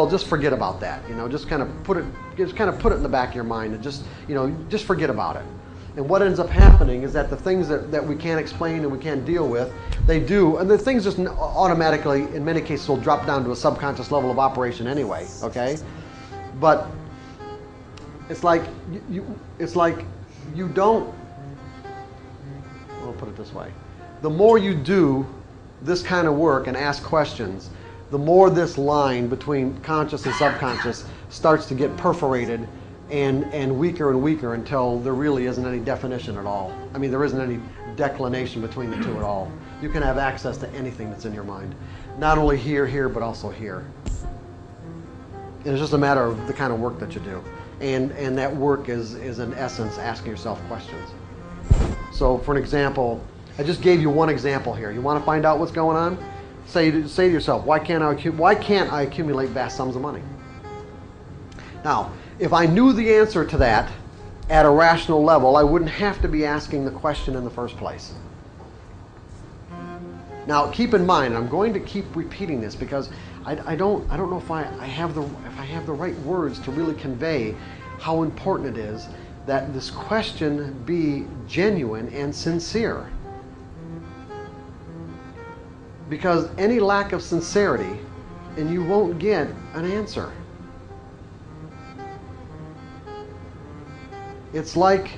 just forget about that. Just kind of put it in the back of your mind and just forget about it. And what ends up happening is that the things that we can't explain and we can't deal with, they do, and the things just automatically, in many cases, will drop down to a subconscious level of operation anyway. Okay, but it's like you don't. I'll put it this way: the more you do this kind of work and ask questions, the more this line between conscious and subconscious starts to get perforated and weaker until there really isn't any definition at all. I mean, there isn't any declination between the two at all. You can have access to anything that's in your mind. Not only here, but also here. And it's just a matter of the kind of work that you do. And that work is in essence asking yourself questions. So for an example, I just gave you one example here. You want to find out what's going on? Say to yourself, why can't I accumulate vast sums of money? Now, if I knew the answer to that at a rational level, I wouldn't have to be asking the question in the first place. Now, keep in mind, and I'm going to keep repeating this because I don't know if I have the right words to really convey how important it is that this question be genuine and sincere. Because any lack of sincerity, and you won't get an answer. It's like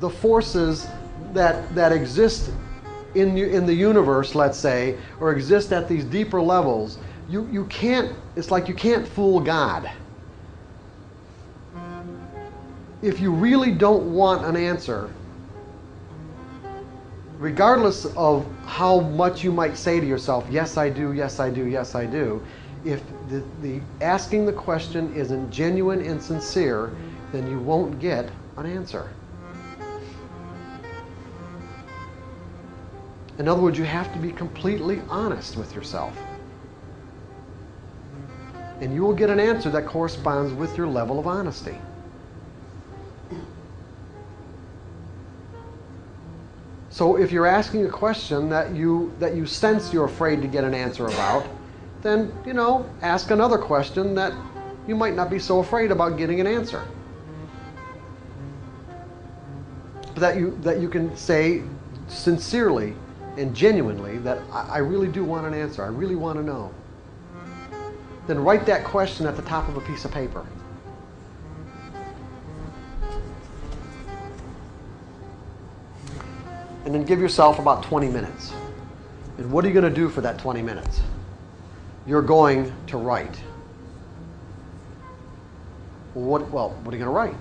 the forces that exist in the universe, let's say, or exist at these deeper levels. You can't. It's like you can't fool God. If you really don't want an answer, regardless of how much you might say to yourself, yes I do, yes I do, yes I do, if the asking the question isn't genuine and sincere, then you won't get an answer. In other words, you have to be completely honest with yourself. And you will get an answer that corresponds with your level of honesty. So if you're asking a question that you sense you're afraid to get an answer about, then, ask another question that you might not be so afraid about getting an answer. But that you can say sincerely and genuinely that I really do want an answer. I really want to know. Then write that question at the top of a piece of paper. and then give yourself about 20 minutes. And what are you going to do for that 20 minutes? You're going to write. What are you going to write?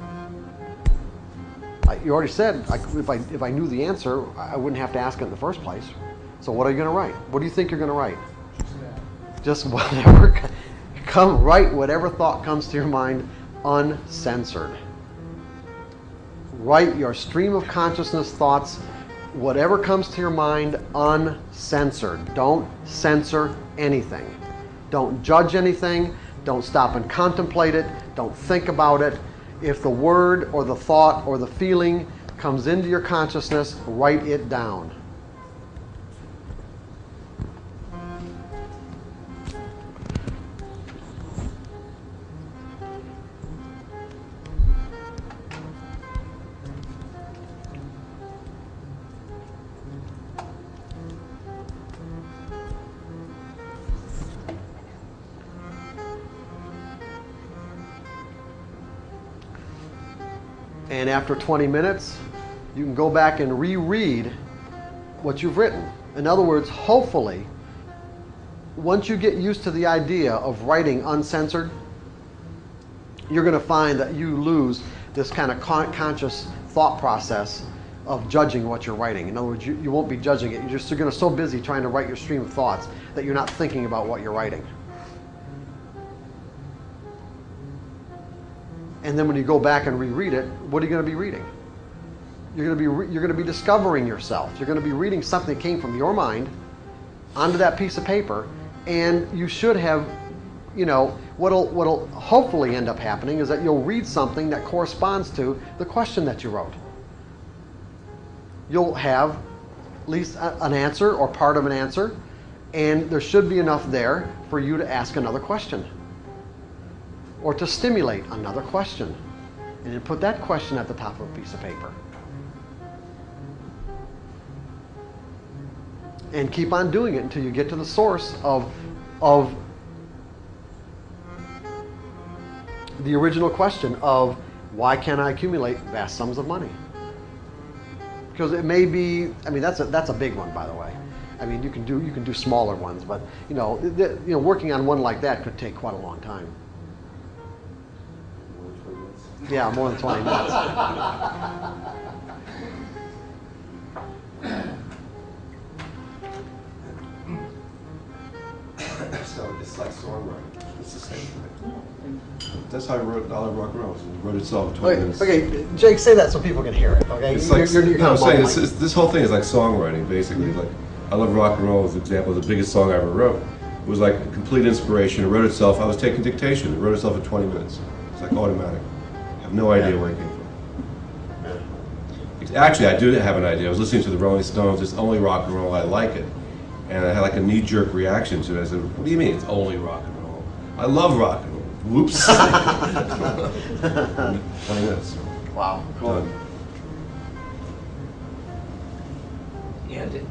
You already said if I knew the answer, I wouldn't have to ask it in the first place. So what are you going to write? What do you think you're going to write? Just whatever. Write whatever thought comes to your mind uncensored. Write your stream of consciousness thoughts, whatever comes to your mind, uncensored. Don't censor anything. Don't judge anything. Don't stop and contemplate it. Don't think about it. If the word or the thought or the feeling comes into your consciousness, write it down. And after 20 minutes, you can go back and reread what you've written. In other words, hopefully, once you get used to the idea of writing uncensored, you're going to find that you lose this kind of conscious thought process of judging what you're writing. In other words, you won't be judging it. You're going to so busy trying to write your stream of thoughts that you're not thinking about what you're writing. And then when you go back and reread it, what are you going to be reading? You're going to be discovering yourself. You're going to be reading something that came from your mind onto that piece of paper, and you should have, what'll hopefully end up happening is that you'll read something that corresponds to the question that you wrote. You'll have at least an answer or part of an answer, and there should be enough there for you to ask another question, or to stimulate another question, and then put that question at the top of a piece of paper. And keep on doing it until you get to the source of the original question of why can't I accumulate vast sums of money? Because it may be, that's a big one, by the way. You can do smaller ones, but working on one like that could take quite a long time. Yeah, more than 20 minutes. So it's like songwriting. It's the same thing. That's how I wrote I Love Rock and Roll. It wrote itself in 20 minutes. Okay, Jake, say that so people can hear it. Okay, It's like, I'm saying this whole thing is like songwriting, basically. Like I Love Rock and Roll is an example of the biggest song I ever wrote. It was like a complete inspiration. It wrote itself. I was taking dictation. It wrote itself in 20 minutes. It's like automatic. I have no idea where it came from. Actually, I do have an idea. I was listening to the Rolling Stones. It's only rock and roll. I like it. And I had like a knee-jerk reaction to it. I said, what do you mean it's only rock and roll? I love rock and roll. Whoops. 20 minutes. Wow. Cool.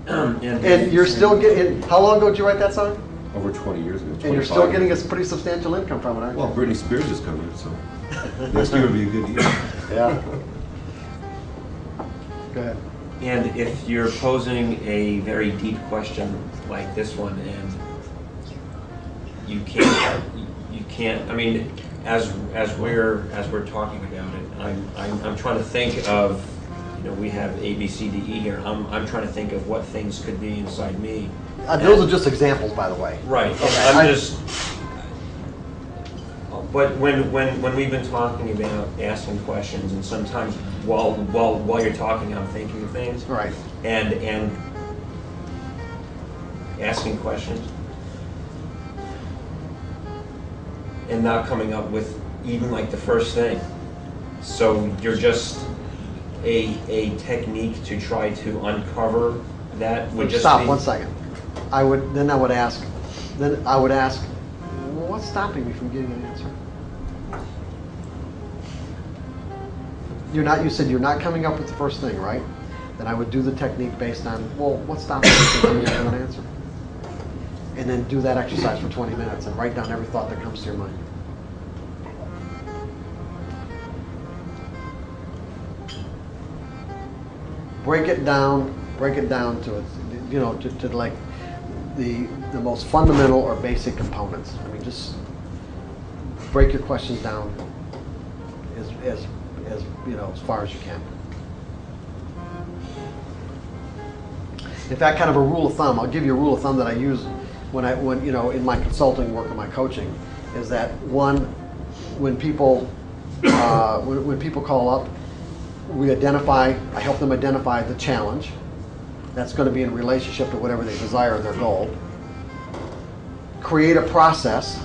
Done. And you're still getting, how long ago did you write that song? Over 20 years ago. And you're still getting a pretty substantial income from it, aren't you? Well, Britney Spears is coming, so next year will be a good year. Yeah. Go ahead. And if you're posing a very deep question like this one, and you can't. As we're talking about it, I'm trying to think of, we have A, B, C, D, E here. I'm trying to think of what things could be inside me. Those are just examples, by the way. Right. Okay. But when we've been talking about asking questions, and sometimes while you're talking, I'm thinking of things. Right. And asking questions, and not coming up with even like the first thing. So you're just a technique to try to uncover that. Stop 1 second. I would ask, what's stopping me from getting an answer? You said you're not coming up with the first thing, right? Then I would do the technique based on, what's stopping me from coming up with an answer? And then do that exercise for 20 minutes and write down every thought that comes to your mind. Break it down break it down to its, to like the most fundamental or basic components. I mean, just break your questions down as as far as you can. In fact, kind of a rule of thumb, I'll give you a rule of thumb that I use when in my consulting work and my coaching, is that one, when people when people call up, I help them identify the challenge. That's going to be in relationship to whatever they desire, their goal. Create a process.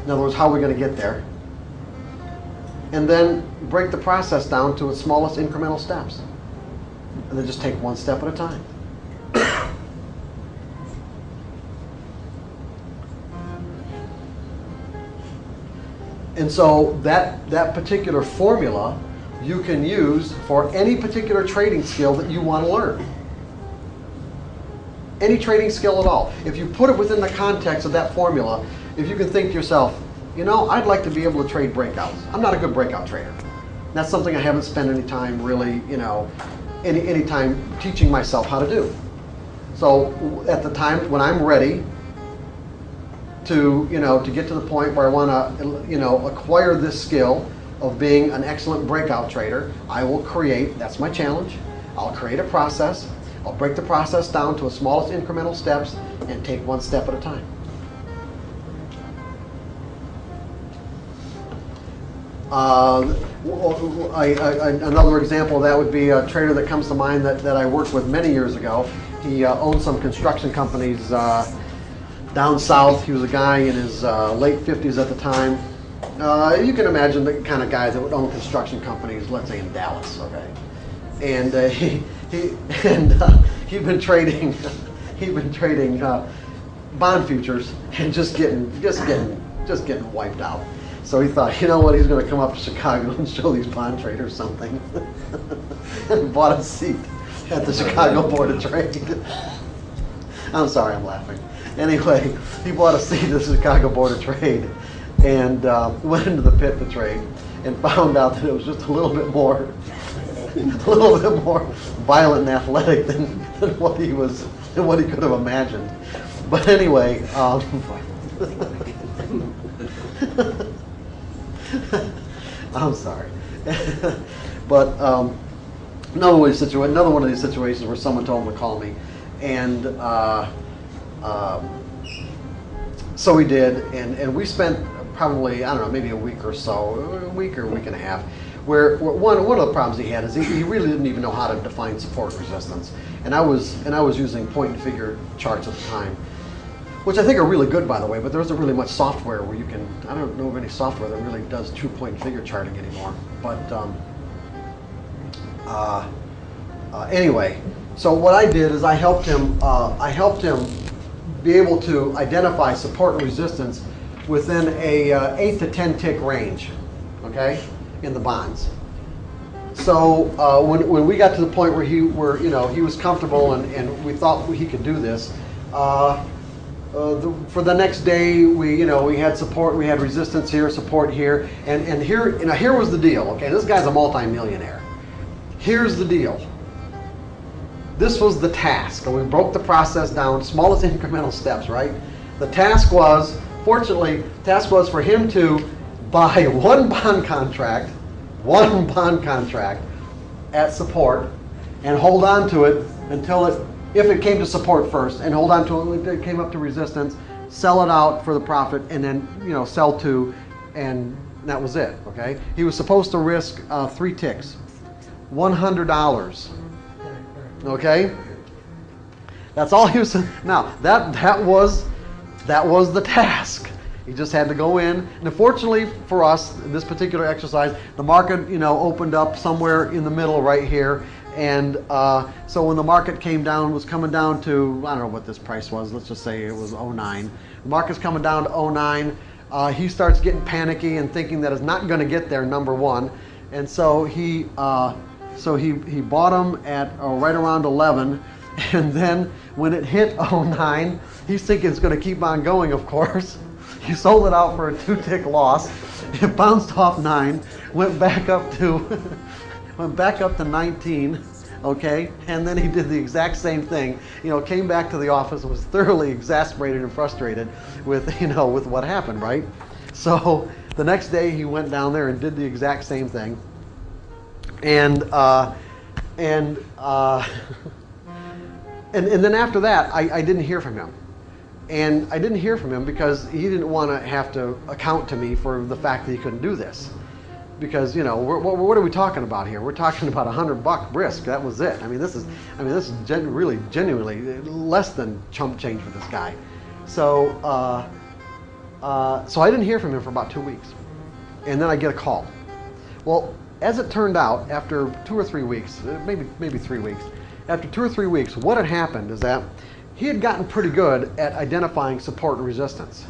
In other words, how are we going to get there? And then break the process down to its smallest incremental steps. And then just take one step at a time. And so that particular formula you can use for any particular trading skill that you want to learn. Any trading skill at all. If you put it within the context of that formula, if you can think to yourself, I'd like to be able to trade breakouts. I'm not a good breakout trader. That's something I haven't spent any time really, any time teaching myself how to do. So at the time when I'm ready to get to the point where I want to, acquire this skill of being an excellent breakout trader, I will create, that's my challenge, I'll create a process, I'll break the process down to its smallest incremental steps and take one step at a time. Another example of that would be a trader that comes to mind that I worked with many years ago. He owned some construction companies down south. He was a guy in his late 50s at the time. You can imagine the kind of guys that would own construction companies, let's say in Dallas, okay? And he'd been trading bond futures and just getting wiped out. So he thought, he's going to come up to Chicago and show these bond traders something. And bought a seat at the Chicago Board of Trade. I'm sorry, I'm laughing. Anyway, he bought a seat at the Chicago Board of Trade and went into the pit to trade and found out that it was just a little bit more violent and athletic than what he could have imagined. But anyway, I'm sorry. But another one of these situations where someone told him to call me, and so we did, and we spent probably, I don't know, maybe a week or a week and a half, where one of the problems he had is he really didn't even know how to define support and resistance, and I was using point and figure charts at the time, which I think are really good, by the way, but there isn't really much software where you can, I don't know of any software that really does true point and figure charting anymore. But anyway, so what I did is I helped him be able to identify support and resistance within a 8 to 10 tick range, okay, in the bonds. So when we got to the point where he was comfortable and we thought he could do this, for the next day, we had support, we had resistance here, support here, and here was the deal. Okay, this guy's a multi-millionaire. Here's the deal. This was the task, and we broke the process down, smallest incremental steps. Right. The task was, fortunately, for him to buy one bond contract at support, and hold on to it until if it came to support first, and hold on to it when it came up to resistance, sell it out for the profit, and then sell to, and that was it. Okay, he was supposed to risk 3 ticks, $100. Okay, that's all he was. Now that was the task. He just had to go in, and fortunately for us, in this particular exercise, the market opened up somewhere in the middle right here. And so when the market was coming down to, I don't know what this price was, let's just say it was 09. The market's coming down to 09. He starts getting panicky and thinking that it's not going to get there, number one. And so he bought them at right around 11. And then when it hit 09, he's thinking it's going to keep on going, of course. He sold it out for a 2-tick loss. It bounced off 9, went back up to 19, Okay, and then he did the exact same thing. Came back to the office and was thoroughly exasperated and frustrated with with what happened, right? So the next day he went down there and did the exact same thing, and then after that I didn't hear from him. And I didn't hear from him because he didn't want to have to account to me for the fact that he couldn't do this. Because what are we talking about here? We're talking about $100 risk. That was it. This is really genuinely less than chump change for this guy. So I didn't hear from him for about 2 weeks, and then I get a call. Well, as it turned out, after 2 or 3 weeks, maybe 3 weeks, after 2 or 3 weeks, what had happened is that he had gotten pretty good at identifying support and resistance,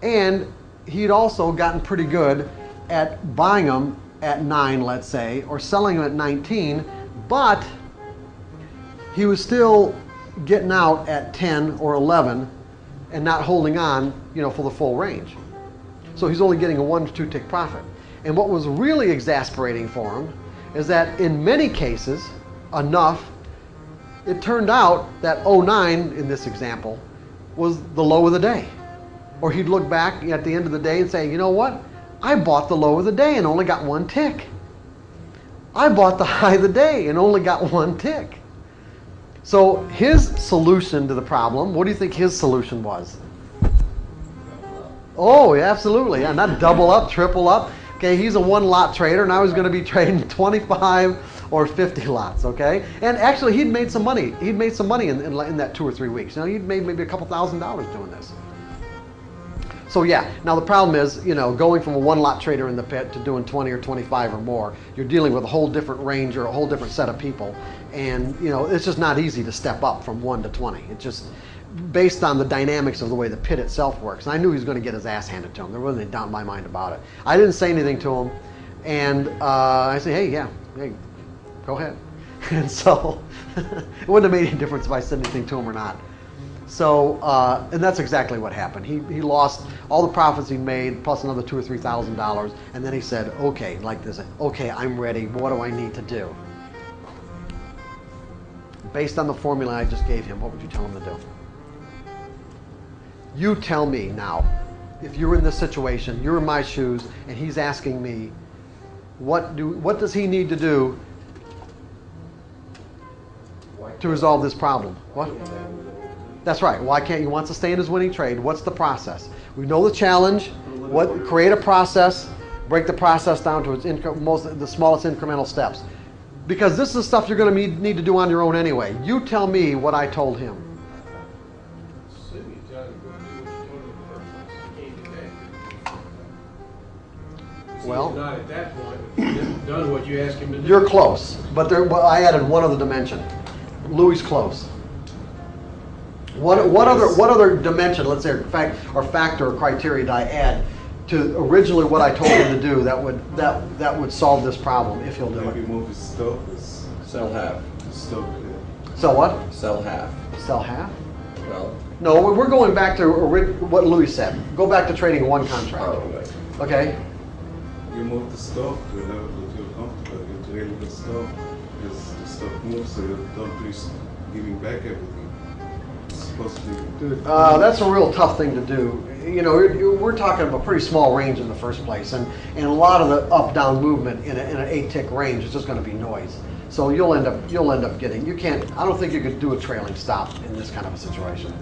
and he had also gotten pretty good at buying them at 9, let's say, or selling them at 19, but he was still getting out at 10 or 11 and not holding on, for the full range. So he's only getting a 1 to 2 tick profit. And what was really exasperating for him is that in many cases, it turned out that 09 in this example was the low of the day. Or he'd look back at the end of the day and say, you know what? I bought the low of the day and only got 1 tick. I bought the high of the day and only got 1 tick. So his solution to the problem, what do you think his solution was? Oh, yeah, absolutely. Yeah, not double up, triple up. Okay, he's a 1 lot trader. Now he's going to be trading 25 or 50 lots, okay? And actually, he'd made some money. He'd made some money in that 2 or 3 weeks. He'd made maybe a couple $1,000s doing this. So yeah, now the problem is, going from a 1 lot trader in the pit to doing 20 or 25 or more, you're dealing with a whole different range or a whole different set of people. And, it's just not easy to step up from 1 to 20. It's just based on the dynamics of the way the pit itself works. And I knew he was going to get his ass handed to him. There wasn't any doubt in my mind about it. I didn't say anything to him. And I said, hey, go ahead. And so it wouldn't have made any difference if I said anything to him or not. So, and that's exactly what happened. He lost all the profits he made, plus another $2,000 or $3,000, and then he said, okay, like this, okay, I'm ready, what do I need to do? Based on the formula I just gave him, what would you tell him to do? You tell me now, if you're in this situation, you're in my shoes, and he's asking me, what does he need to do to resolve this problem? What? That's right. Why can't he wants to stay in his winning trade? What's the process? We know the challenge. Create a process. Break the process down to its the smallest incremental steps. Because this is stuff you're going to need to do on your own anyway. You tell me what I told him. Well, not at that point. You've done what you asked him to do. You're close, but I added one other dimension. Louis close. What other dimension, let's say, or factor or criteria did I add to originally what I told him to do that would solve this problem if he'll do Maybe it? move his stop. Sell half. Stop. Sell what? Sell half. Sell half? Well, No, we're going back to what Louis said. Go back to trading 1 contract. okay. Okay? You move the stop to a level that you're comfortable. You trail the stop as the stop moves, so you don't risk giving back everything. That's a real tough thing to do. We're talking about a pretty small range in the first place, and a lot of the up-down movement in an 8-tick range is just going to be noise. So you'll end up getting. I don't think you could do a trailing stop in this kind of a situation.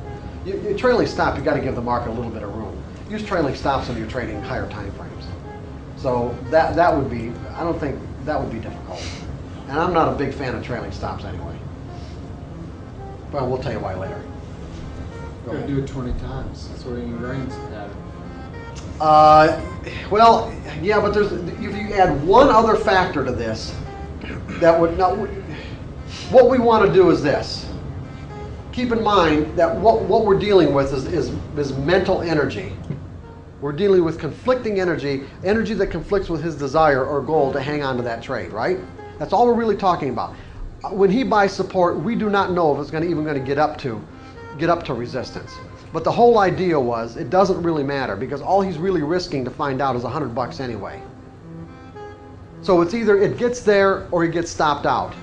You trailing stop, you got to give the market a little bit of room. Use trailing stops when you're trading higher time frames. So that would be. I don't think that would be difficult. And I'm not a big fan of trailing stops anyway. Well, we'll tell you why later. You're gonna do it 20 times. That's what ingrains the pattern. Well, yeah, but if you add one other factor to this, that would not. What we want to do is this. Keep in mind that what we're dealing with is mental energy. We're dealing with conflicting energy that conflicts with his desire or goal to hang on to that trade, right? That's all we're really talking about. When he buys support, we do not know if it's even going to get up to resistance. But the whole idea was it doesn't really matter because all he's really risking to find out is $100 anyway. So it's either it gets there or he gets stopped out.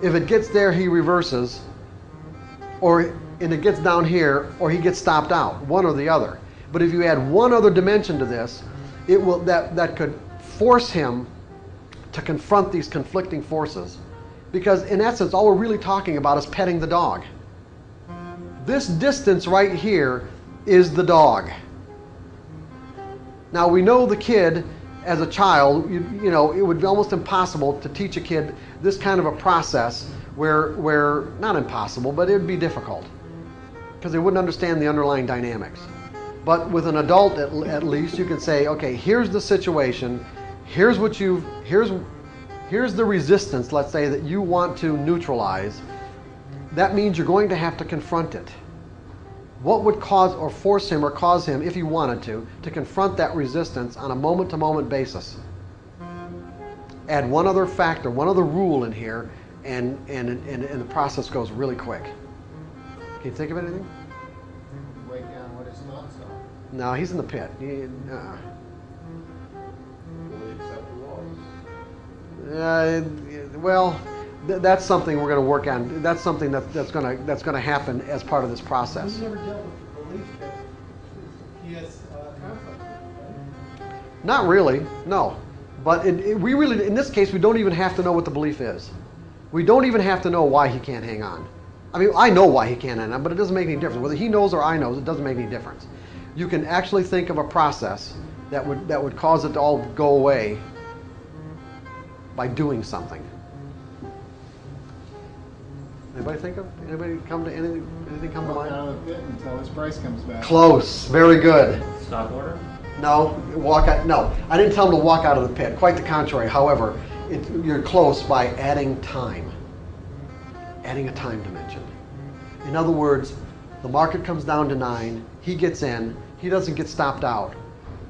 If it gets there, he reverses, and it gets down here, or he gets stopped out, one or the other. But if you add one other dimension to this, that could force him to confront these conflicting forces. Because in essence, all we're really talking about is petting the dog. This distance right here is the dog. Now we know the kid, as a child, you know, it would be almost impossible to teach a kid this kind of a process where not impossible, but it would be difficult because they wouldn't understand the underlying dynamics. But with an adult, at least, you can say, okay, here's the situation, here's the resistance, let's say, that you want to neutralize. That means you're going to have to confront it. What would cause or force him or cause him, if he wanted to confront that resistance on a moment-to-moment basis? Add one other factor, one other rule in here, and the process goes really quick. Can you think of anything? Write down what his thoughts are. No, he's in the pit. Well, that's something we're going to work on. That's something that's going to happen as part of this process. We never dealt with the belief that he has conflict, right? Not really, no. But we really, in this case, we don't even have to know what the belief is. We don't even have to know why he can't hang on. I mean, I know why he can't hang on, but it doesn't make any difference. Whether he knows or I know, it doesn't make any difference. You can actually think of a process that would cause it to all go away by doing something. Anybody come to anything come to Walk mind? out of the pit until his price comes back. Close, very good. Stop order? No, no. I didn't tell him to walk out of the pit. Quite the contrary. However, you're close by adding time. Adding a time dimension. In other words, the market comes down to 9. He gets in. He doesn't get stopped out.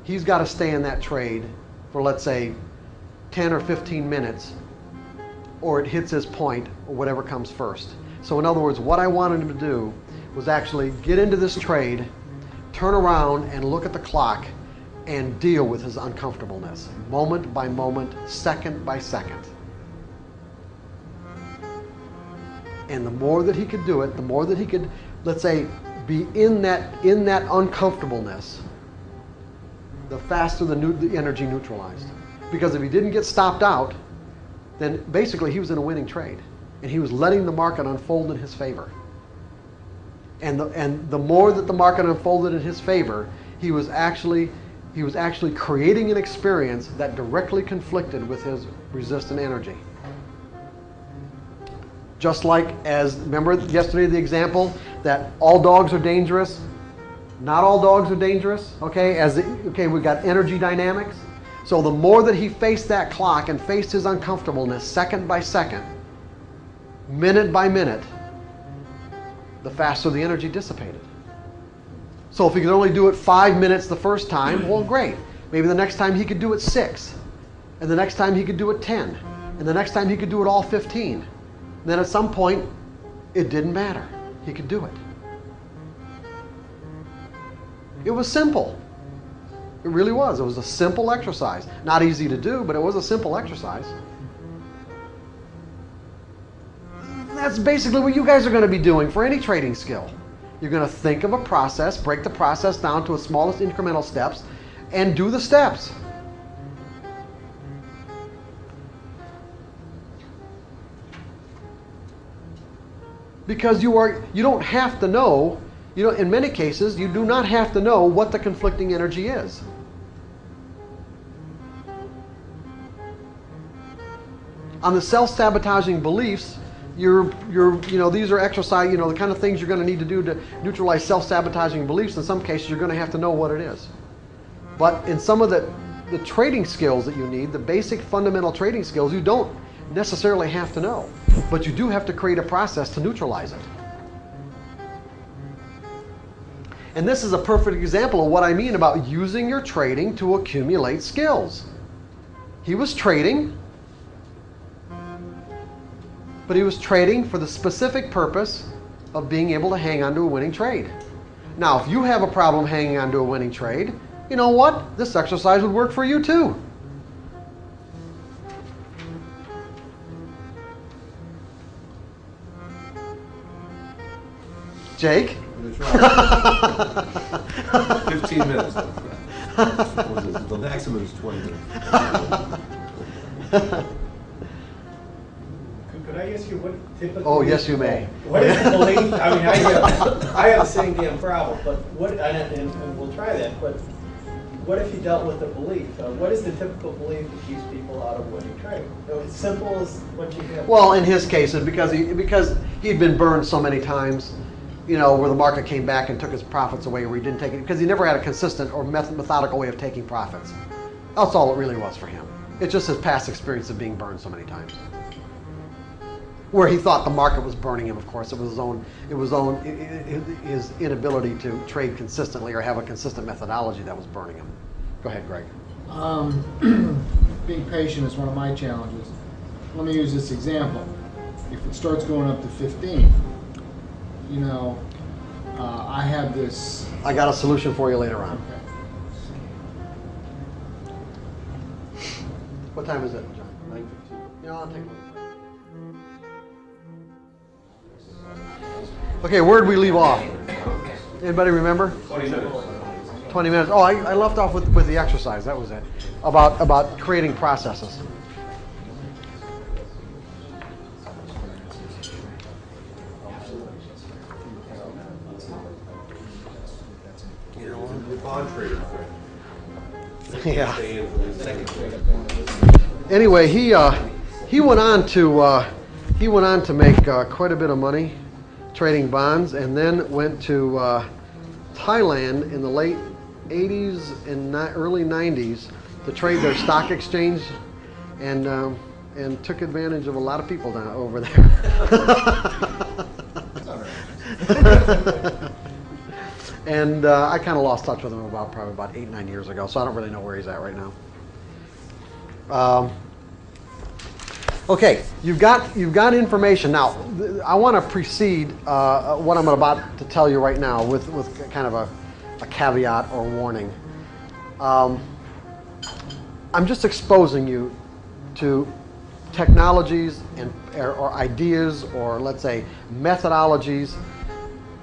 He's got to stay in that trade for, let's say, 10 or 15 minutes, or it hits his point, or whatever comes first. So in other words, what I wanted him to do was actually get into this trade, turn around and look at the clock, and deal with his uncomfortableness, moment by moment, second by second. And the more that he could do it, the more that he could, let's say, be in that uncomfortableness, the faster the energy neutralized. Because if he didn't get stopped out, then basically he was in a winning trade, and he was letting the market unfold in his favor. And the more that the market unfolded in his favor, he was actually creating an experience that directly conflicted with his resistant energy. Just like remember yesterday the example that all dogs are dangerous? Not all dogs are dangerous, okay? We've got energy dynamics. So the more that he faced that clock and faced his uncomfortableness second by second, minute by minute, the faster the energy dissipated. So if he could only do it 5 minutes the first time, well, great. Maybe the next time he could do it 6. And the next time he could do it 10. And the next time he could do it all 15. Then at some point, it didn't matter. He could do it. It was simple. It really was. It was a simple exercise. Not easy to do, but it was a simple exercise. That's basically what you guys are going to be doing for any trading skill. You're going to think of a process, break the process down to its smallest incremental steps, and do the steps. Because you don't have to know, in many cases, you do not have to know what the conflicting energy is. On the self-sabotaging beliefs, these are exercise, the kind of things you're going to need to do to neutralize self-sabotaging beliefs. In some cases, you're going to have to know what it is. But in some of the trading skills that you need, the basic fundamental trading skills, you don't necessarily have to know. But you do have to create a process to neutralize it. And this is a perfect example of what I mean about using your trading to accumulate skills. He was trading, but he was trading for the specific purpose of being able to hang on to a winning trade. Now, if you have a problem hanging on to a winning trade, you know what? This exercise would work for you too. Jake? I'm gonna try. 15 minutes. The maximum is 20 minutes. Could I ask you what typically? Oh, yes, you may. What is the belief? I mean, I have the same damn problem, but what, and we'll try that, but what if you dealt with the belief? What is the typical belief that keeps people out of winning trade? So it's simple as what you have. Well, in his case, it's because he'd been burned so many times, you know, where the market came back and took his profits away, where he didn't take it, because he never had a consistent or methodical way of taking profits. That's all it really was for him. It's just his past experience of being burned so many times. Where he thought the market was burning him, of course. It was his inability to trade consistently or have a consistent methodology that was burning him. Go ahead, Greg. Being patient is one of my challenges. Let me use this example. If it starts going up to 15, you know, I have this. I got a solution for you later on. Okay. What time is it, John? 9:15. Yeah, I'll take a look. Okay, where did we leave off? Anybody remember? 20 minutes. 20 minutes. Oh, I left off with the exercise. That was it. About creating processes. Your bond trader friend. Yeah. Anyway, he went on to make quite a bit of money trading bonds, and then went to Thailand in the late 80s and early 90s to trade their stock exchange, and took advantage of a lot of people down over there. And I kind of lost touch with him probably about 8-9 years ago, so I don't really know where he's at right now. Okay, you've got information. Now, I want to precede what I'm about to tell you right now with kind of a caveat or warning. I'm just exposing you to technologies or ideas, or let's say methodologies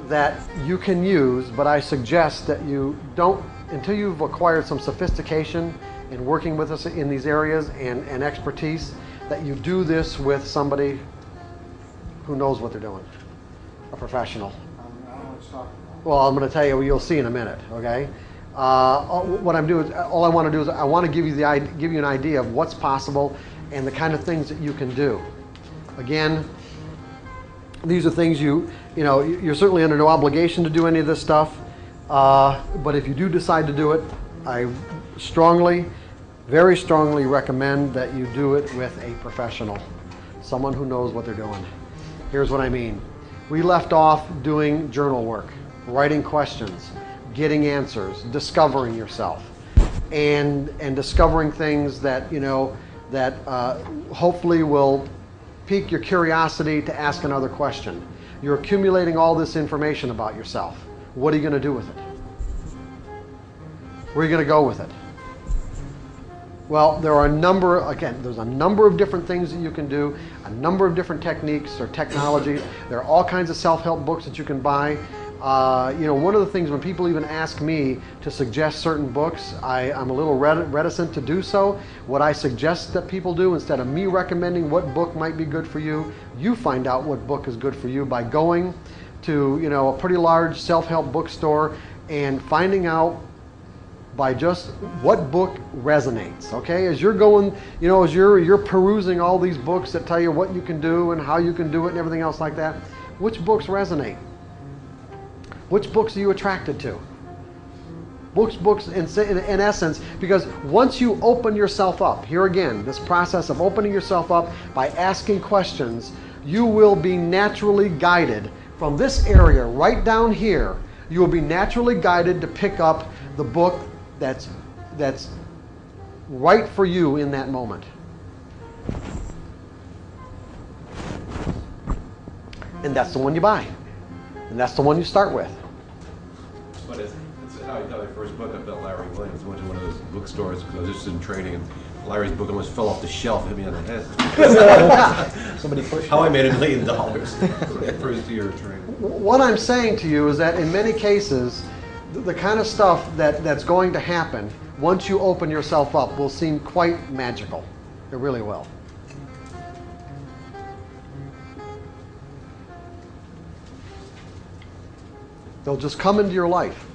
that you can use, but I suggest that you don't, until you've acquired some sophistication in working with us in these areas and expertise, that you do this with somebody who knows what they're doing, a professional. I don't know what you're talking about. Well, I'm going to tell you, you'll see in a minute, okay? What I'm doing, all I want to do is I want to give you an idea of what's possible and the kind of things that you can do. Again, these are things you're certainly under no obligation to do any of this stuff, but if you do decide to do it, I very strongly recommend that you do it with a professional, someone who knows what they're doing. Here's what I mean. We left off doing journal work, writing questions, getting answers, discovering yourself, and discovering things that hopefully will pique your curiosity to ask another question. You're accumulating all this information about yourself. What are you going to do with it? Where are you going to go with it? Well, there's a number of different things that you can do, a number of different techniques or technologies. There are all kinds of self-help books that you can buy. One of the things when people even ask me to suggest certain books, I'm a little reticent to do so. What I suggest that people do, instead of me recommending what book might be good for you, you find out what book is good for you by going to a pretty large self-help bookstore and finding out by just what book resonates. Okay, as you're going, as you're perusing all these books that tell you what you can do and how you can do it and everything else like that, which books resonate? Which books are you attracted to? Books in essence, because once you open yourself up, here again, this process of opening yourself up by asking questions, you will be naturally guided from this area right down here. You will be naturally guided to pick up the book that's right for you in that moment. And that's the one you buy. And that's the one you start with. What is it? how I got my first book. I met Larry Williams. I went to one of those bookstores because I was interested in trading, and Larry's book almost fell off the shelf, hit me on the head. Somebody pushed How I it. made $1 million first year of trading. What I'm saying to you is that in many cases, the kind of stuff that's going to happen once you open yourself up will seem quite magical. It really will. They'll just come into your life.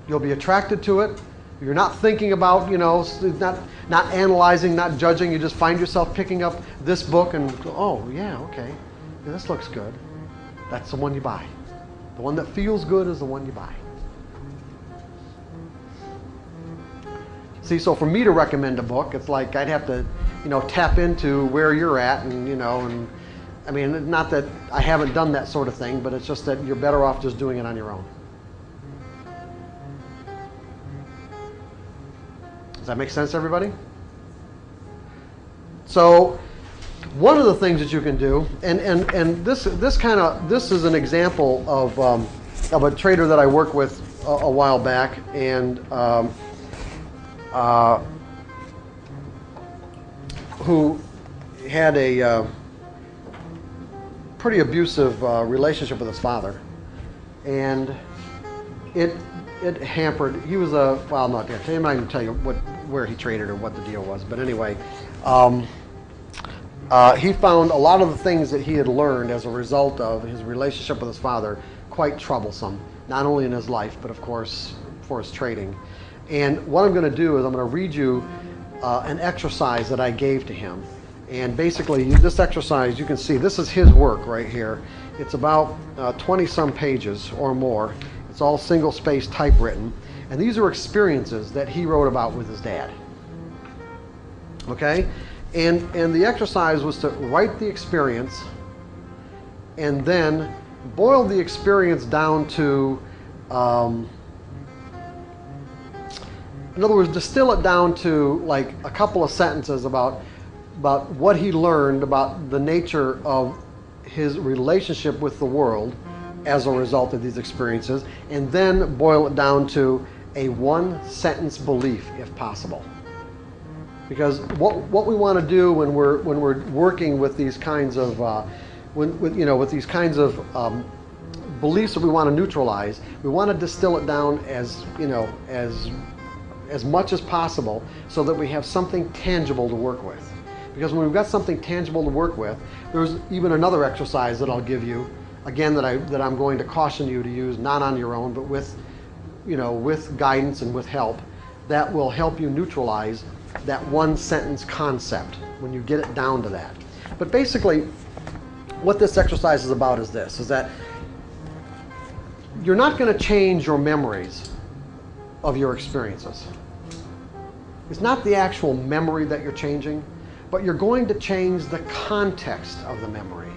You'll be attracted to it. You're not thinking about, not analyzing, not judging. You just find yourself picking up this book and go, oh, yeah, okay. Yeah, this looks good. That's the one you buy. The one that feels good is the one you buy. See, so for me to recommend a book, it's like I'd have to, tap into where you're at and I mean, not that I haven't done that sort of thing, but it's just that you're better off just doing it on your own. Does that make sense, everybody? So, one of the things that you can do, and this is an example of a trader that I worked with a while back, and who had a pretty abusive relationship with his father, and it hampered. He was I'm not even tell you where he traded or what the deal was, but anyway, he found a lot of the things that he had learned as a result of his relationship with his father quite troublesome, not only in his life, but of course for his trading. And what I'm going to do is I'm going to read you an exercise that I gave to him. And basically, this exercise, you can see, this is his work right here. It's about 20-some pages or more. It's all single-space typewritten. And these are experiences that he wrote about with his dad. Okay? And the exercise was to write the experience and then boil the experience down to, in other words, distill it down to like a couple of sentences about what he learned about the nature of his relationship with the world as a result of these experiences, and then boil it down to a one-sentence belief, if possible. Because what we want to do when we're working with these kinds of with these kinds of beliefs that we want to neutralize, we want to distill it down as much as possible so that we have something tangible to work with. Because when we've got something tangible to work with, there's even another exercise that I'll give you, again, that I'm going to caution you to use, not on your own, but with guidance and with help, that will help you neutralize that one sentence concept when you get it down to that. But basically, what this exercise is about is this, is that you're not going to change your memories of your experiences. It's not the actual memory that you're changing, but you're going to change the context of the memory.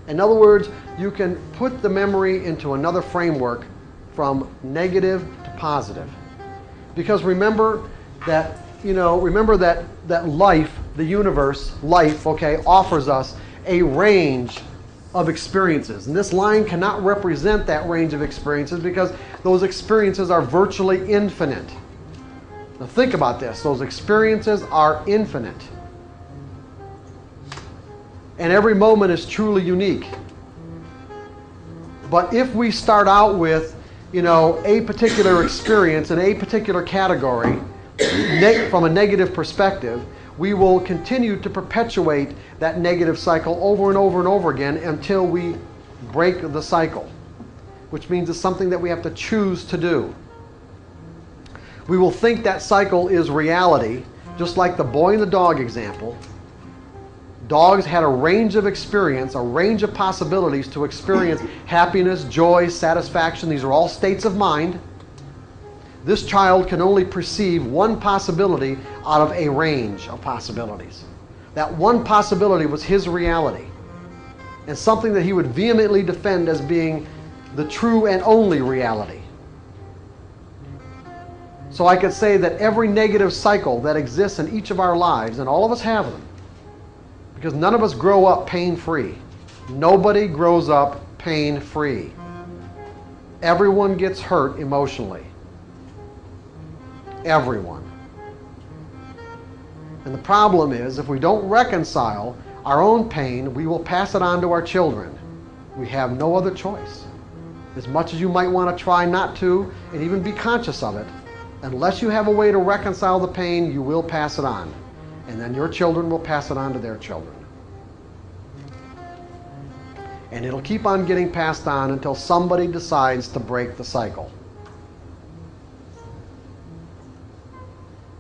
In other words, you can put the memory into another framework from negative to positive. Because remember that life, the universe, life, offers us a range of experiences. And this line cannot represent that range of experiences because those experiences are virtually infinite. Now think about this. Those experiences are infinite. And every moment is truly unique. But if we start out with, a particular experience in a particular category from a negative perspective, we will continue to perpetuate that negative cycle over and over and over again until we break the cycle, which means it's something that we have to choose to do. We will think that cycle is reality, just like the boy and the dog example. Dogs had a range of experience, a range of possibilities to experience happiness, joy, satisfaction. These are all states of mind. This child can only perceive one possibility out of a range of possibilities. That one possibility was his reality, and something that he would vehemently defend as being the true and only reality. So I could say that every negative cycle that exists in each of our lives, and all of us have them, because none of us grow up pain-free. Nobody grows up pain-free. Everyone gets hurt emotionally. Everyone. And the problem is, if we don't reconcile our own pain, we will pass it on to our children. We have no other choice. As much as you might want to try not to, and even be conscious of it, unless you have a way to reconcile the pain, you will pass it on. And then your children will pass it on to their children. And it'll keep on getting passed on until somebody decides to break the cycle.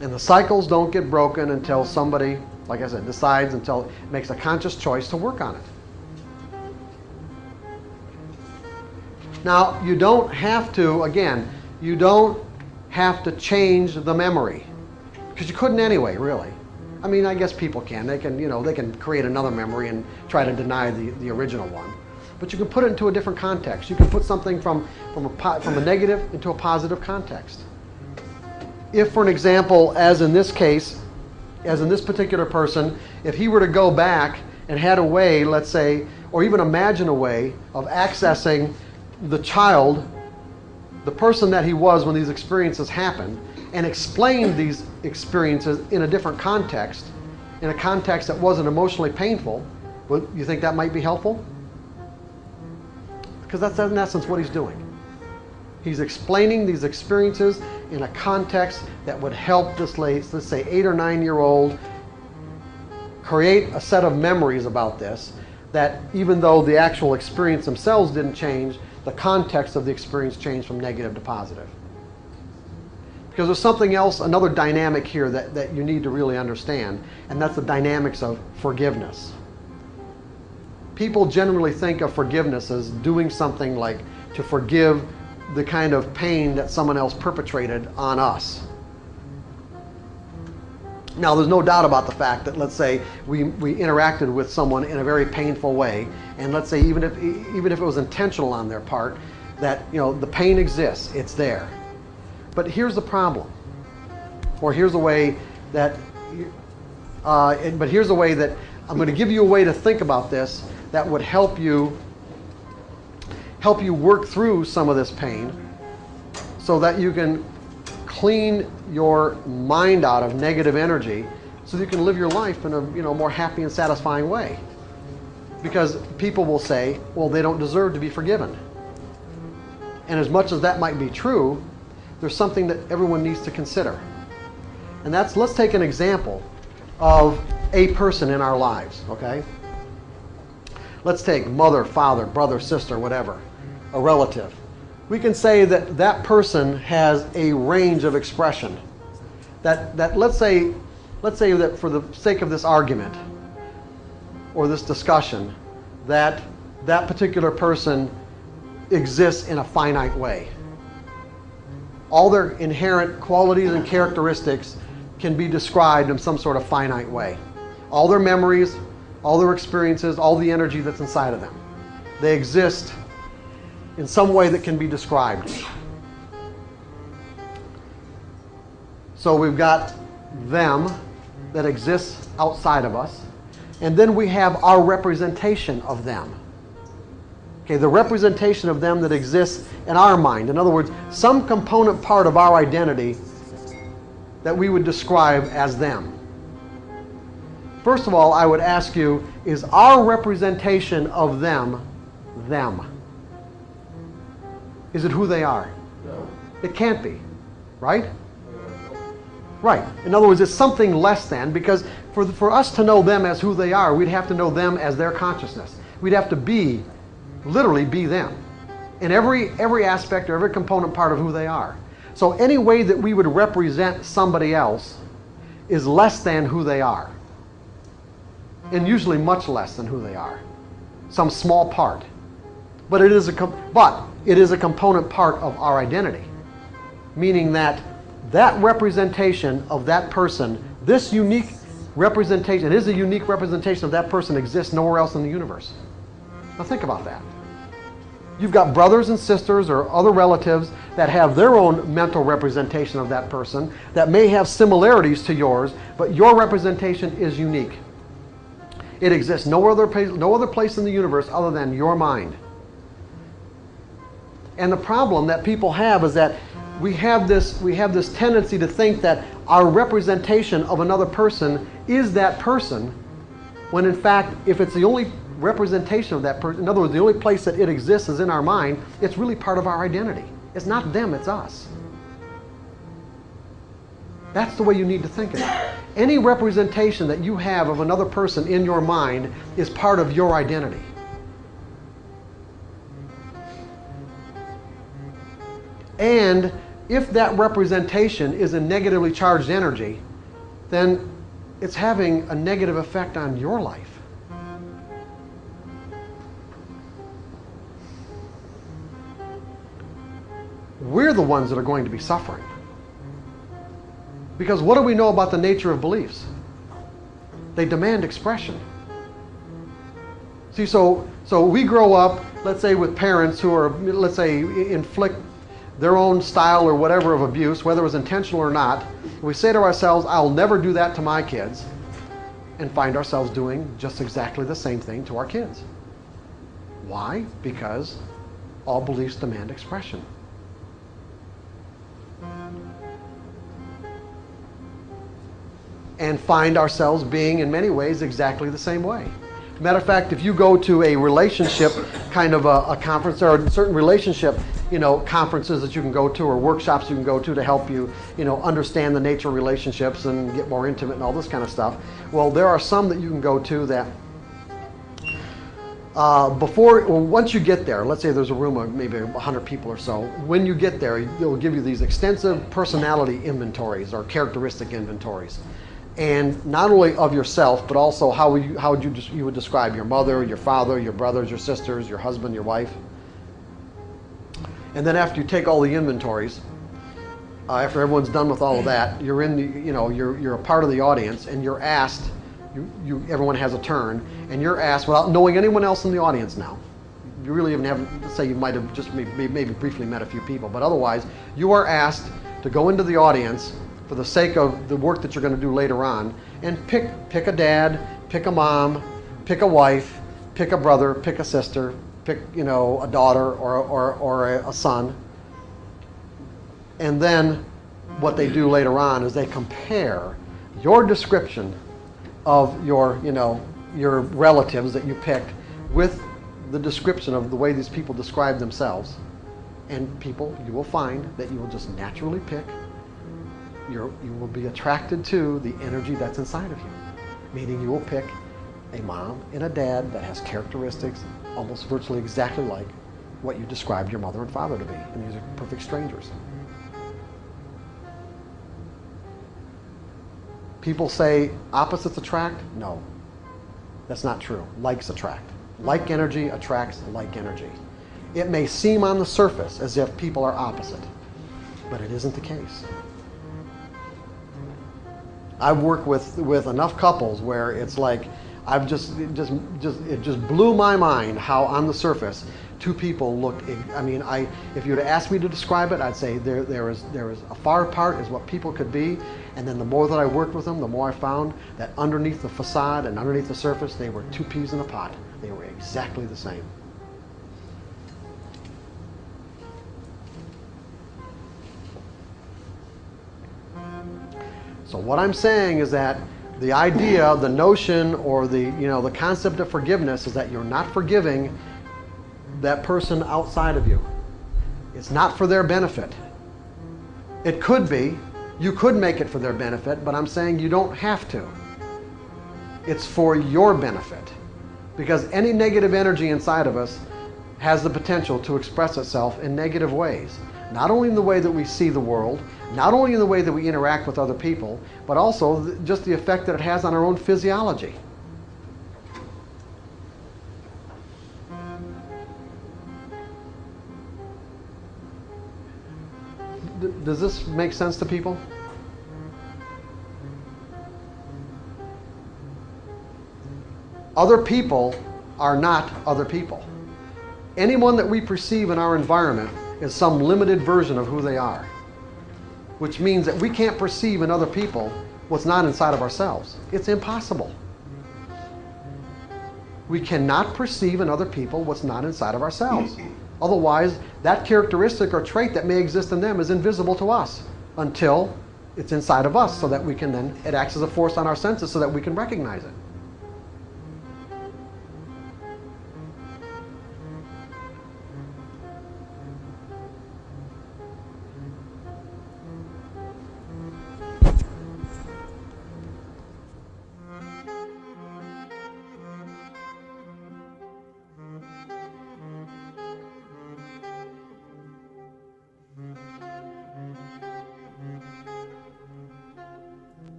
And the cycles don't get broken until somebody, like I said, decides, until makes a conscious choice to work on it. Now, you don't have to, again, you don't have to change the memory. Because you couldn't anyway, really. I mean, I guess people can. They can, they can create another memory and try to deny the original one. But you can put it into a different context. You can put something from a negative into a positive context. If, for an example, as in this case, as in this particular person, if he were to go back and had a way, let's say, or even imagine a way of accessing the child, the person that he was when these experiences happened, and explain these experiences in a different context, in a context that wasn't emotionally painful, well, you think that might be helpful? Because that's in essence what he's doing. He's explaining these experiences in a context that would help this, let's say, 8 or 9-year-old create a set of memories about this, that even though the actual experience themselves didn't change, the context of the experience changed from negative to positive. Because there's something else, another dynamic here that you need to really understand, and that's the dynamics of forgiveness. People generally think of forgiveness as doing something like to forgive the kind of pain that someone else perpetrated on us. Now, there's no doubt about the fact that, let's say, we interacted with someone in a very painful way, and let's say even if it was intentional on their part, that the pain exists, it's there. But here's the problem, or here's the way that, here's the way that I'm going to give you a way to think about this that would help you work through some of this pain, so that you can clean your mind out of negative energy, so that you can live your life in a more happy and satisfying way. Because people will say, well, they don't deserve to be forgiven. And as much as that might be true, there's something that everyone needs to consider. And that's, let's take an example of a person in our lives, okay? Let's take mother, father, brother, sister, whatever, a relative. We can say that that person has a range of expression. That let's say that for the sake of this argument or this discussion, that particular person exists in a finite way. All their inherent qualities and characteristics can be described in some sort of finite way. All their memories, all their experiences, all the energy that's inside of them, they exist in some way that can be described. So we've got them that exists outside of us, and then we have our representation of them. Okay, the representation of them that exists in our mind. In other words, some component part of our identity that we would describe as them. First of all, I would ask you, is our representation of them them? Is it who they are? No. It can't be, right? Right. In other words, it's something less than, because for us to know them as who they are, we'd have to know them as their consciousness. We'd have to literally be them in every aspect or every component part of who they are. So any way that we would represent somebody else is less than who they are, and usually much less than who they are. Some small part, but it is a component part of our identity, meaning that representation of that person, this unique representation, it is a unique representation of that person, exists nowhere else in the universe. Now think about that. You've got brothers and sisters or other relatives that have their own mental representation of that person that may have similarities to yours, but your representation is unique. It exists no other place in the universe other than your mind. And the problem that people have is that we have this tendency to think that our representation of another person is that person, when in fact, if it's the only representation of that person, in other words, the only place that it exists is in our mind, it's really part of our identity. It's not them, it's us. That's the way you need to think of it. Any representation that you have of another person in your mind is part of your identity. And if that representation is a negatively charged energy, then it's having a negative effect on your life. We're the ones that are going to be suffering. Because what do we know about the nature of beliefs? They demand expression. See, so we grow up, let's say, with parents who are, let's say, inflict their own style or whatever of abuse, whether it was intentional or not. We say to ourselves, I'll never do that to my kids, and find ourselves doing just exactly the same thing to our kids. Why? Because all beliefs demand expression. And find ourselves being, in many ways, exactly the same way. Matter of fact, if you go to a relationship kind of a conference, there are certain relationship, conferences that you can go to, or workshops you can go to help you, understand the nature of relationships and get more intimate and all this kind of stuff. Well, there are some that you can go to that once you get there, let's say there's a room of maybe 100 people or so, when you get there, they'll give you these extensive personality inventories or characteristic inventories. And not only of yourself, but also how you would describe your mother, your father, your brothers, your sisters, your husband, your wife. And then after you take all the inventories, after everyone's done with all of that, you're in the, you're a part of the audience, and you're asked. Everyone has a turn, and you're asked, without knowing anyone else in the audience now. You really even haven't, let's say you might have just maybe briefly met a few people, but otherwise, you are asked to go into the audience for the sake of the work that you're going to do later on, and pick a dad, pick a mom, pick a wife, pick a brother, pick a sister, pick a daughter or a son. And then what they do later on is they compare your description of your relatives that you picked with the description of the way these people describe themselves. And people, you will find that you will just naturally pick. You will be attracted to the energy that's inside of you. Meaning you will pick a mom and a dad that has characteristics almost virtually exactly like what you described your mother and father to be. And these are perfect strangers. People say opposites attract. No, that's not true. Likes attract. Like energy attracts like energy. It may seem on the surface as if people are opposite, but it isn't the case. I've worked with enough couples where it's like it just blew my mind how on the surface two people look. If you would ask me to describe it, I'd say there is a far apart is what people could be, and then the more that I worked with them, the more I found that underneath the facade and underneath the surface, they were two peas in a pod. They were exactly the same. So what I'm saying is that the idea, the notion, or the concept of forgiveness is that you're not forgiving that person outside of you. It's not for their benefit. It could be. You could make it for their benefit, but I'm saying you don't have to. It's for your benefit. Because any negative energy inside of us has the potential to express itself in negative ways. Not only in the way that we see the world, not only in the way that we interact with other people, but also just the effect that it has on our own physiology. Does this make sense to people? Other people are not other people. Anyone that we perceive in our environment is some limited version of who they are, which means that we can't perceive in other people what's not inside of ourselves. It's impossible. We cannot perceive in other people what's not inside of ourselves. Otherwise, that characteristic or trait that may exist in them is invisible to us until it's inside of us, so that we can then, it acts as a force on our senses so that we can recognize it.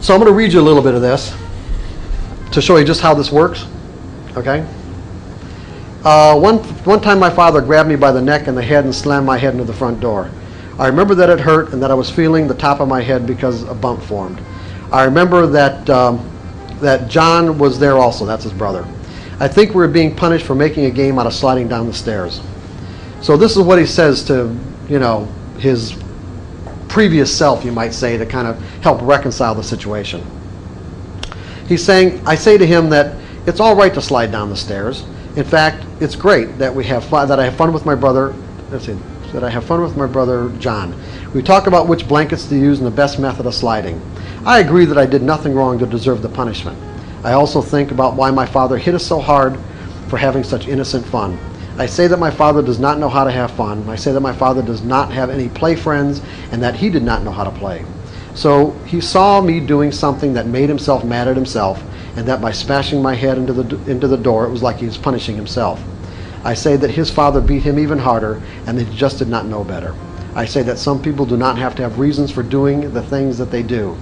So I'm going to read you a little bit of this to show you just how this works. Okay? One time my father grabbed me by the neck and the head and slammed my head into the front door. I remember that it hurt and that I was feeling the top of my head because a bump formed. I remember that that John was there also. That's his brother. I think we were being punished for making a game out of sliding down the stairs. So this is what he says to, his previous self, you might say, to kind of help reconcile the situation. He's saying, I say to him that it's all right to slide down the stairs. In fact, it's great that we have fun, that I have fun with my brother. That I have fun with my brother John. We talk about which blankets to use and the best method of sliding. I agree that I did nothing wrong to deserve the punishment. I also think about why my father hit us so hard for having such innocent fun. I say that my father does not know how to have fun. I say that my father does not have any play friends and that he did not know how to play. So he saw me doing something that made himself mad at himself, and that by smashing my head into the door, it was like he was punishing himself. I say that his father beat him even harder and that he just did not know better. I say that some people do not have to have reasons for doing the things that they do.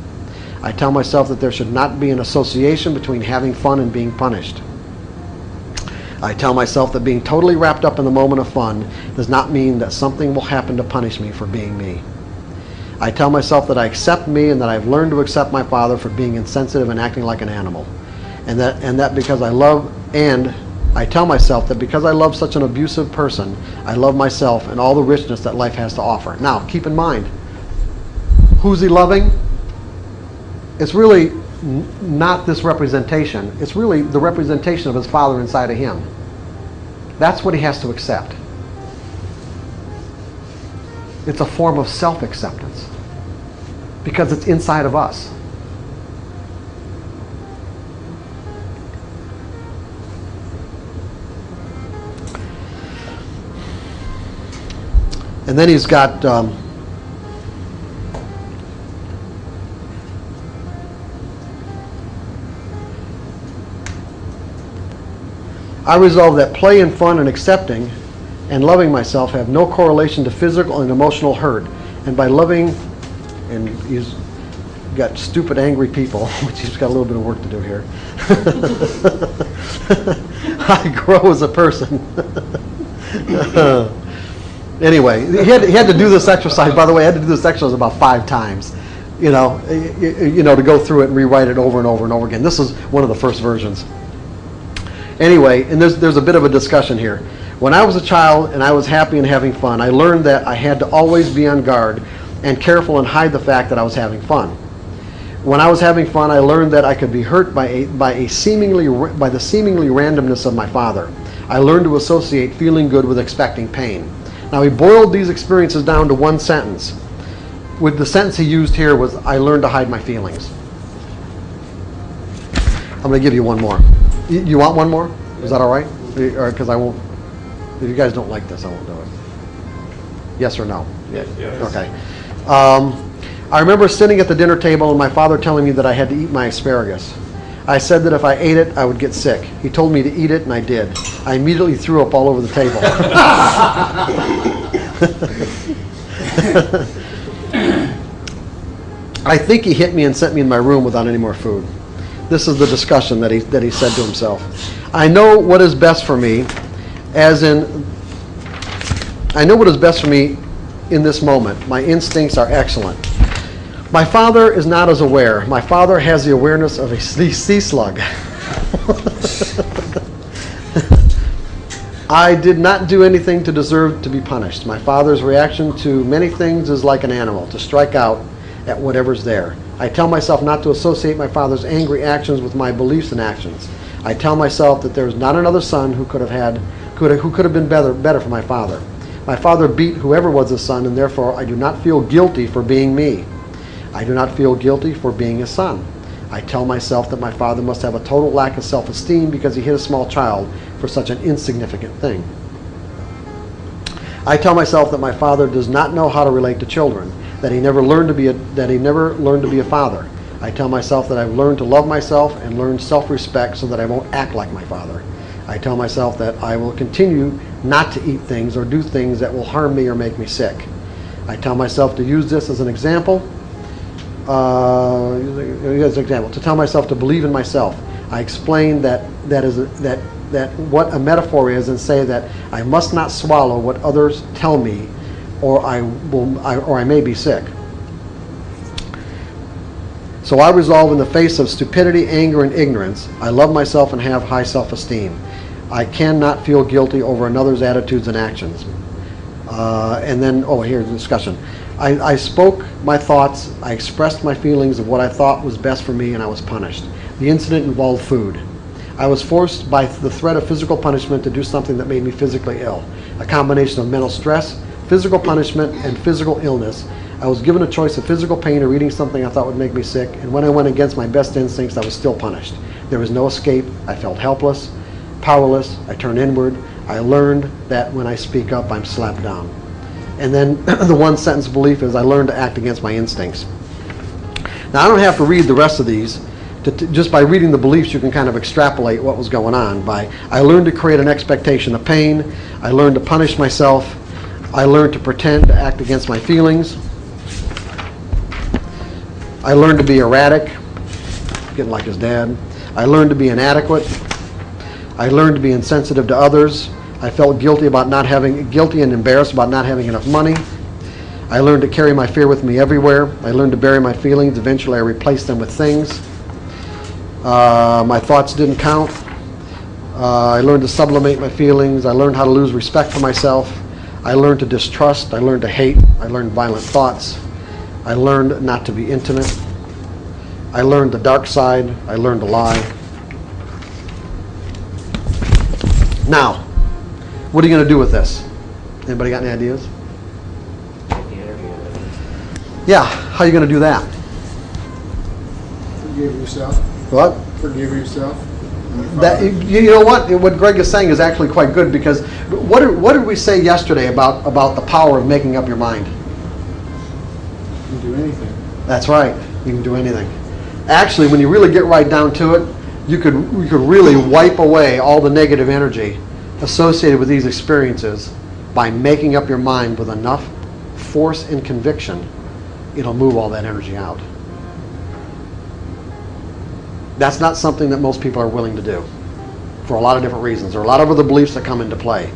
I tell myself that there should not be an association between having fun and being punished. I tell myself that being totally wrapped up in the moment of fun does not mean that something will happen to punish me for being me. I tell myself that I accept me and that I've learned to accept my father for being insensitive and acting like an animal. And that because I love, and I tell myself that because I love such an abusive person, I love myself and all the richness that life has to offer. Now, keep in mind, who's he loving? It's really not this representation. It's really the representation of his father inside of him. That's what he has to accept. It's a form of self-acceptance because it's inside of us. And then he's got I resolve that play and fun and accepting and loving myself have no correlation to physical and emotional hurt. And by loving, and he's got stupid, angry people, which he's got a little bit of work to do here. I grow as a person. Anyway, he had to do this exercise. By the way, I had to do this exercise about 5 times. To go through it and rewrite it over and over and over again. This is one of the first versions. Anyway, and there's a bit of a discussion here. When I was a child and I was happy and having fun, I learned that I had to always be on guard and careful and hide the fact that I was having fun. When I was having fun, I learned that I could be hurt by the seemingly randomness of my father. I learned to associate feeling good with expecting pain. Now he boiled these experiences down to one sentence. With the sentence he used here was, I learned to hide my feelings. I'm going to give you one more. You want one more? Is that all right? Or because I won't. If you guys don't like this, I won't do it. Yes or no? Yes. Okay. I remember sitting at the dinner table and my father telling me that I had to eat my asparagus. I said that if I ate it, I would get sick. He told me to eat it, and I did. I immediately threw up all over the table. I think he hit me and sent me in my room without any more food. This is the discussion that he said to himself. I know what is best for me, I know what is best for me in this moment. My instincts are excellent. My father is not as aware. My father has the awareness of a sea slug. I did not do anything to deserve to be punished. My father's reaction to many things is like an animal, to strike out at whatever's there. I tell myself not to associate my father's angry actions with my beliefs and actions. I tell myself that there is not another son who could have been better for my father. My father beat whoever was his son, and therefore I do not feel guilty for being me. I do not feel guilty for being his son. I tell myself that my father must have a total lack of self-esteem because he hit a small child for such an insignificant thing. I tell myself that my father does not know how to relate to children, that he never learned to be a father. I tell myself that I've learned to love myself and learn self-respect so that I won't act like my father. I tell myself that I will continue not to eat things or do things that will harm me or make me sick. I tell myself to use this as an example. To tell myself to believe in myself. I explain that what a metaphor is and say that I must not swallow what others tell me, or I may be sick. So I resolve in the face of stupidity, anger, and ignorance. I love myself and have high self-esteem. I cannot feel guilty over another's attitudes and actions. Here's the discussion. I spoke my thoughts, I expressed my feelings of what I thought was best for me, and I was punished. The incident involved food. I was forced by the threat of physical punishment to do something that made me physically ill. A combination of mental stress, physical punishment, and physical illness. I was given a choice of physical pain or eating something I thought would make me sick, and when I went against my best instincts, I was still punished. There was no escape. I felt helpless, powerless. I turned inward. I learned that when I speak up, I'm slapped down. And then the one sentence belief is I learned to act against my instincts. Now, I don't have to read the rest of these. Just by reading the beliefs, you can kind of extrapolate what was going on. I learned to create an expectation of pain. I learned to punish myself. I learned to pretend to act against my feelings. I learned to be erratic, getting like his dad. I learned to be inadequate. I learned to be insensitive to others. I felt guilty and embarrassed about not having enough money. I learned to carry my fear with me everywhere. I learned to bury my feelings. Eventually I replaced them with things. My thoughts didn't count. I learned to sublimate my feelings. I learned how to lose respect for myself. I learned to distrust. I learned to hate. I learned violent thoughts. I learned not to be intimate. I learned the dark side. I learned to lie. Now, what are you going to do with this? Anybody got any ideas? Yeah, how are you going to do that? Forgive yourself. What? Forgive yourself. That, you know what? What Greg is saying is actually quite good, because what did we say yesterday about the power of making up your mind? You can do anything. That's right. You can do anything. Actually, when you really get right down to it, you could really wipe away all the negative energy associated with these experiences by making up your mind with enough force and conviction. It'll move all that energy out. That's not something that most people are willing to do for a lot of different reasons. There are a lot of other beliefs that come into play.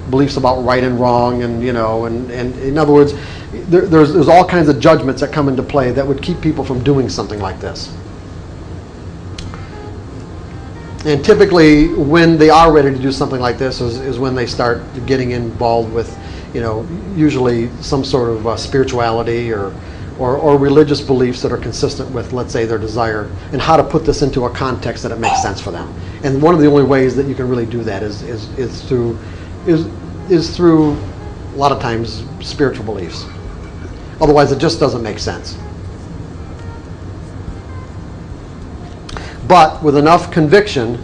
Beliefs about right and wrong, and in other words, there's all kinds of judgments that come into play that would keep people from doing something like this. And typically, when they are ready to do something like this is when they start getting involved with, usually some sort of spirituality or religious beliefs that are consistent with, let's say, their desire, and how to put this into a context that it makes sense for them. And one of the only ways that you can really do that is through a lot of times spiritual beliefs. Otherwise, it just doesn't make sense. But with enough conviction,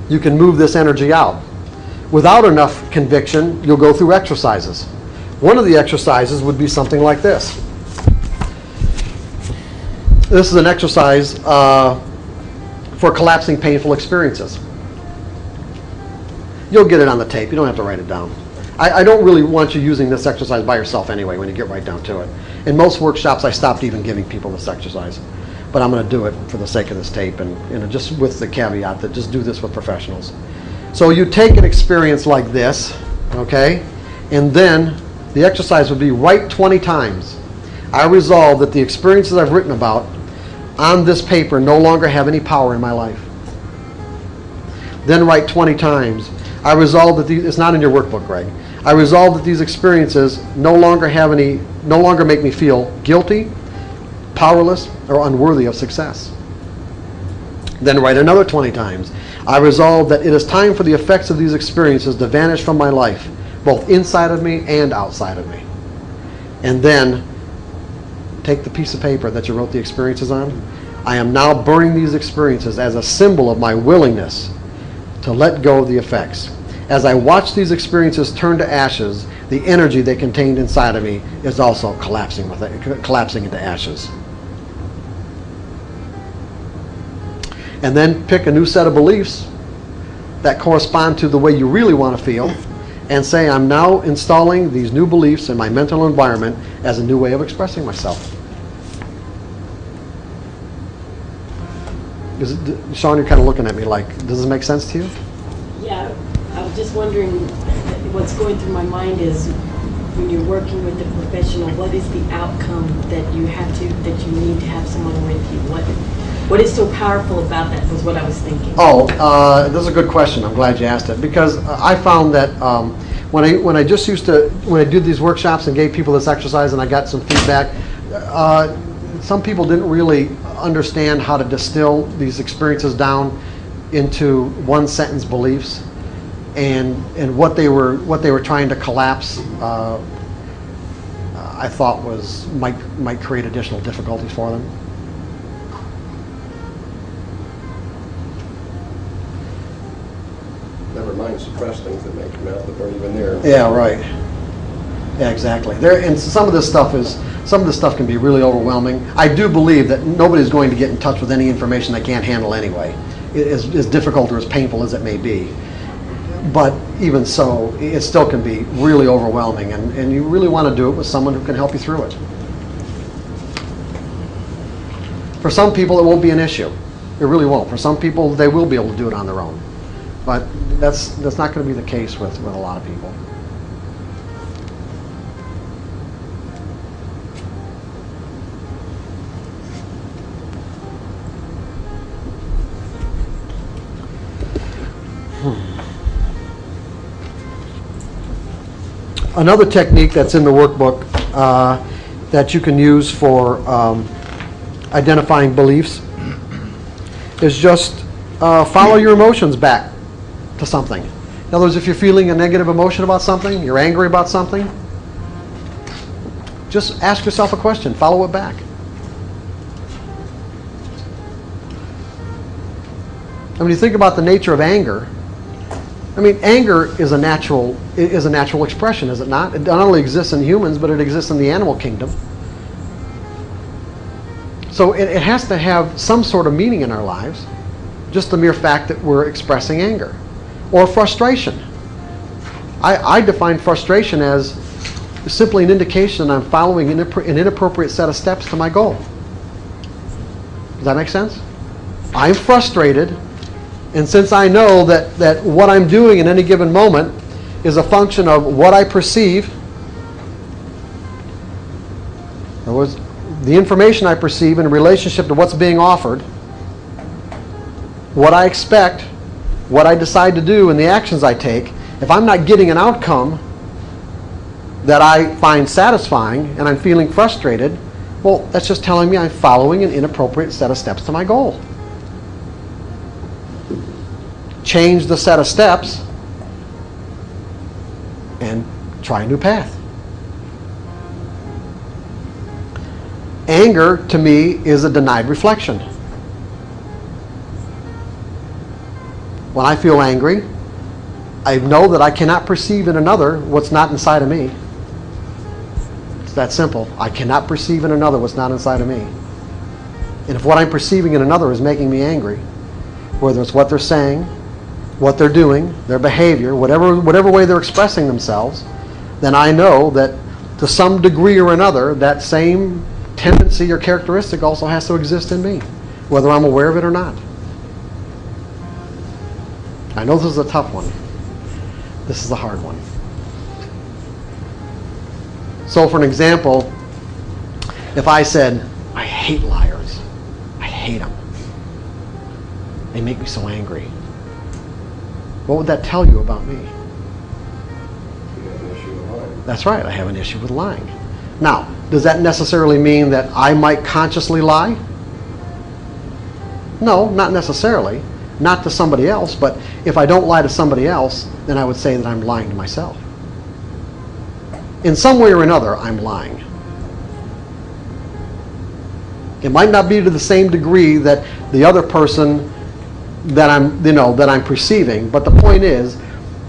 you can move this energy out. Without enough conviction, you'll go through exercises. One of the exercises would be something like this. This is an exercise for collapsing painful experiences. You'll get it on the tape. You don't have to write it down. I don't really want you using this exercise by yourself anyway when you get right down to it. In most workshops, I stopped even giving people this exercise. But I'm going to do it for the sake of this tape, and just with the caveat that just do this with professionals. So you take an experience like this, okay, and then the exercise would be write 20 times. I resolve that the experiences I've written about on this paper no longer have any power in my life. Then write 20 times. I resolve that these, it's not in your workbook, Greg. I resolve that these experiences no longer make me feel guilty, powerless, or unworthy of success. Then write another 20 times. I resolve that it is time for the effects of these experiences to vanish from my life, both inside of me and outside of me. And then take the piece of paper that you wrote the experiences on. I am now burning these experiences as a symbol of my willingness to let go of the effects. As I watch these experiences turn to ashes, the energy they contained inside of me is also collapsing into ashes. And then pick a new set of beliefs that correspond to the way you really want to feel, and say, I'm now installing these new beliefs in my mental environment as a new way of expressing myself. Sean, you're kind of looking at me like, does this make sense to you? Yeah, I was just wondering, what's going through my mind is, when you're working with a professional, what is the outcome that you need to have someone with you? What is so powerful about that was what I was thinking. This is a good question. I'm glad you asked it, because I found that when I did these workshops and gave people this exercise and I got some feedback, some people didn't really understand how to distill these experiences down into one sentence beliefs, and what they were trying to collapse. I thought might create additional difficulties for them. Never mind suppress things that may come out that weren't even there. Yeah, right. Yeah, exactly. And some of this stuff can be really overwhelming. I do believe that nobody's going to get in touch with any information they can't handle anyway, as difficult or as painful as it may be. But even so, it still can be really overwhelming, and you really want to do it with someone who can help you through it. For some people, it won't be an issue. It really won't. For some people, they will be able to do it on their own. But that's not going to be the case with a lot of people. Another technique that's in the workbook that you can use for identifying beliefs is just follow your emotions back to something. In other words, if you're feeling a negative emotion about something, you're angry about something, just ask yourself a question, follow it back. And when you think about the nature of anger, anger is a natural expression, is it not? It not only exists in humans, but it exists in the animal kingdom. So it has to have some sort of meaning in our lives, just the mere fact that we're expressing anger. Or frustration. I define frustration as simply an indication that I'm following an inappropriate set of steps to my goal. Does that make sense? I'm frustrated, and since I know that what I'm doing in any given moment is a function of what I perceive, in other words, the information I perceive in relationship to what's being offered, what I expect, what I decide to do, and the actions I take, if I'm not getting an outcome that I find satisfying and I'm feeling frustrated, well, that's just telling me I'm following an inappropriate set of steps to my goal. Change the set of steps and try a new path. Anger, to me, is a denied reflection. When I feel angry, I know that I cannot perceive in another what's not inside of me. It's that simple. I cannot perceive in another what's not inside of me. And if what I'm perceiving in another is making me angry, whether it's what they're saying, what they're doing, their behavior, whatever way they're expressing themselves, then I know that to some degree or another, that same tendency or characteristic also has to exist in me, whether I'm aware of it or not. I know this is a tough one. This is a hard one. So for an example, if I said, I hate liars. I hate them. They make me so angry. what would that tell you about me? You have an issue with lying. That's right, I have an issue with lying. Now, does that necessarily mean that I might consciously lie? No, not necessarily. Not to somebody else, but if I don't lie to somebody else, then I would say that I'm lying to myself. In some way or another, I'm lying. It might not be to the same degree that the other person that I'm perceiving, but the point is,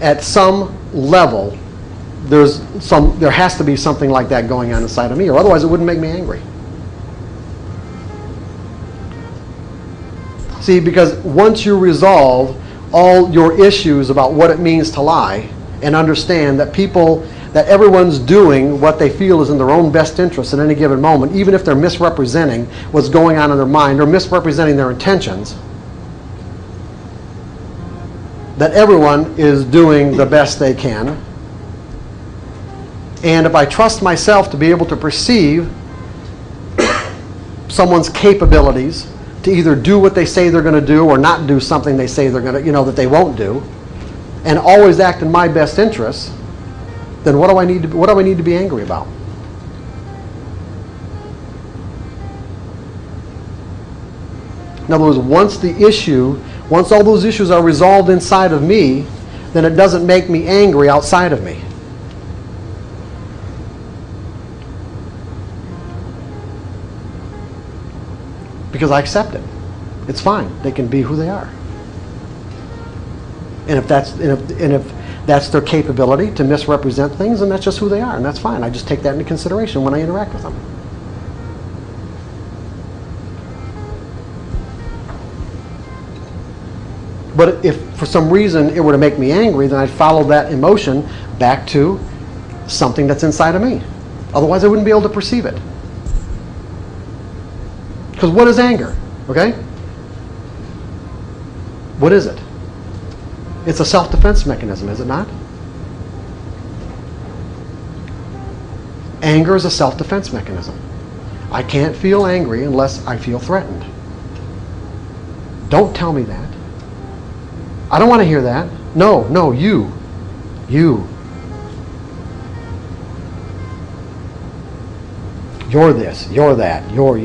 at some level, there has to be something like that going on inside of me, or otherwise it wouldn't make me angry. See, because once you resolve all your issues about what it means to lie and understand that everyone's doing what they feel is in their own best interest at any given moment, even if they're misrepresenting what's going on in their mind or misrepresenting their intentions, that everyone is doing the best they can. And if I trust myself to be able to perceive someone's capabilities to either do what they say they're going to do or not do something they say they're going to, that they won't do, and always act in my best interests, then what do I need to be angry about? In other words, once all those issues are resolved inside of me, then it doesn't make me angry outside of me. Because I accept it. It's fine. They can be who they are. And if that's their capability to misrepresent things, then that's just who they are, and that's fine. I just take that into consideration when I interact with them. But if for some reason it were to make me angry, then I'd follow that emotion back to something that's inside of me. Otherwise, I wouldn't be able to perceive it. Because what is anger? Okay? What is it? It's a self-defense mechanism, is it not? Anger is a self-defense mechanism. I can't feel angry unless I feel threatened. Don't tell me that. I don't want to hear that. No, you. You're this, you're that, you're.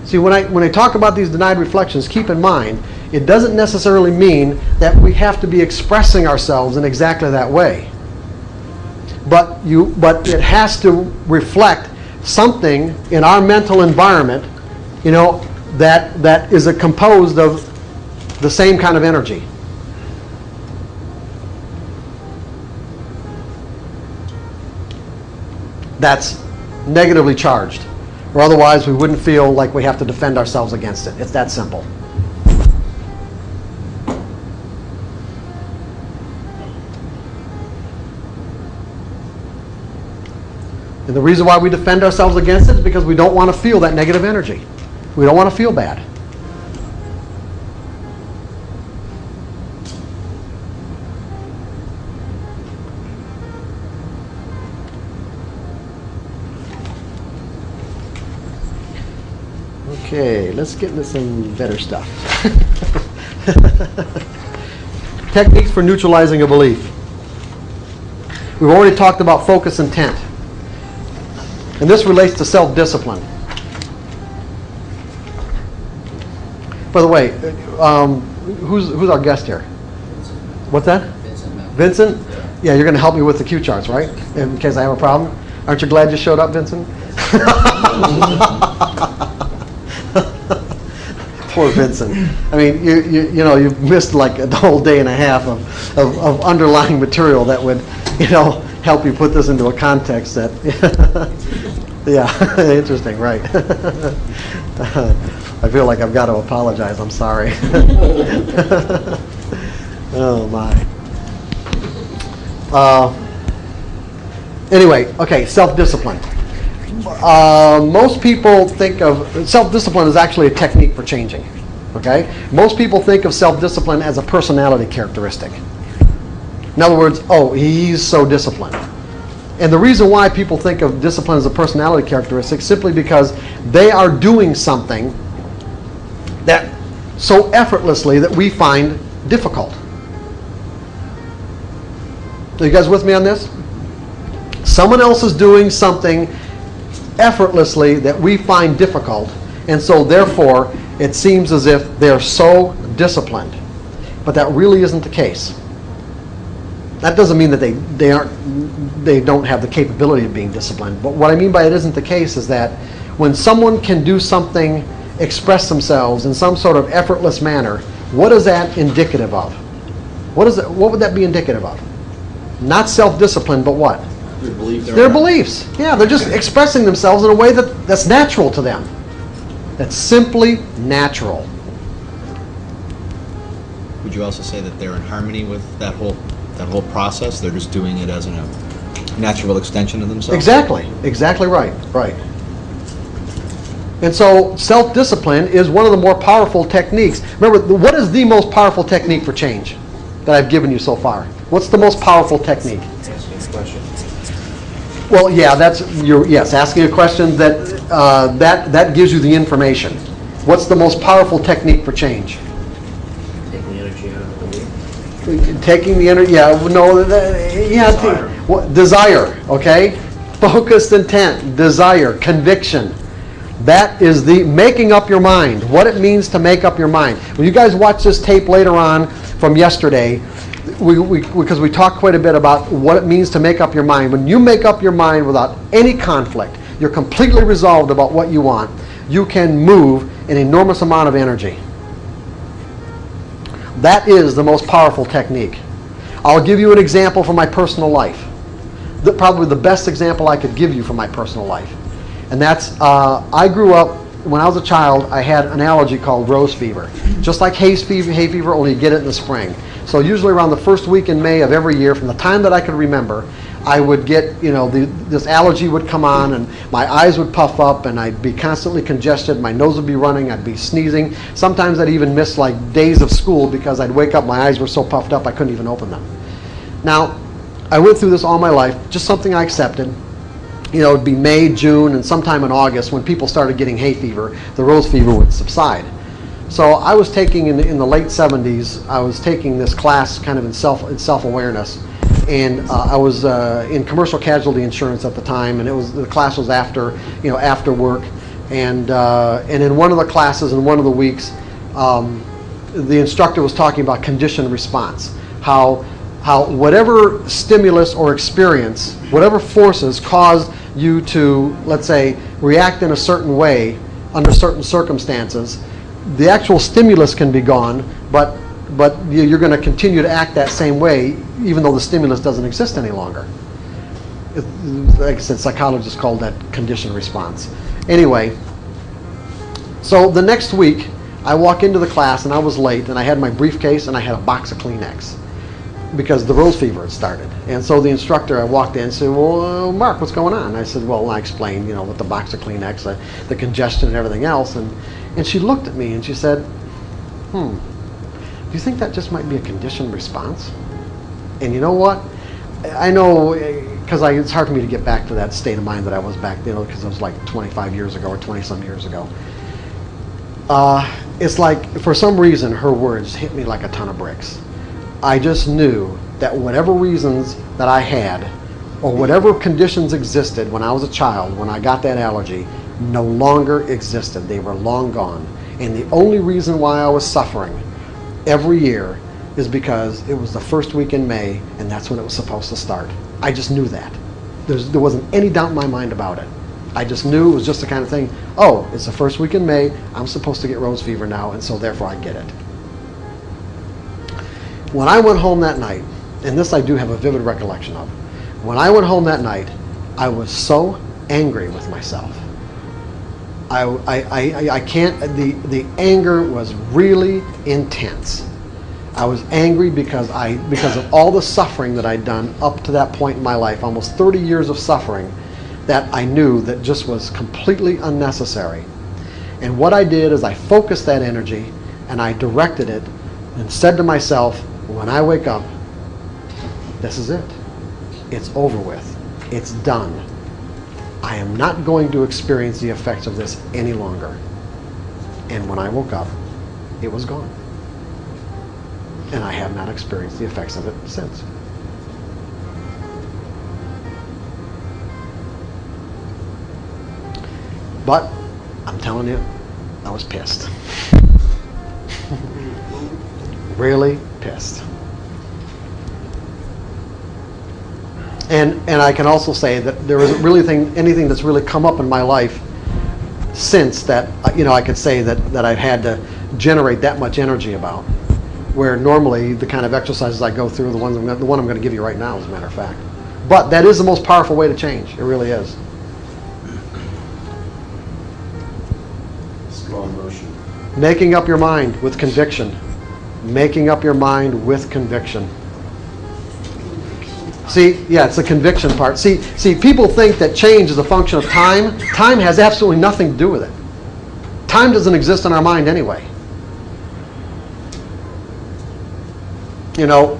See, when I talk about these denied reflections, keep in mind, it doesn't necessarily mean that we have to be expressing ourselves in exactly that way. But it has to reflect something in our mental environment, that is composed of the same kind of energy. That's negatively charged. Or otherwise we wouldn't feel like we have to defend ourselves against it. It's that simple. And the reason why we defend ourselves against it is because we don't want to feel that negative energy. We don't want to feel bad. Okay, let's get into some better stuff. Techniques for neutralizing a belief. We've already talked about focus intent. And this relates to self-discipline. By the way, who's our guest here? What's that? Vincent? Yeah, you're going to help me with the cue charts, right? In case I have a problem. Aren't you glad you showed up, Vincent? Poor Vincent. I mean, you've missed like a whole day and a half of underlying material that would, help you put this into a context that, yeah, interesting, right? I feel like I've got to apologize. I'm sorry. Oh my. Anyway, okay, self-discipline. Most people think of self-discipline as actually a technique for changing. Okay? Most people think of self-discipline as a personality characteristic. In other words, he's so disciplined. And the reason why people think of discipline as a personality characteristic is simply because they are doing something so effortlessly that we find difficult. Are you guys with me on this? Someone else is doing something effortlessly that we find difficult, and so therefore it seems as if they're so disciplined. But that really isn't the case. That doesn't mean that they don't have the capability of being disciplined. But what I mean by it isn't the case is that when someone can do something, express themselves in some sort of effortless manner, what is that indicative of? What would that be indicative of? Not self-discipline, but what? Their beliefs. Yeah, they're just expressing themselves in a way that's natural to them. That's simply natural. Would you also say that they're in harmony with that whole process? They're just doing it as a natural extension of themselves? Exactly right. And so self-discipline is one of the more powerful techniques. Remember, what is the most powerful technique for change that I've given you so far? What's the most powerful technique? Asking a question. Well, yeah, asking a question that gives you the information. What's the most powerful technique for change? Taking the energy out of the belief. Taking the energy, desire, okay? Focused intent, desire, conviction. That is the making up your mind, what it means to make up your mind. When you guys watch this tape later on from yesterday, because we talked quite a bit about what it means to make up your mind. When you make up your mind without any conflict, you're completely resolved about what you want, you can move an enormous amount of energy. That is the most powerful technique. I'll give you an example from my personal life. Probably the best example I could give you from my personal life. And that's, I grew up, when I was a child, I had an allergy called rose fever. Just like hay fever, only you get it in the spring. So usually around the first week in May of every year, from the time that I could remember, I would get, this allergy would come on, and my eyes would puff up, and I'd be constantly congested, my nose would be running, I'd be sneezing. Sometimes I'd even miss like days of school because I'd wake up, my eyes were so puffed up I couldn't even open them. Now, I went through this all my life, just something I accepted. It'd be May, June, and sometime in August when people started getting hay fever, the rose fever would subside. So I was taking, in the late 70s, I was taking this class kind of in self-awareness. And I was in commercial casualty insurance at the time, and the class was after work. And in one of the classes, in one of the weeks, the instructor was talking about conditioned response. How whatever stimulus or experience, whatever forces cause you to, let's say, react in a certain way under certain circumstances, the actual stimulus can be gone, but you're going to continue to act that same way even though the stimulus doesn't exist any longer. Like I said, psychologists call that conditioned response. Anyway, so the next week I walk into the class and I was late, and I had my briefcase and I had a box of Kleenex because the rose fever had started. And so the instructor, I walked in and said, well, Mark, what's going on? I said, well, and I explained, with the box of Kleenex, the congestion and everything else. And she looked at me and she said, do you think that just might be a conditioned response? And you know what? I know, because it's hard for me to get back to that state of mind that I was back then, because it was like 25 years ago or 20-some years ago. It's like, for some reason, her words hit me like a ton of bricks. I just knew that whatever reasons that I had, or whatever conditions existed when I was a child, when I got that allergy, no longer existed. They were long gone. And the only reason why I was suffering every year is because it was the first week in May, and that's when it was supposed to start. I just knew that. There wasn't any doubt in my mind about it. I just knew it was just the kind of thing, oh, it's the first week in May, I'm supposed to get rose fever now, and so therefore I get it. When I went home that night, and this I do have a vivid recollection of, when I went home that night, I was so angry with myself. I can't, the anger was really intense. I was angry because of all the suffering that I'd done up to that point in my life, almost 30 years of suffering that I knew that just was completely unnecessary. And what I did is I focused that energy and I directed it and said to myself, when I wake up, this is it. It's over with. It's done. I am not going to experience the effects of this any longer. And when I woke up, it was gone. And I have not experienced the effects of it since. But I'm telling you, I was pissed. Really pissed. And I can also say that there isn't really anything that's really come up in my life since that, I could say that I've had to generate that much energy about. Where normally the kind of exercises I go through, the one I'm going to give you right now, as a matter of fact. But that is the most powerful way to change. It really is. Strong motion. Making up your mind with conviction. Making up your mind with conviction. See, yeah, it's the conviction part. See, people think that change is a function of time. Time has absolutely nothing to do with it. Time doesn't exist in our mind anyway.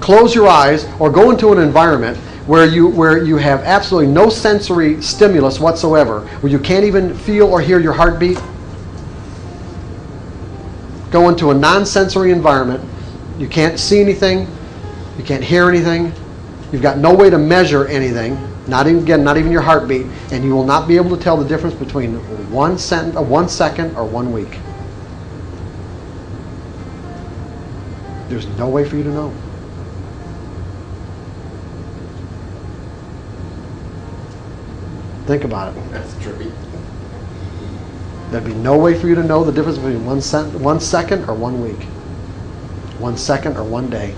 Close your eyes or go into an environment where you have absolutely no sensory stimulus whatsoever, where you can't even feel or hear your heartbeat. Go into a non-sensory environment. You can't see anything. You can't hear anything. You've got no way to measure anything, not even your heartbeat, and you will not be able to tell the difference between 1 second or 1 week. There's no way for you to know. Think about it. That's trippy. There'd be no way for you to know the difference between 1 second or 1 week. 1 second or 1 day.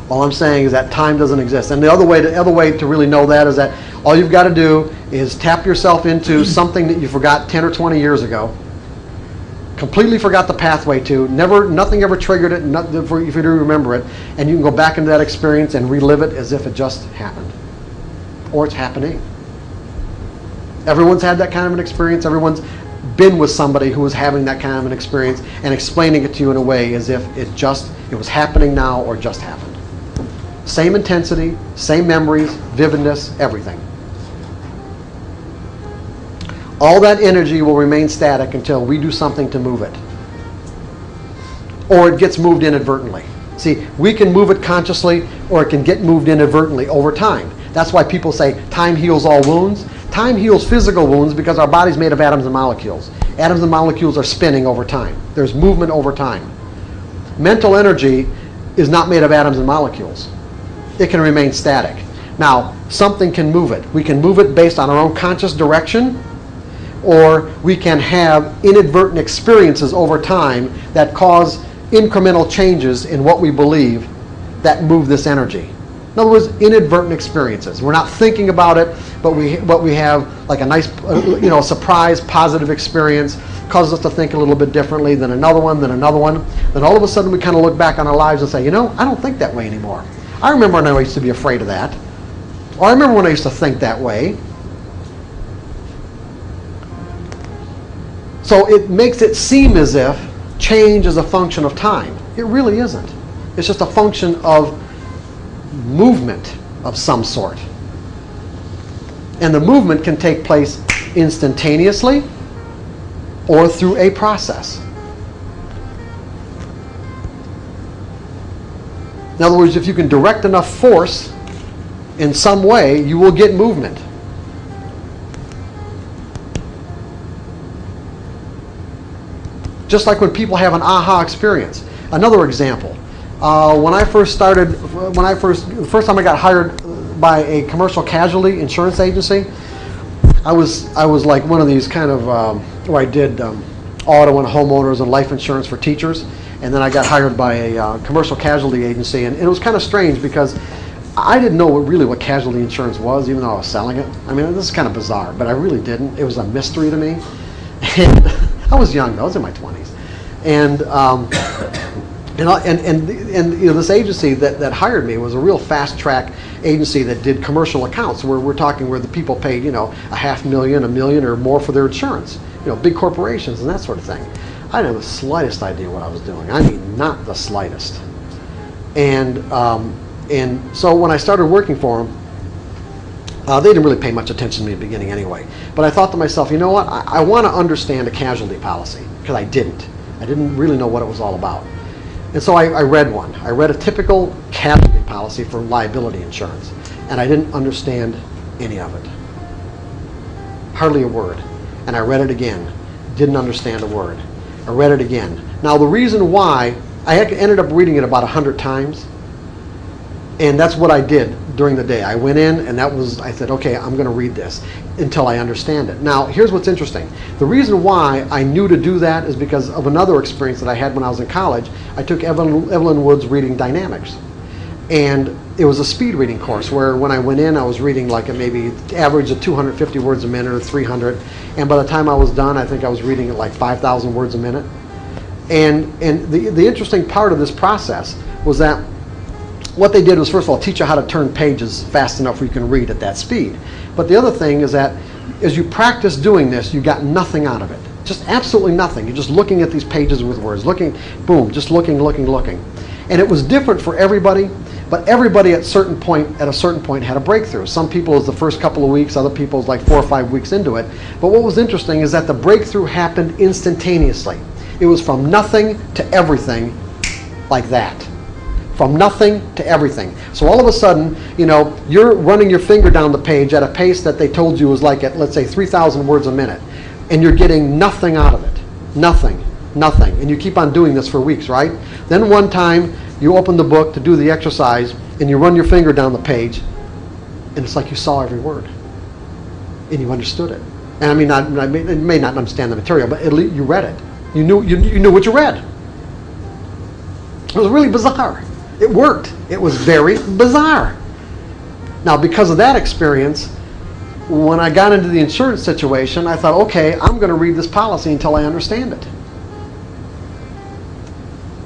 All I'm saying is that time doesn't exist. And the other way to really know that is that all you've got to do is tap yourself into something that you forgot 10 or 20 years ago. Completely forgot the pathway to. Nothing ever triggered it, if you do remember it. And you can go back into that experience and relive it as if it just happened. Or it's happening. Everyone's had that kind of an experience. Everyone's been with somebody who was having that kind of an experience and explaining it to you in a way as if it was happening now or just happened. Same intensity, same memories, vividness, everything. All that energy will remain static until we do something to move it. Or it gets moved inadvertently. See, we can move it consciously or it can get moved inadvertently over time. That's why people say time heals all wounds. Time heals physical wounds because our body's made of atoms and molecules. Atoms and molecules are spinning over time. There's movement over time. Mental energy is not made of atoms and molecules. It can remain static. Now, something can move it. We can move it based on our own conscious direction, or we can have inadvertent experiences over time that cause incremental changes in what we believe that move this energy. In other words, inadvertent experiences. We're not thinking about it, but we have like a nice, surprise, positive experience, causes us to think a little bit differently than another one. Then all of a sudden we kind of look back on our lives and say, I don't think that way anymore. I remember when I used to be afraid of that. Or I remember when I used to think that way. So it makes it seem as if change is a function of time. It really isn't. It's just a function of movement of some sort. And the movement can take place instantaneously or through a process. In other words, if you can direct enough force in some way, you will get movement. Just like when people have an aha experience. Another example. The first time I got hired by a commercial casualty insurance agency, I was like one of these kind of, where I did auto and homeowners and life insurance for teachers. And then I got hired by a commercial casualty agency. And it was kind of strange because I didn't know what casualty insurance was, even though I was selling it. I mean, this is kind of bizarre, but I really didn't. It was a mystery to me. And I was young, though. I was in my 20s. And this agency that hired me was a real fast track agency that did commercial accounts where we're talking where the people paid, $500,000, $1 million or more for their insurance, big corporations and that sort of thing. I didn't have the slightest idea what I was doing. I mean, not the slightest. And And so when I started working for them, they didn't really pay much attention to me in the beginning anyway. But I thought to myself, you know what? I want to understand a casualty policy, because I didn't. I didn't really know what it was all about. And so I read one. I read a typical casualty policy for liability insurance, and I didn't understand any of it. Hardly a word. And I read it again. Didn't understand a word. I read it again. Now the reason why, I ended up reading it about 100 times, and that's what I did during the day. I went in, and I said, okay, I'm going to read this until I understand it. Now, here's what's interesting. The reason why I knew to do that is because of another experience that I had when I was in college. I took Evelyn Wood's Reading Dynamics. And it was a speed reading course where when I went in, I was reading like a maybe average of 250 words a minute or 300. And by the time I was done, I think I was reading at like 5,000 words a minute. And the interesting part of this process was that what they did was, first of all, teach you how to turn pages fast enough where you can read at that speed. But the other thing is that as you practice doing this, you got nothing out of it. Just absolutely nothing. You're just looking at these pages with words, looking, boom, just looking. And it was different for everybody, but everybody at a certain point had a breakthrough. Some people it was the first couple of weeks, other people it was like 4 or 5 weeks into it. But what was interesting is that the breakthrough happened instantaneously. It was from nothing to everything, like that. From nothing to everything. So all of a sudden, you're running your finger down the page at a pace that they told you was like at, let's say, 3,000 words a minute. And you're getting nothing out of it. Nothing. And you keep on doing this for weeks, right? Then one time, you open the book to do the exercise, and you run your finger down the page, and it's like you saw every word. And you understood it. And I mean, you may not understand the material, but at least you read it. You knew what you read. It was really bizarre. It worked. It was very bizarre. Now, because of that experience, when I got into the insurance situation, I thought, okay, I'm going to read this policy until I understand it.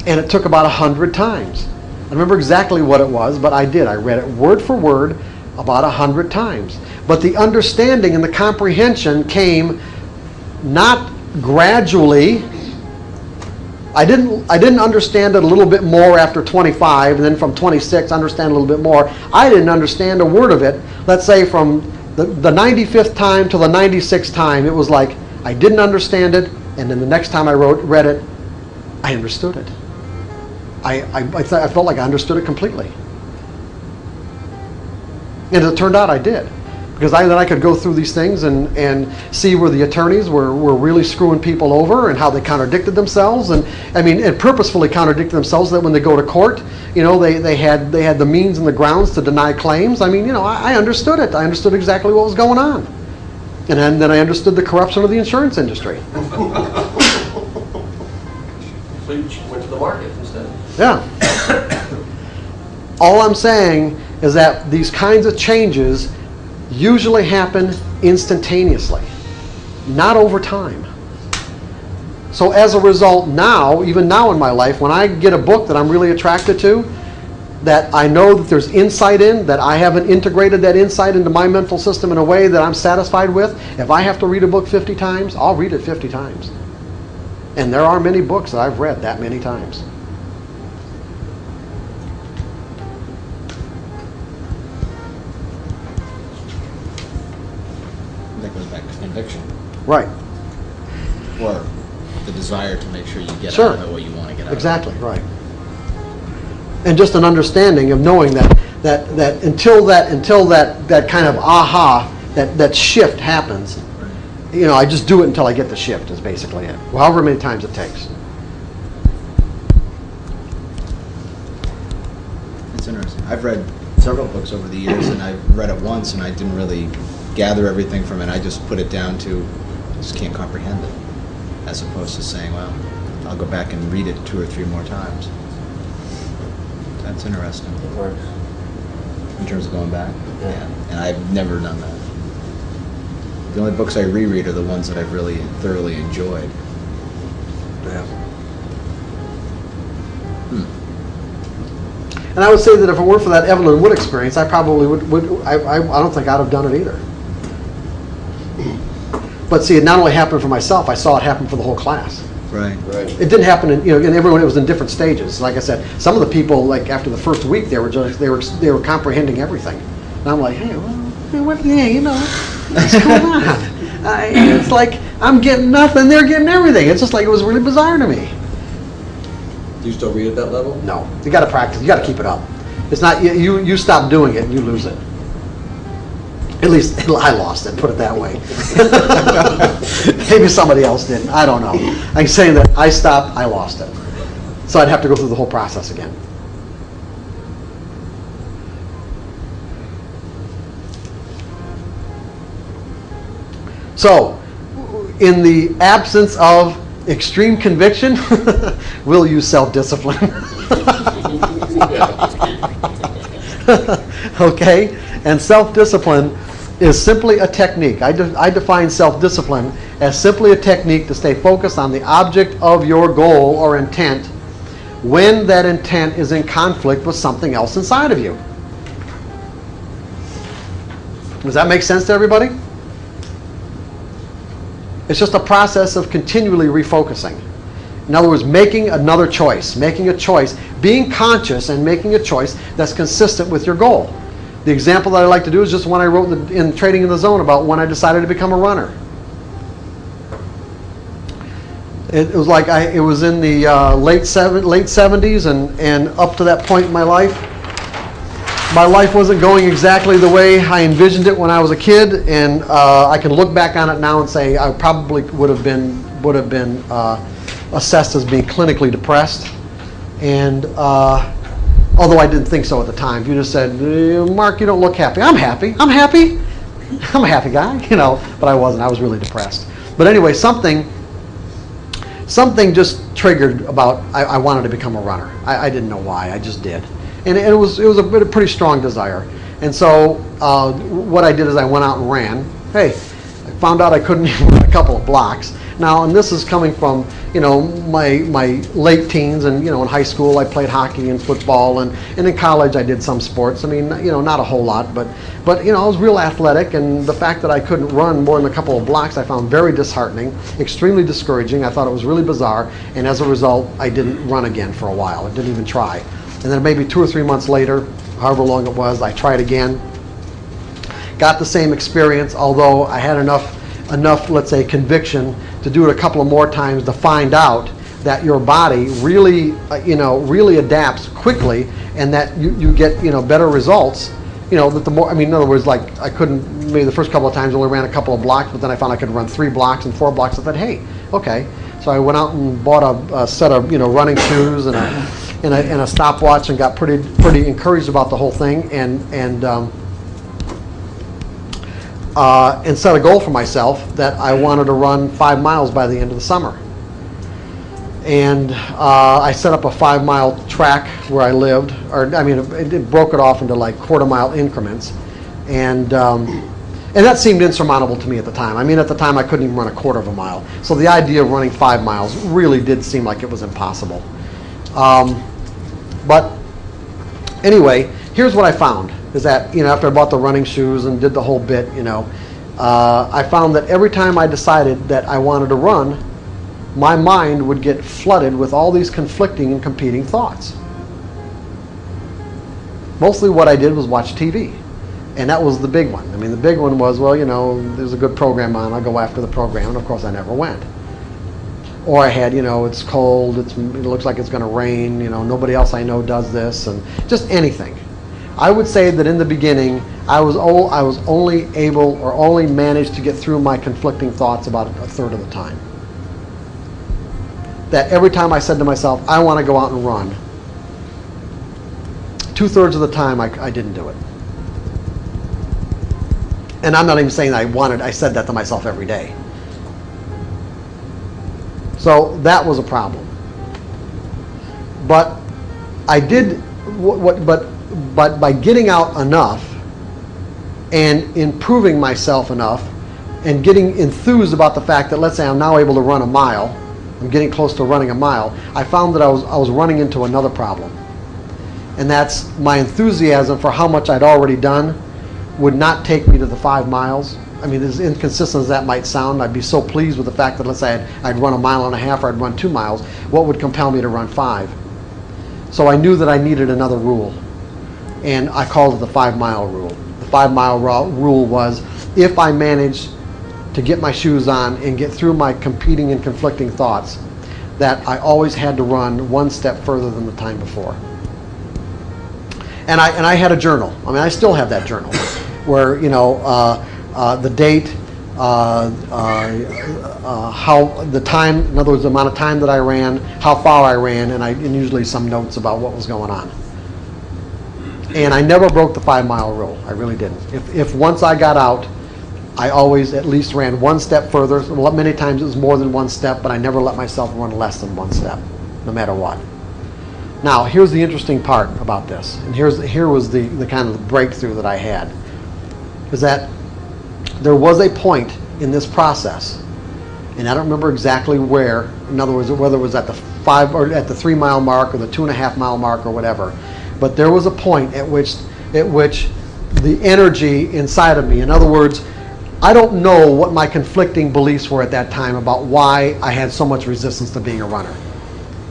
And it took about 100 times. I remember exactly what it was, but I did. I read it word for word about 100 times. But the understanding and the comprehension came not gradually. I didn't understand it a little bit more after 25, and then from 26, understand a little bit more. I didn't understand a word of it. Let's say from the 95th time to the 96th time, it was like I didn't understand it, and then the next time I read it, I understood it. I felt like I understood it completely. And as it turned out, I did. Because then I could go through these things and see where the attorneys were really screwing people over and how they contradicted themselves, and purposefully contradicted themselves so that when they go to court, they had the means and the grounds to deny claims. I understood it. I understood exactly what was going on. And then I understood the corruption of the insurance industry. So you went to the market instead. Yeah. All I'm saying is that these kinds of changes usually happen instantaneously, not over time. So as a result now, even now in my life, when I get a book that I'm really attracted to, that I know that there's insight in, that I haven't integrated that insight into my mental system in a way that I'm satisfied with, if I have to read a book 50 times, I'll read it 50 times. And there are many books that I've read that many times. That goes back to conviction. Right. Or the desire to make sure you get Sure. out of it what you want to get out Exactly, of it. right. And just an understanding of knowing that until that kind of aha, that shift happens, I just do it until I get the shift is basically it. However many times it takes. It's interesting. I've read several books over the years, and I've read it once, and I didn't really gather everything from it. I just put it down to, I just can't comprehend it, as opposed to saying, well, I'll go back and read it 2 or 3 more times. That's interesting. It works. In terms of going back? Yeah. And I've never done that. The only books I reread are the ones that I've really thoroughly enjoyed. Yeah. And I would say that if it weren't for that Evelyn Wood experience, I probably I don't think I'd have done it either. But see, it not only happened for myself, I saw it happen for the whole class. Right. Right. It didn't happen in, and everyone, it was in different stages. Like I said, some of the people, like after the first week, they were comprehending everything. And I'm like, hey, what's going on? It's like I'm getting nothing, they're getting everything. It's just like, it was really bizarre to me. Do you still read at that level? No, you got to practice. You got to keep it up. It's not you stop doing it and you lose it. At least I lost it. Put it that way. Maybe somebody else didn't. I don't know. I'm saying that I stopped. I lost it. So I'd have to go through the whole process again. So, in the absence of extreme conviction, we'll use self-discipline. Okay? And self-discipline is simply a technique. I define self-discipline as simply a technique to stay focused on the object of your goal or intent when that intent is in conflict with something else inside of you. Does that make sense to everybody? It's just a process of continually refocusing. In other words, making another choice, making a choice, being conscious and making a choice that's consistent with your goal. The example that I like to do is just one I wrote in Trading in the Zone about when I decided to become a runner. It was like it was in the late 70s and up to that point in my life. My life wasn't going exactly the way I envisioned it when I was a kid, and I can look back on it now and say I probably would have been assessed as being clinically depressed. And although I didn't think so at the time, if you just said, "Mark, you don't look happy." I'm happy. I'm happy. I'm a happy guy, But I wasn't. I was really depressed. But anyway, something just triggered about I wanted to become a runner. I didn't know why. I just did. And it was a pretty strong desire. And so what I did is I went out and ran. Hey, I found out I couldn't even run a couple of blocks. Now, and this is coming from, my late teens, and, in high school I played hockey and football, and in college I did some sports. I mean, not a whole lot, but I was real athletic, and the fact that I couldn't run more than a couple of blocks I found very disheartening, extremely discouraging. I thought it was really bizarre, and as a result, I didn't run again for a while. I didn't even try. And then maybe 2 or 3 months later, however long it was, I tried again. Got the same experience, although I had enough, let's say, conviction to do it a couple of more times to find out that your body really, really adapts quickly, and that you get, better results. That the more, in other words, like I couldn't, maybe the first couple of times I only ran a couple of blocks, but then I found I could run 3 blocks and 4 blocks. I thought, hey, okay. So I went out and bought a set of, running shoes and a stopwatch, and got pretty encouraged about the whole thing, and set a goal for myself that I wanted to run 5 miles by the end of the summer. And I set up a 5-mile track where I lived, it broke it off into like quarter-mile increments, and that seemed insurmountable to me at the time. At the time I couldn't even run a quarter of a mile. So the idea of running 5 miles really did seem like it was impossible. But anyway, here's what I found, is that, after I bought the running shoes and did the whole bit, I found that every time I decided that I wanted to run, my mind would get flooded with all these conflicting and competing thoughts. Mostly what I did was watch TV. And that was the big one. The big one was, well, there's a good program on, I'll go after the program, and of course I never went. Or I had, it's cold, it looks like it's going to rain, nobody else I know does this, and just anything. I would say that in the beginning, I was only able, or only managed to get through my conflicting thoughts about a third of the time. That every time I said to myself, I want to go out and run, 2/3 of the time I didn't do it. And I'm not even saying I said that to myself every day. So that was a problem. But I did, but by getting out enough and improving myself enough and getting enthused about the fact that, let's say I'm now able to run a mile, I'm getting close to running a mile, I found that I was running into another problem. And that's my enthusiasm for how much I'd already done would not take me to the 5 miles. I mean, as inconsistent as that might sound, I'd be so pleased with the fact that, let's say I'd run 1.5 miles or I'd run 2 miles. What would compel me to run 5? So I knew that I needed another rule, and I called it the 5-mile rule. The 5-mile rule was, if I managed to get my shoes on and get through my competing and conflicting thoughts, that I always had to run 1 step further than the time before. And I had a journal. I mean, I still have that journal, where, you know, the date, how the time, in other words, the amount of time that I ran, how far I ran, and usually some notes about what was going on. And I never broke the 5-mile rule. I really didn't. If once I got out, I always at least ran 1 step further. Many times it was more than 1 step, but I never let myself run less than 1 step, no matter what. Now, here's the interesting part about this, and here was the kind of breakthrough that I had, is that there was a point in this process, and I don't remember exactly where, in other words, whether it was at the 5 or at the 3-mile mark or the 2.5 mile mark or whatever, but there was a point at which the energy inside of me, in other words, I don't know what my conflicting beliefs were at that time about why I had so much resistance to being a runner.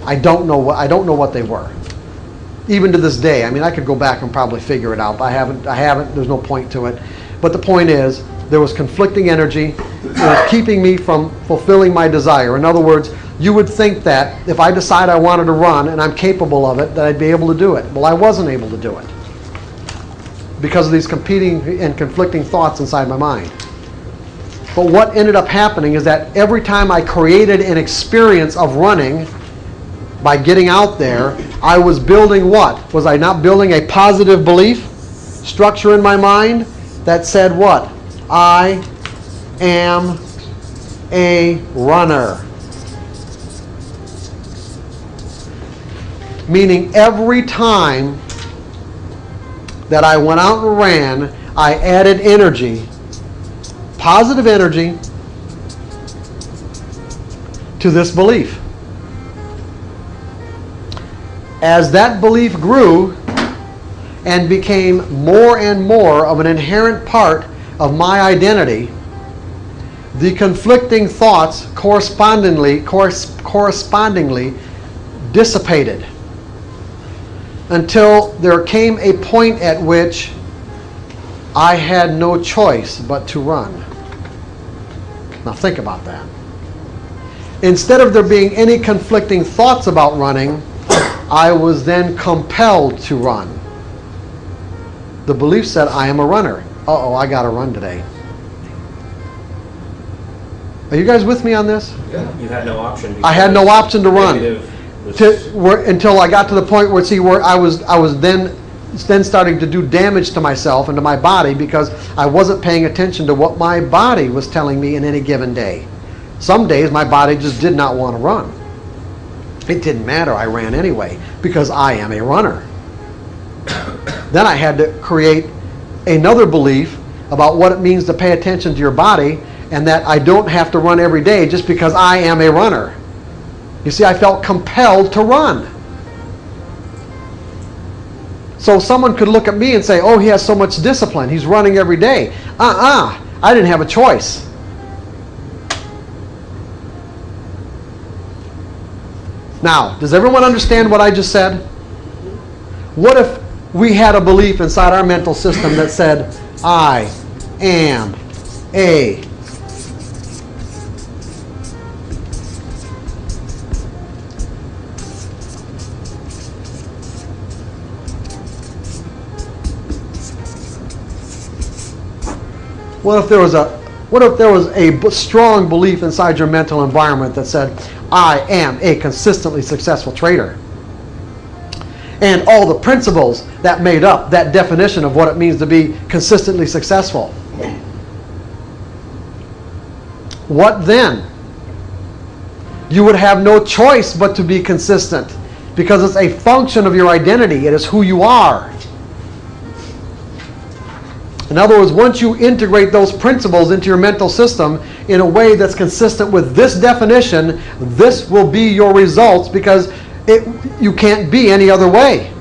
I don't know what they were. Even to this day, I mean, I could go back and probably figure it out, but I haven't, there's no point to it. But the point is, there was conflicting energy keeping me from fulfilling my desire. In other words, you would think that if I decide I wanted to run and I'm capable of it, that I'd be able to do it. Well, I wasn't able to do it because of these competing and conflicting thoughts inside my mind. But what ended up happening is that every time I created an experience of running, by getting out there, I was building what? Was I not building a positive belief structure in my mind that said what? I am a runner. Meaning every time that I went out and ran, I added energy, positive energy, to this belief. As that belief grew and became more and more of an inherent part of my identity, the conflicting thoughts correspondingly dissipated until there came a point at which I had no choice but to run. Now think about that. Instead of there being any conflicting thoughts about running, I was then compelled to run. The belief said, I am a runner. Uh-oh, I got to run today. Are you guys with me on this? Yeah. You had no option. I had no option to run until I got to the point where I was then starting to do damage to myself and to my body because I wasn't paying attention to what my body was telling me in any given day. Some days my body just did not want to run. It didn't matter, I ran anyway, because I am a runner. Then I had to create another belief about what it means to pay attention to your body and that I don't have to run every day just because I am a runner. You see, I felt compelled to run. So someone could look at me and say, oh, he has so much discipline, he's running every day. I didn't have a choice. Now, does everyone understand what I just said? What if we had a belief inside our mental system that said, I am a What if there was a strong belief inside your mental environment that said, I am a consistently successful trader? And all the principles that made up that definition of what it means to be consistently successful. What then? You would have no choice but to be consistent because it's a function of your identity. It is who you are. In other words, once you integrate those principles into your mental system in a way that's consistent with this definition, this will be your results because you can't be any other way.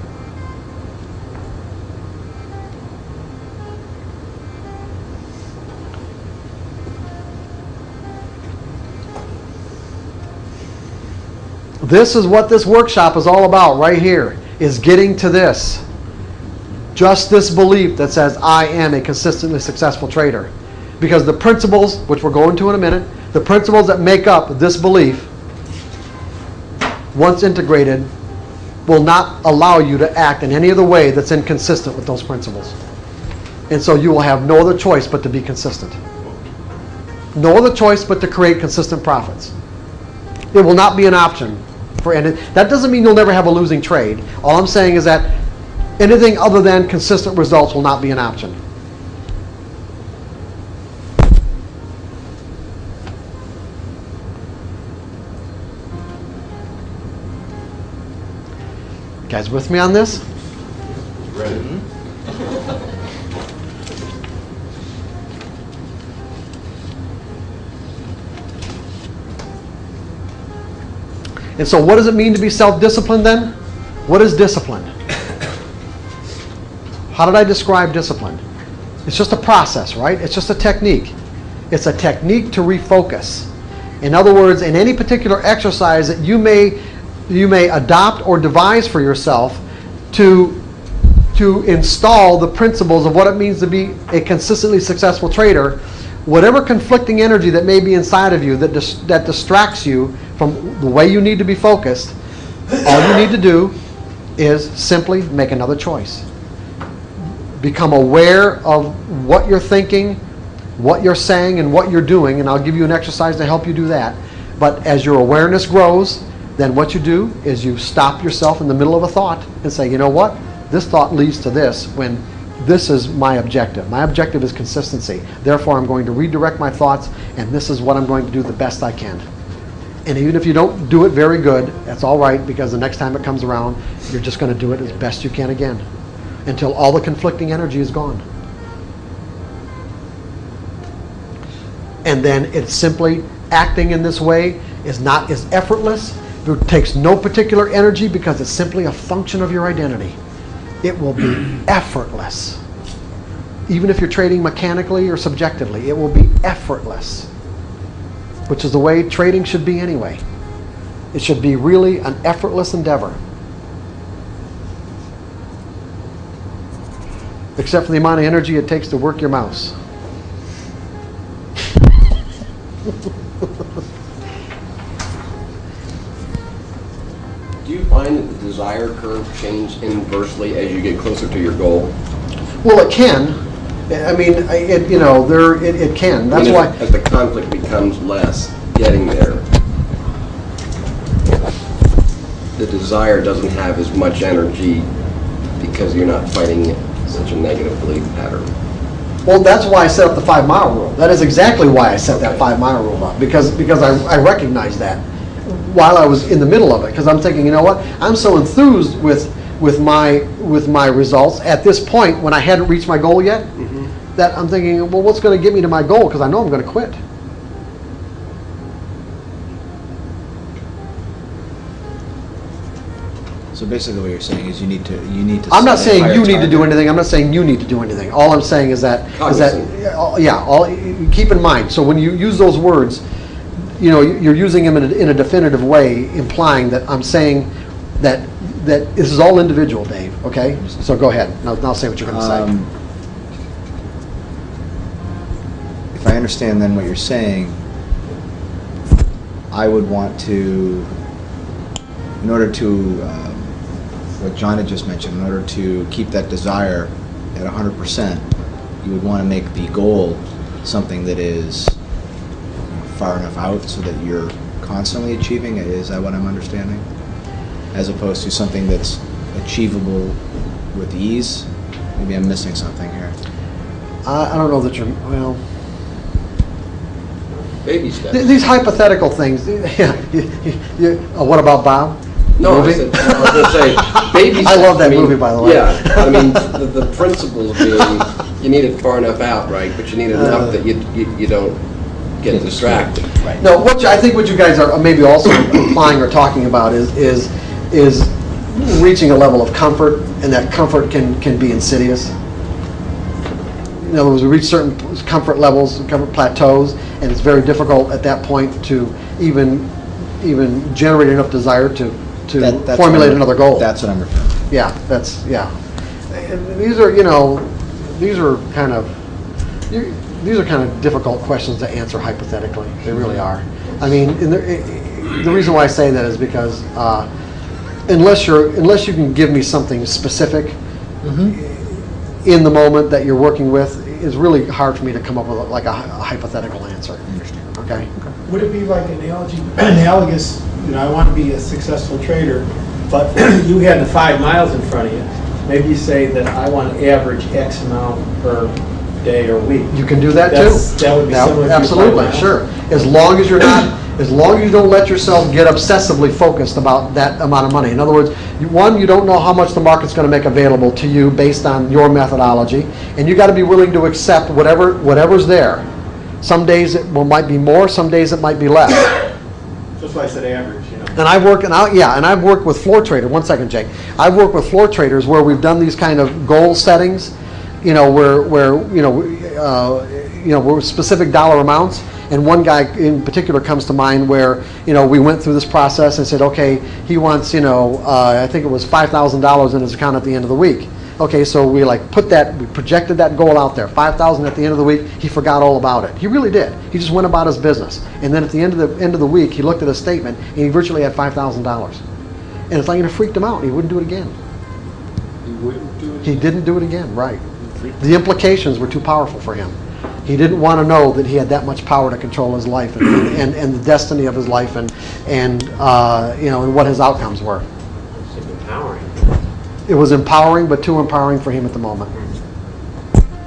This is what this workshop is all about right here, is getting to this. Just this belief that says, I am a consistently successful trader. Because the principles, which we're going to in a minute, the principles that make up this belief, once integrated, will not allow you to act in any other way that's inconsistent with those principles. And so you will have no other choice but to be consistent. No other choice but to create consistent profits. It will not be an option for any. That doesn't mean you'll never have a losing trade. All I'm saying is that anything other than consistent results will not be an option. You guys with me on this? Ready? And so what does it mean to be self-disciplined then? What is discipline? How did I describe discipline? It's just a process, right? It's just a technique. It's a technique to refocus. In other words, in any particular exercise that you may adopt or devise for yourself to install the principles of what it means to be a consistently successful trader, whatever conflicting energy that may be inside of you that distracts you from the way you need to be focused, all you need to do is simply make another choice. Become aware of what you're thinking, what you're saying, and what you're doing, and I'll give you an exercise to help you do that. But as your awareness grows, then what you do is you stop yourself in the middle of a thought and say, you know what? This thought leads to this when this is my objective. My objective is consistency. Therefore, I'm going to redirect my thoughts, and this is what I'm going to do the best I can. And even if you don't do it very good, that's all right, because the next time it comes around, you're just going to do it as best you can again, until all the conflicting energy is gone. And then it's simply acting in this way is effortless. It takes no particular energy because it's simply a function of your identity. It will be effortless. Even if you're trading mechanically or subjectively, it will be effortless, which is the way trading should be anyway. It should be really an effortless endeavor. Except for the amount of energy it takes to work your mouse. Do you find that the desire curve changes inversely as you get closer to your goal? Well, it can. I mean, it can. That's why. As the conflict becomes less, getting there, the desire doesn't have as much energy because you're not fighting such a negative belief pattern. Well, that's why I set up the 5 mile rule. That is exactly why I set that 5 mile rule up, because I recognized that while I was in the middle of it, because I'm thinking, you know what? I'm so enthused with my results at this point when I hadn't reached my goal yet, that I'm thinking, well, what's going to get me to my goal? Because I know I'm going to quit. So basically what you're saying is you need to I'm not set a saying higher you need to do target. anything. I'm not saying you need to do anything. All I'm saying is that keep in mind. So when you use those words, you're using them in a definitive way, implying that I'm saying that this is all individual, Dave. Okay? So go ahead. Now say what you're going to say. If I understand then what you're saying, I would want to, in order to, what John had just mentioned, in order to keep that desire at 100%, you would want to make the goal something that is far enough out so that you're constantly achieving it. Is that what I'm understanding? As opposed to something that's achievable with ease? Maybe I'm missing something here. I don't know that you're, well... Baby steps. These hypothetical things. What about Bob? No, I was going to say, baby steps. I love that movie, by the way. Yeah, I mean, the principles being, you need it far enough out, right? But you need it enough that you don't get distracted. Right. No, I think what you guys are maybe also implying or talking about is reaching a level of comfort, and that comfort can be insidious. In other words, we reach certain comfort levels, comfort plateaus, and it's very difficult at that point to even even generate enough desire to That's formulate what I'm- another goal. That's what I'm referring to. Yeah, And these are, these are kind of difficult questions to answer hypothetically. They really are. I mean, the reason why I say that is because unless you can give me something specific in the moment that you're working with, it's really hard for me to come up with like a hypothetical answer. Okay. Would it be like analogous, I want to be a successful trader, but you had the 5 miles in front of you. Maybe you say that I want to average X amount per day or week. You can do that too. That would be similar to your 5 absolutely, miles? sure. As long as you don't let yourself get obsessively focused about that amount of money. In other words, you don't know how much the market's going to make available to you based on your methodology, and you got to be willing to accept whatever's there. Some days it might be more, some days it might be less. That's why I said average, And I've worked with floor traders. One second, Jake. I've worked with floor traders where we've done these kind of goal settings, where specific dollar amounts. And one guy in particular comes to mind where we went through this process and said, okay, he wants I think it was $5,000 in his account at the end of the week. Okay, so we we projected that goal out there, $5,000 at the end of the week. He forgot all about it. He really did. He just went about his business. And then at the end of the week, he looked at his statement and he virtually had $5,000. And it's like it freaked him out. He wouldn't do it again. He didn't do it again, right. The implications were too powerful for him. He didn't want to know that he had that much power to control his life and the destiny of his life and what his outcomes were. It's empowering. It was empowering, but too empowering for him at the moment.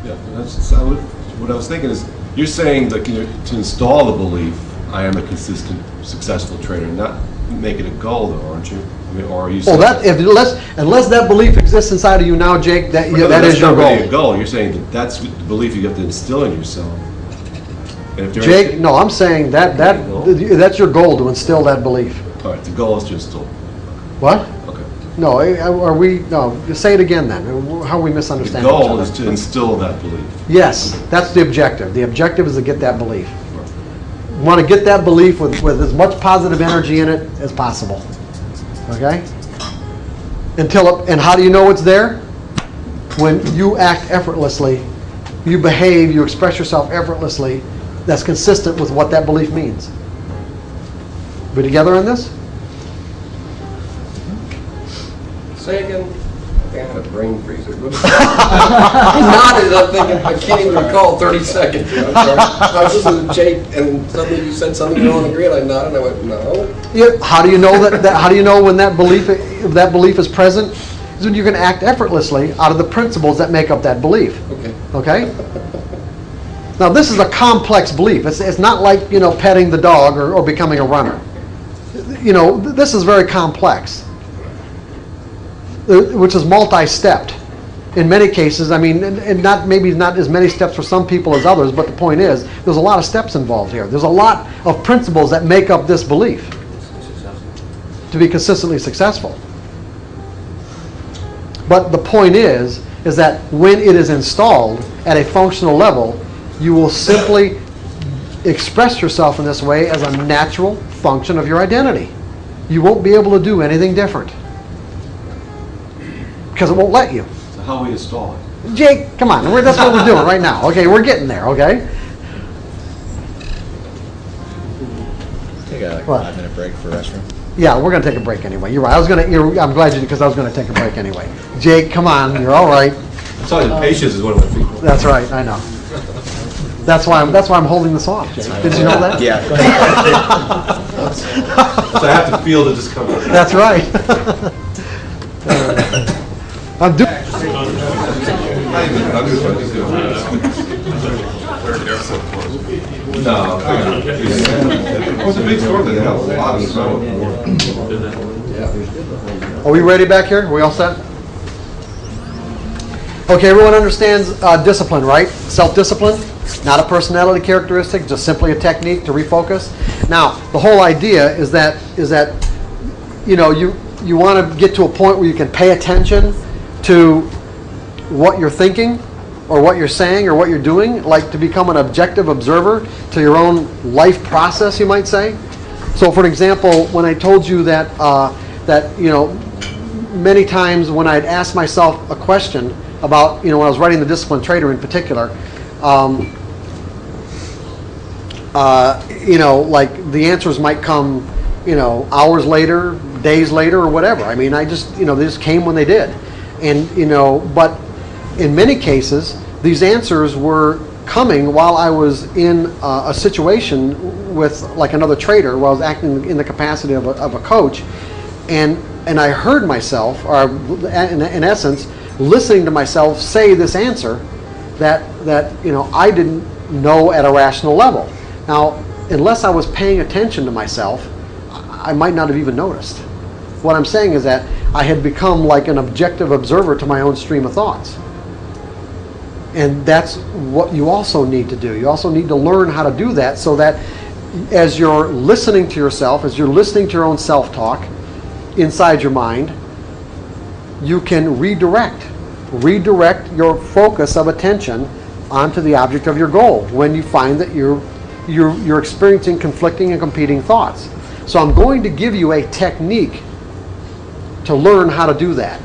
Yeah, what I was thinking is, you're saying that to install the belief, I am a consistent, successful trader, not make it a goal, though, aren't you? I mean, or are you saying Unless that belief exists inside of you now, Jake, that is your not goal. really a goal. You're saying that's the belief you have to instill in yourself. And if Jake, no, I'm saying that's your goal, to instill that belief. All right, the goal is to instill. What? Okay. No, say it again then. How are we misunderstanding The each goal other? is to instill that belief. Yes, that's the objective. The objective is to get that belief. You want to get that belief with as much positive energy in it as possible. Okay? And how do you know it's there? When you act effortlessly, you behave, you express yourself effortlessly, that's consistent with what that belief means. We together on this? Say again. I had a brain freezer. I nodded. I'm thinking I can't even recall 30 seconds. I'm sorry. I was listening to Jake, and suddenly you said something you don't agree, and I nodded, and I went, no. Yeah. How do you know how do you know when that belief is present? Is when you can act effortlessly out of the principles that make up that belief. Okay. Okay. Now this is a complex belief. It's not like petting the dog or becoming a runner. This is very complex, which is multi-stepped. In many cases, I mean, and maybe not as many steps for some people as others, but the point is, there's a lot of steps involved here. There's a lot of principles that make up this belief to be consistently successful. But the point is that when it is installed at a functional level, you will simply express yourself in this way as a natural function of your identity. You won't be able to do anything different because it won't let you. So how we install it? Jake, come on. That's what we're doing right now. Okay, we're getting there, okay? Take a What? 5-minute break for restroom. Yeah, we're going to take a break anyway. You're right. I'm glad you did, because I was going to take a break anyway. Jake, come on. You're all right. I'm telling you, patience is one of my features. That's right. I know. That's why I'm holding this off, Jake. Did you know that? Yeah. So I have to feel the discomfort. That's right. I'm doing. No. It was a big store that had a lot of snow. Are we ready back here? Are we all set? Okay, everyone understands discipline, right? Self-discipline, not a personality characteristic, just simply a technique to refocus. Now, the whole idea is that you want to get to a point where you can pay attention to what you're thinking or what you're saying or what you're doing, like to become an objective observer to your own life process, you might say. So for example, when I told you that, many times when I'd ask myself a question about, when I was writing The Disciplined Trader in particular, like the answers might come, hours later, days later, or whatever. I mean, they just came when they did. And, but in many cases, these answers were coming while I was in a situation with like another trader, where I was acting in the capacity of a coach, and I heard myself, or in essence, listening to myself say this answer that I didn't know at a rational level. Now, unless I was paying attention to myself, I might not have even noticed. What I'm saying is that I had become like an objective observer to my own stream of thoughts. And that's what you also need to do. You also need to learn how to do that, so that as you're listening to yourself, as you're listening to your own self-talk inside your mind, you can redirect your focus of attention onto the object of your goal when you find that you're experiencing conflicting and competing thoughts. So I'm going to give you a technique to learn how to do that.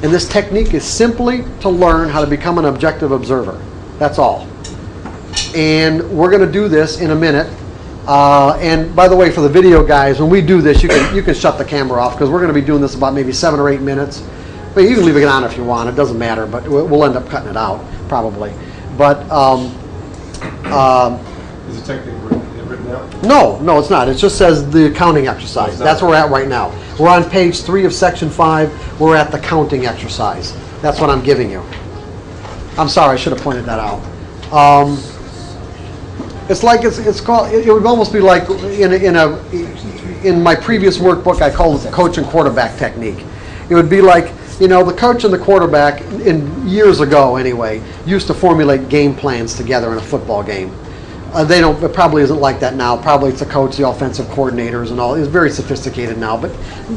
And this technique is simply to learn how to become an objective observer. That's all. And we're going to do this in a minute. And by the way, for the video guys, when we do this, you can shut the camera off, because we're going to be doing this about maybe 7 or 8 minutes. But you can leave it on if you want. It doesn't matter, but we'll end up cutting it out probably. But Is the technique written out? No, it's not. It just says the counting exercise. That's where we're at right now. We're on page 3 of section 5. We're at the counting exercise. That's what I'm giving you. I'm sorry, I should have pointed that out. It's like it's called. It would almost be like in my previous workbook, I called it the coach and quarterback technique. It would be like, the coach and the quarterback, in years ago anyway, used to formulate game plans together in a football game. It probably isn't like that now. Probably it's the coach, the offensive coordinators, and all. It's very sophisticated now. But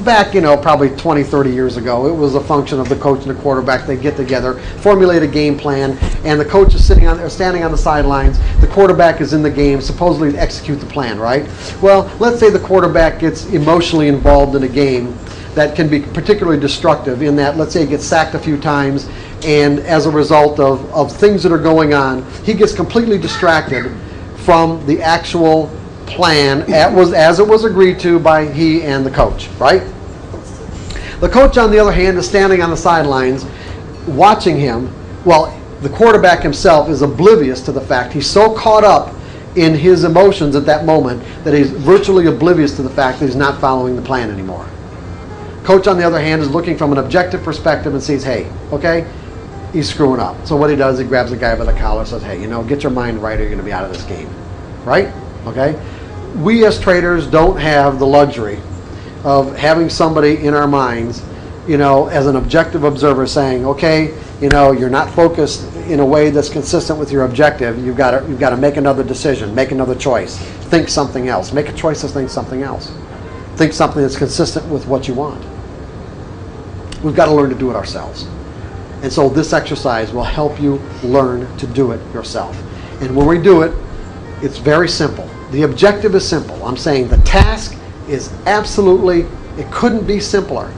back, probably 20, 30 years ago, it was a function of the coach and the quarterback. They get together, formulate a game plan, and the coach is standing on the sidelines. The quarterback is in the game, supposedly to execute the plan, right? Well, let's say the quarterback gets emotionally involved in a game that can be particularly destructive, in that, let's say, he gets sacked a few times, and as a result of things that are going on, he gets completely distracted from the actual plan as it was agreed to by he and the coach, right? The coach, on the other hand, is standing on the sidelines watching him. Well, the quarterback himself is oblivious to the fact. He's so caught up in his emotions at that moment that he's virtually oblivious to the fact that he's not following the plan anymore. Coach, on the other hand, is looking from an objective perspective and sees, hey, okay, he's screwing up. So what he does, he grabs the guy by the collar and says, hey, get your mind right or you're going to be out of this game. Right? Okay? We as traders don't have the luxury of having somebody in our minds, as an objective observer saying, okay, you're not focused in a way that's consistent with your objective. You've got to make another decision, make another choice, think something else, make a choice to think something else. Think something that's consistent with what you want. We've got to learn to do it ourselves. And so this exercise will help you learn to do it yourself. And when we do it, it's very simple. The objective is simple. I'm saying the task is absolutely, it couldn't be simpler.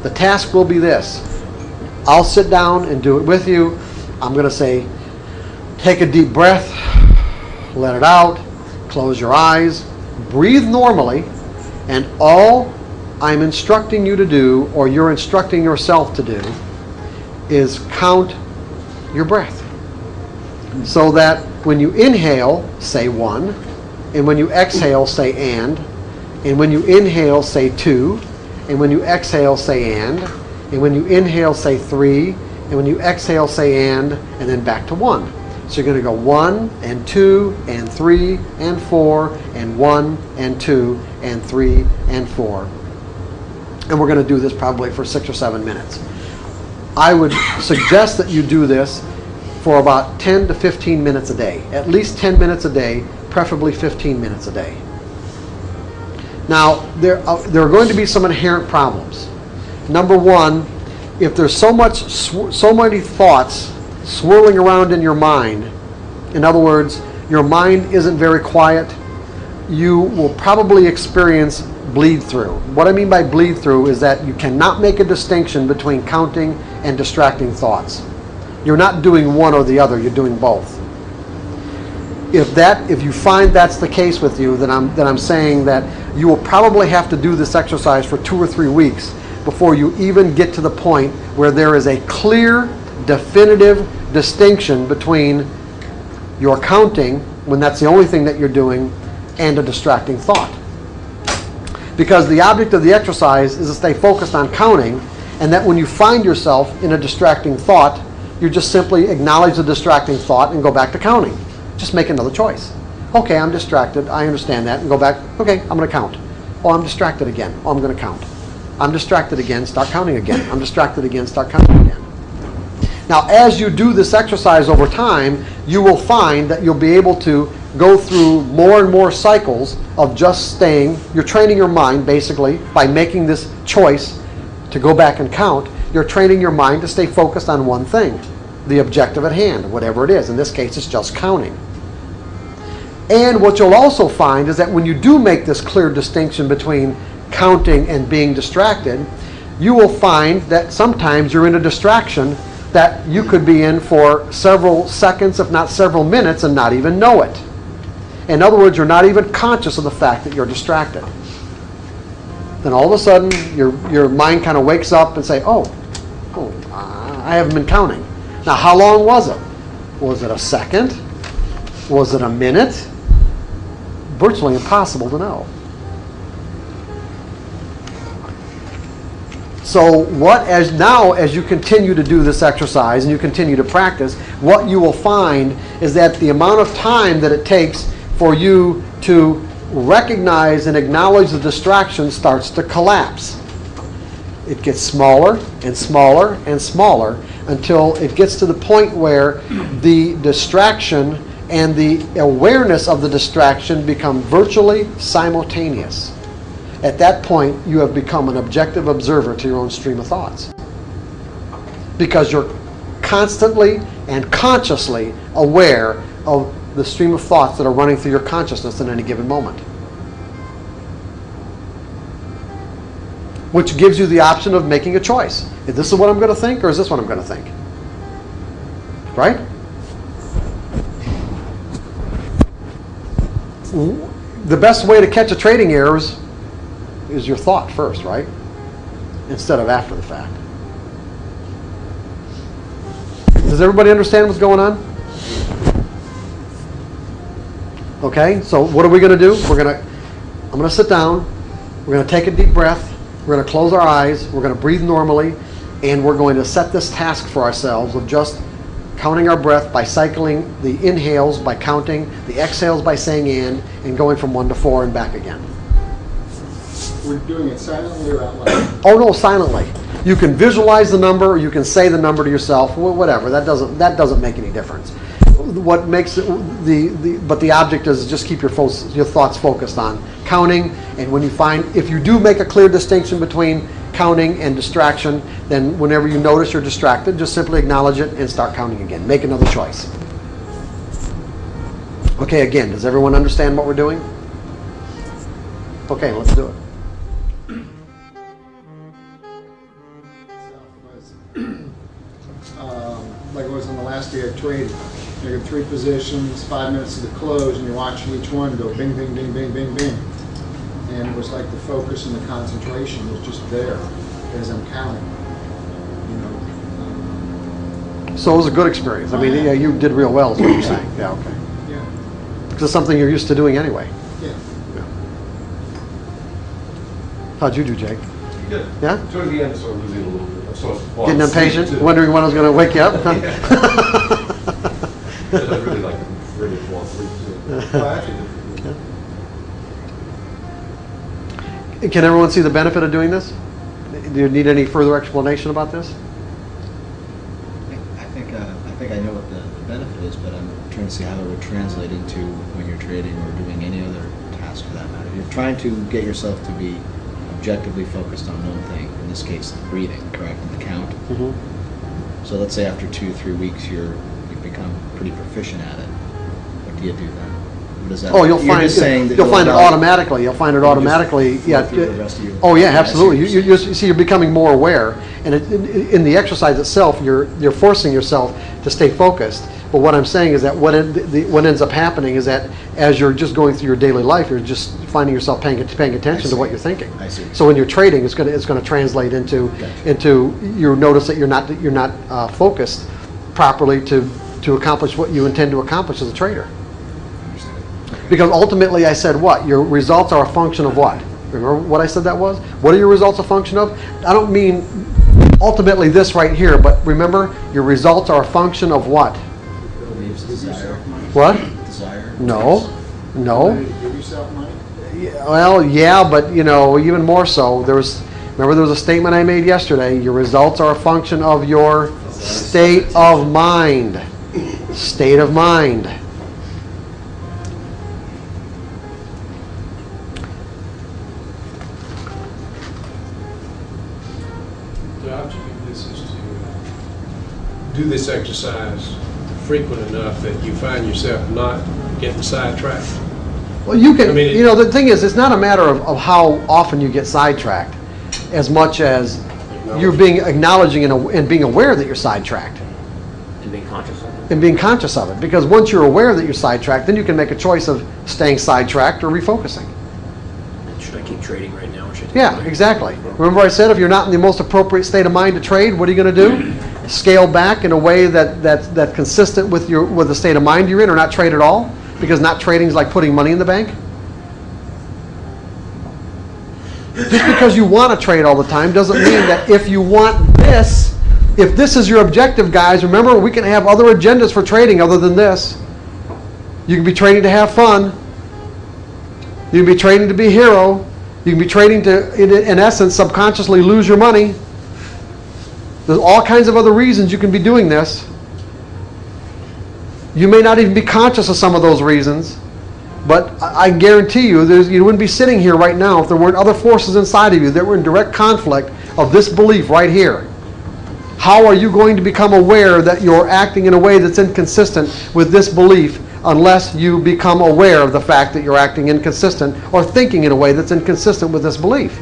The task will be this. I'll sit down and do it with you. I'm going to say, take a deep breath, let it out, close your eyes, breathe normally, and all I'm instructing you to do, or you're instructing yourself to do, is count your breath. So that when you inhale, say 1, and when you exhale, say and when you inhale, say 2, and when you exhale, say and when you inhale, say 3, and when you exhale, say and then back to 1. So you're going to go 1 and 2 and 3 and 4 and 1 and 2 and 3 and 4. And we're going to do this probably for 6 or 7 minutes. I would suggest that you do this for about 10 to 15 minutes a day. At least 10 minutes a day, preferably 15 minutes a day. Now, there are going to be some inherent problems. Number one, if there's so many thoughts swirling around in your mind, in other words, your mind isn't very quiet, you will probably experience bleed through. What I mean by bleed through is that you cannot make a distinction between counting and distracting thoughts. You're not doing one or the other, you're doing both. If you find that's the case with you, then I'm saying that you will probably have to do this exercise for 2 or 3 weeks before you even get to the point where there is a clear, definitive distinction between your counting, when that's the only thing that you're doing, and a distracting thought. Because the object of the exercise is to stay focused on counting, and that when you find yourself in a distracting thought, you just simply acknowledge the distracting thought and go back to counting. Just make another choice. Okay, I'm distracted, I understand that, and go back, okay, I'm going to count. Oh, I'm distracted again. Oh, I'm going to count. I'm distracted again, start counting again. I'm distracted again, start counting again. Now, as you do this exercise over time, you will find that you'll be able to go through more and more cycles of just staying. You're training your mind, basically, by making this choice to go back and count. You're training your mind to stay focused on one thing, the objective at hand, whatever it is. In this case, it's just counting. And what you'll also find is that when you do make this clear distinction between counting and being distracted, you will find that sometimes you're in a distraction that you could be in for several seconds, if not several minutes, and not even know it. In other words, you're not even conscious of the fact that you're distracted. Then all of a sudden, your mind kind of wakes up and say, I haven't been counting. Now, how long was it? Was it a second? Was it a minute? Virtually impossible to know. So as you continue to do this exercise and you continue to practice, what you will find is that the amount of time that it takes for you to recognize and acknowledge the distraction starts to collapse. It gets smaller and smaller and smaller until it gets to the point where the distraction and the awareness of the distraction become virtually simultaneous. At that point, you have become an objective observer to your own stream of thoughts. Because you're constantly and consciously aware of the stream of thoughts that are running through your consciousness at any given moment. Which gives you the option of making a choice. Is this what I'm going to think, or is this what I'm going to think? Right? The best way to catch a trading error is your thought first, right? Instead of after the fact. Does everybody understand what's going on? Okay, so what are we going to do? I'm going to sit down. We're going to take a deep breath. We're going to close our eyes. We're going to breathe normally. And we're going to set this task for ourselves of just counting our breath by cycling the inhales by counting, the exhales by saying and going from 1 to 4 and back again. We're doing it silently or out loud? Oh no, silently. You can visualize the number, or you can say the number to yourself. Whatever. That doesn't make any difference. What makes it but the object is just keep your thoughts focused on counting. And when you find, if you do make a clear distinction between counting and distraction, then whenever you notice you're distracted, just simply acknowledge it and start counting again. Make another choice. Okay, again, does everyone understand what we're doing? Okay, let's do it. Like it was on the last day of trading. You got 3 positions, 5 minutes to the close, and you're watching each one go bing, bing, bing, bing, bing, bing. And it was like the focus and the concentration was just there as I'm counting. So it was a good experience. I mean, yeah, you did real well is what you're saying. Yeah, okay. Yeah. Because it's something you're used to doing anyway. Yeah. How'd you do, Jake? Good. Yeah? Toward the end, sort of losing a little bit. Getting impatient? Wondering when I was going to wake you up? I really like really fall asleep too. Well, actually, Can everyone see the benefit of doing this? Do you need any further explanation about this? I think I know what the benefit is, but I'm trying to see how it would translate into when you're trading or doing any other task for that matter. You're trying to get yourself to be objectively focused on one thing, in this case, the breathing, correct, and the count. Mm-hmm. So let's say after 2 or 3 weeks you've become pretty proficient at it. What do you do then? What is that? Oh, you'll You're find just saying that you'll find it evaluate- automatically. You'll find it You just automatically. flow Yeah. through the rest of your- Oh yeah, I see absolutely. what You you're see, you're becoming more aware, and in the exercise itself, you're forcing yourself to stay focused. But what I'm saying is that what ends up happening is that as you're just going through your daily life, you're just finding yourself paying attention to what you're thinking. I see. So when you're trading, it's going to translate into you notice that you're not focused properly to accomplish what you intend to accomplish as a trader. Because ultimately, I said what? Your results are a function of what? Remember what I said that was? What are your results a function of? I don't mean ultimately this right here, but remember, your results are a function of what? Beliefs, desire. What? Desire. No. Give yourself money? Well, yeah, but even more so. Remember there was a statement I made yesterday. Your results are a function of your state of mind. State of mind. The object of this is to do this exercise frequent enough that you find yourself not getting sidetracked. Well, you can, I mean, the thing is, it's not a matter of how often you get sidetracked, as much as you're acknowledging and being aware that you're sidetracked. And being conscious of it. And being conscious of it. Because once you're aware that you're sidetracked, then you can make a choice of staying sidetracked or refocusing. Should I keep trading right now or should I take a Yeah, break? exactly. Remember I said if you're not in the most appropriate state of mind to trade, what are you going to do? Scale back in a way that's consistent with the state of mind you're in, or not trade at all? Because not trading is like putting money in the bank. Just because you want to trade all the time doesn't mean that if you want this, if this is your objective, guys, remember we can have other agendas for trading other than this. You can be trading to have fun. You can be trading to be a hero. You can be trading to, in essence, subconsciously lose your money. There's all kinds of other reasons you can be doing this. You may not even be conscious of some of those reasons, but I guarantee you you wouldn't be sitting here right now if there weren't other forces inside of you that were in direct conflict of this belief right here. How are you going to become aware that you're acting in a way that's inconsistent with this belief unless you become aware of the fact that you're acting inconsistent or thinking in a way that's inconsistent with this belief?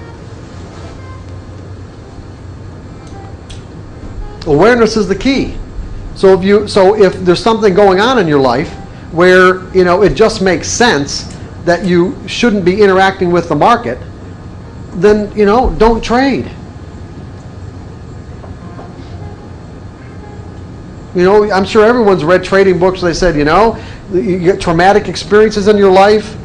Awareness is the key. So if there's something going on in your life where it just makes sense that you shouldn't be interacting with the market, then don't trade. I'm sure everyone's read trading books. They said, you get traumatic experiences in your life,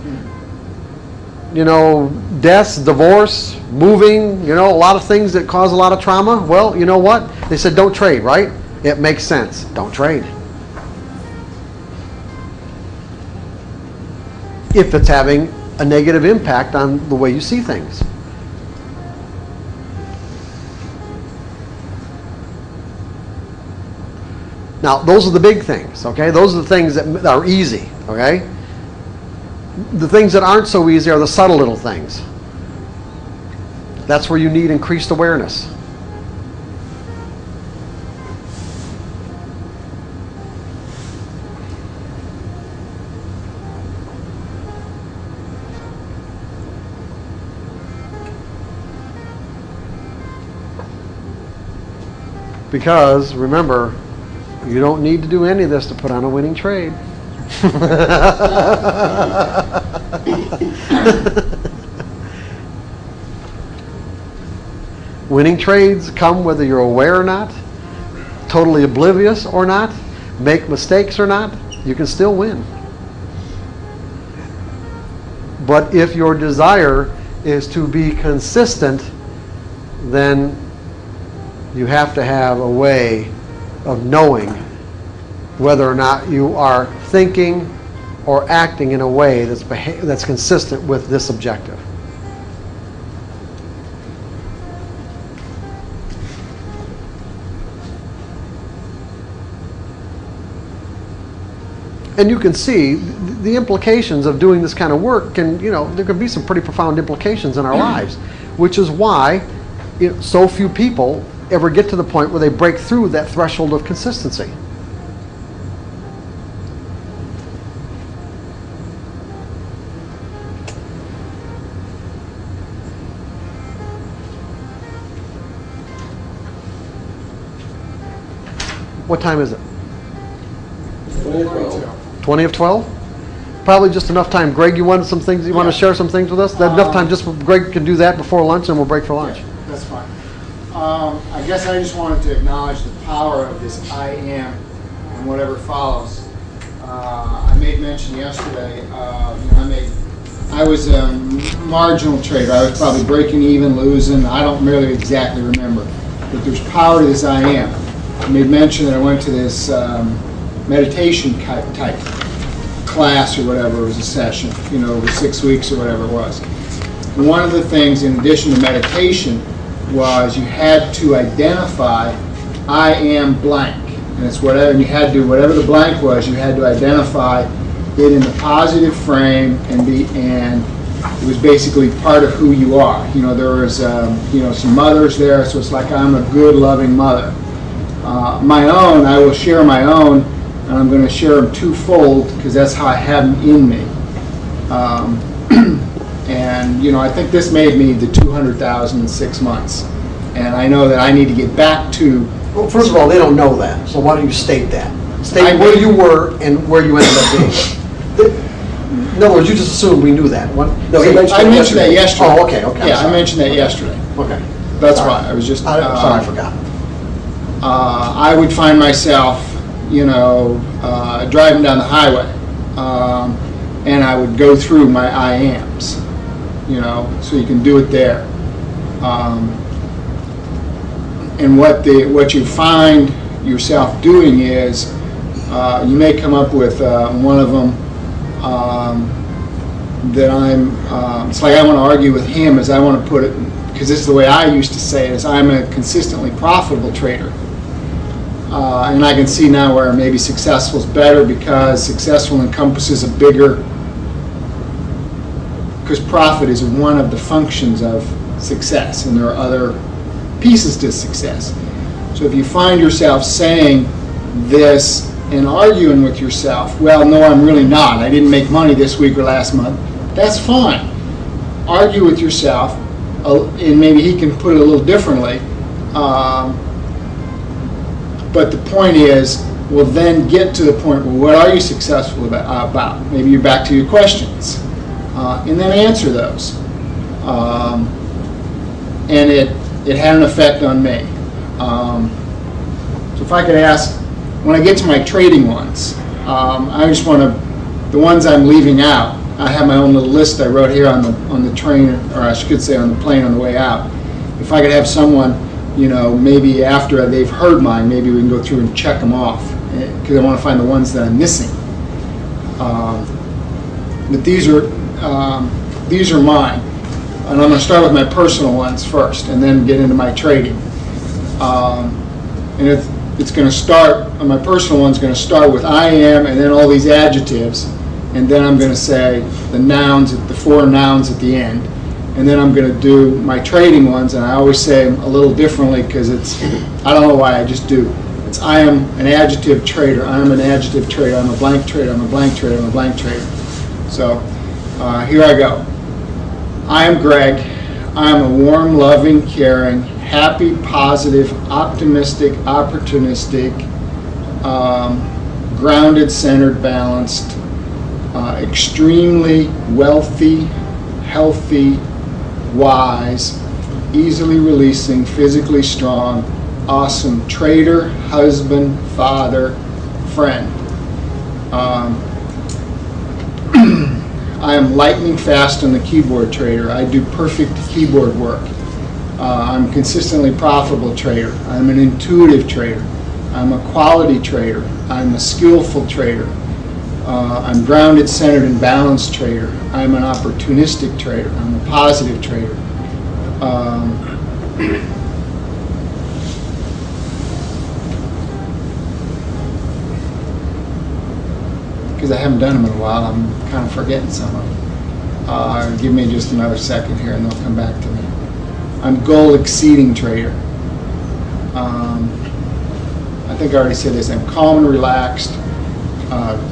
deaths, divorce, moving, a lot of things that cause a lot of trauma. Well, you know what? They said don't trade, right? It makes sense. Don't trade. If it's having a negative impact on the way you see things. Now, those are the big things, okay? Those are the things that are easy, okay? The things that aren't so easy are the subtle little things. That's where you need increased awareness. Because, remember, you don't need to do any of this to put on a winning trade. Winning trades come whether you're aware or not, totally oblivious or not, make mistakes or not, you can still win. But if your desire is to be consistent, then you have to have a way of knowing whether or not you are thinking or acting in a way that's consistent with this objective. And you can see the implications of doing this kind of work there can be some pretty profound implications in our lives, which is why so few people ever get to the point where they break through that threshold of consistency. What time is it? 12. 20 of 12? Probably just enough time. Greg, you wanted some things, you want to share some things with us? That enough time just for Greg can do that before lunch and we'll break for lunch. Yeah, that's fine. I guess I just wanted to acknowledge the power of this I am and whatever follows. I made mention yesterday, I was a marginal trader. I was probably breaking even, losing. I don't really exactly remember. But there's power to this I am. I made mention that I went to this meditation type class or whatever, it was a session, over 6 weeks or whatever it was. And one of the things, in addition to meditation, was you had to identify, I am blank. And it's whatever, and you had to, whatever the blank was, you had to identify it in the positive frame and it was basically part of who you are. There was, some mothers there, so it's like I'm a good, loving mother. My own, I will share my own, and I'm going to share them twofold because that's how I have them in me. And I think this made me the 200,000 in 6 months. And I know that I need to get back to. Well, first of all, they don't know that, so why don't you state that? State where you were and where you ended up being. In other words, you just assumed we knew that. No, I mentioned that yesterday. Oh, okay. Yeah, I mentioned that yesterday. Okay. That's why I was just. Sorry, I forgot. I would find myself, driving down the highway, and I would go through my I ams, so you can do it there. And what you find yourself doing is, you may come up with one of them that it's like I want to argue with him, as I want to put it, because this is the way I used to say it, is I'm a consistently profitable trader. And I can see now where maybe successful is better because successful encompasses a bigger, because profit is one of the functions of success, and there are other pieces to success. So if you find yourself saying this and arguing with yourself, well, no, I'm really not. I didn't make money this week or last month. That's fine. Argue with yourself, and maybe he can put it a little differently. But the point is, we'll then get to the point where what are you successful about? Maybe you're back to your questions. And then answer those. And it had an effect on me. So if I could ask, when I get to my trading ones, I just want to, the ones I'm leaving out, I have my own little list I wrote here on the train, or I should say on the plane on the way out. If I could have someone, maybe after they've heard mine, maybe we can go through and check them off, because I want to find the ones that I'm missing. But these are mine, and I'm going to start with my personal ones first, and then get into my trading. And it's going to start. My personal one's going to start with I am, and then all these adjectives, and then I'm going to say the nouns, the 4 nouns at the end. And then I'm going to do my trading ones, and I always say them a little differently because I don't know why, I just do. It's I am an adjective trader, I am an adjective trader, I'm a blank trader, I'm a blank trader, I'm a blank trader. So here I go. I am Greg. I am a warm, loving, caring, happy, positive, optimistic, opportunistic, grounded, centered, balanced, extremely wealthy, healthy, wise, easily releasing, physically strong, awesome trader, husband, father, friend. I am lightning fast on the keyboard trader. I do perfect keyboard work. I'm consistently profitable trader. I'm an intuitive trader. I'm a quality trader. I'm a skillful trader. I'm grounded, centered, and balanced trader. I'm an opportunistic trader. I'm a positive trader. Because I haven't done them in a while, I'm kind of forgetting some of them. Give me just another second here and they'll come back to me. I'm goal exceeding trader. I think I already said this. I'm calm and relaxed.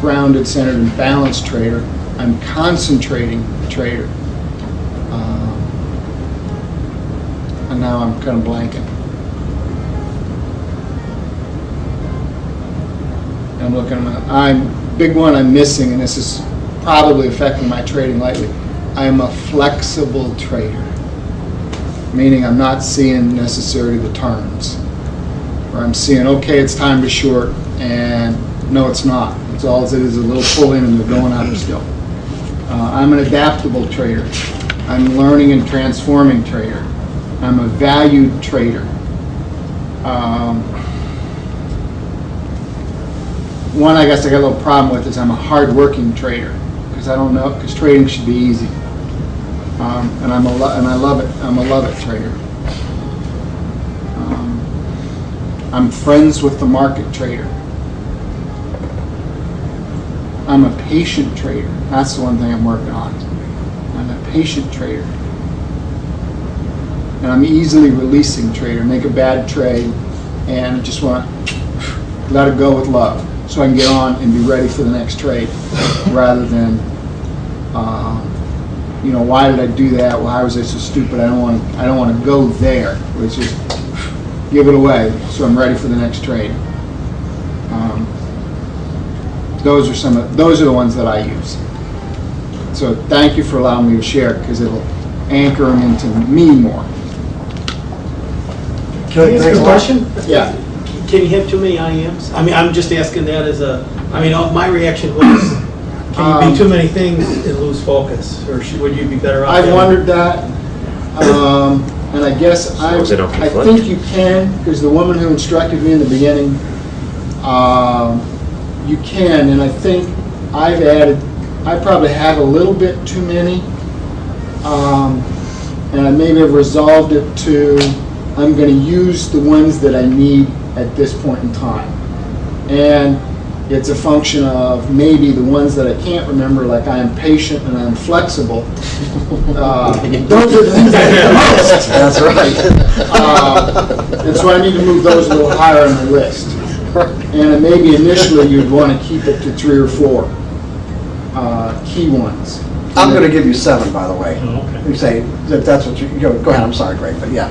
Grounded, centered, and balanced trader. I'm concentrating trader. And now I'm kind of blanking. I'm looking at big one I'm missing, and this is probably affecting my trading lately. I'm a flexible trader, meaning I'm not seeing necessarily the turns. Or I'm seeing, okay, it's time to short, and no, it's not. It's all it is a little pull in and they're going out still. I'm an adaptable trader. I'm learning and transforming trader. I'm a valued trader. One I guess I got a little problem with is I'm a hard-working trader, because I don't know, because trading should be easy. And I love it. I'm a love it trader. I'm friends with the market trader. I'm a patient trader. That's the one thing I'm working on. I'm a patient trader. And I'm easily releasing trader. Make a bad trade and just want to let it go with love, so I can get on and be ready for the next trade, rather than, why did I do that? Why was I so stupid? I don't want to go there. It's just give it away, so I'm ready for the next trade. Those are the ones that I use. So thank you for allowing me to share, because it'll anchor them into me more. Can I ask a question? Yeah. Can you have too many IMs? I mean, I'm just asking that as my reaction was, can you be too many things and lose focus? Or would you be better off? I've wondered that. And I guess I think you can, because the woman who instructed me in the beginning, you can, and I think I probably have a little bit too many, and I maybe have resolved it to, I'm going to use the ones that I need at this point in time. And it's a function of maybe the ones that I can't remember, like I am patient and I'm flexible. Those are the things I need the most. That's right. And so I need to move those a little higher on the list. And maybe initially you'd want to keep it to 3 or 4 key ones. I'm going to give you 7, by the way. Oh, okay. You say that that's what you go ahead. I'm sorry, Greg, but yeah.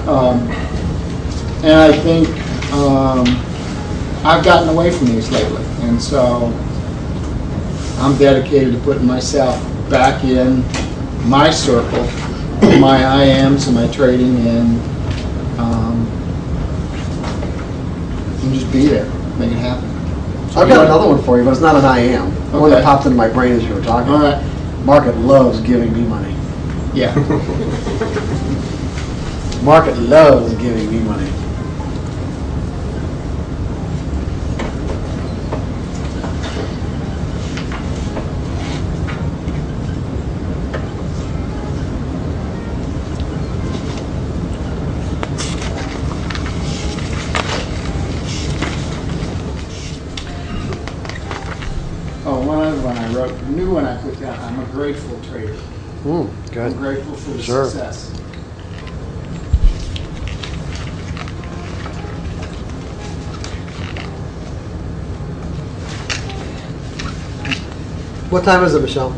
And I think I've gotten away from these lately, and so I'm dedicated to putting myself back in my circle, my IMs and my trading, and just be there, make it happen. So I've got another one for you, but it's not an IM. The one that Okay. popped into my brain as you were talking. All right. Market loves giving me money. Yeah. Market loves giving me money. Oh, one other one I wrote, new one I put down. I'm a grateful trader. Good. I'm grateful for the Sure. success. What time is it, Michelle?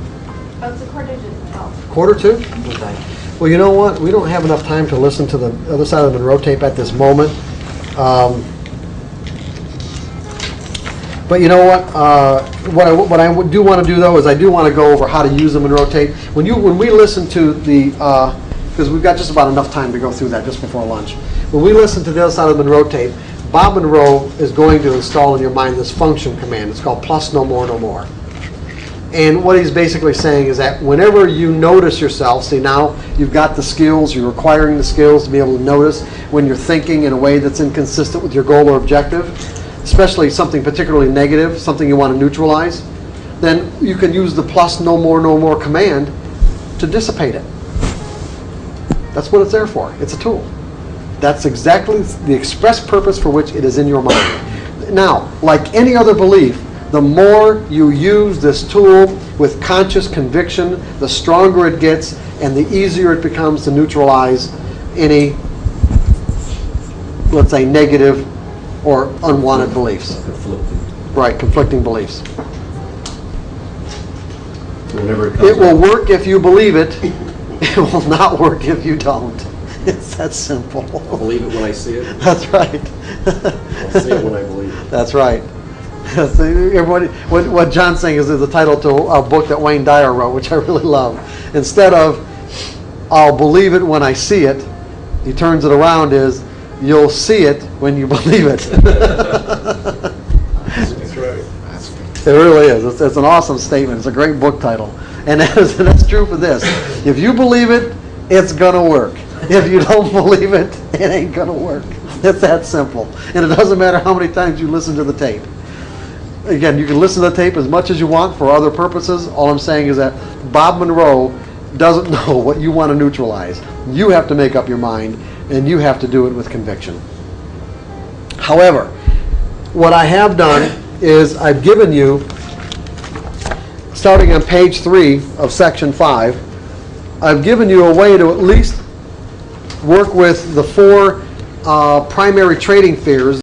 Oh, it's a quarter to 12. 1:45? Okay. Well, you know what? We don't have enough time to listen to the other side of the Monroe tape at this moment. But you know what? What I do want to do though is I do want to go over how to use the Monroe tape. When we listen to the, because we've got just about enough time to go through that just before lunch. When we listen to the other side of the Monroe tape, Bob Monroe is going to install in your mind this function command. It's called plus no more, no more. And what he's basically saying is that whenever you notice yourself, see now you've got the skills, you're acquiring the skills to be able to notice when you're thinking in a way that's inconsistent with your goal or objective, especially something particularly negative, something you want to neutralize, then you can use the plus no more command to dissipate it. That's what it's there for. It's a tool. That's exactly the express purpose for which it is in your mind. Now, like any other belief, the more you use this tool with conscious conviction, the stronger it gets and the easier it becomes to neutralize any, let's say, negative or unwanted beliefs. Right, conflicting beliefs. It will work if you believe it. It will not work if you don't. It's that simple. I'll believe it when I see it. That's right. I'll see it when I believe it. That's right. See, everybody, what John's saying is the title to a book that Wayne Dyer wrote, which I really love. Instead of "I'll believe it when I see it," he turns it around is "You'll see it when you believe it." That's right. It really is. It's an awesome statement. It's a great book title. And that's true for this. If you believe it, it's going to work. If you don't believe it, it ain't going to work. It's that simple. And it doesn't matter how many times you listen to the tape. Again, you can listen to the tape as much as you want for other purposes. All I'm saying is that Bob Monroe doesn't know what you want to neutralize. You have to make up your mind, and you have to do it with conviction. However, what I have done is I've given you, starting on page 3 of section 5, I've given you a way to at least work with the 4 primary trading fears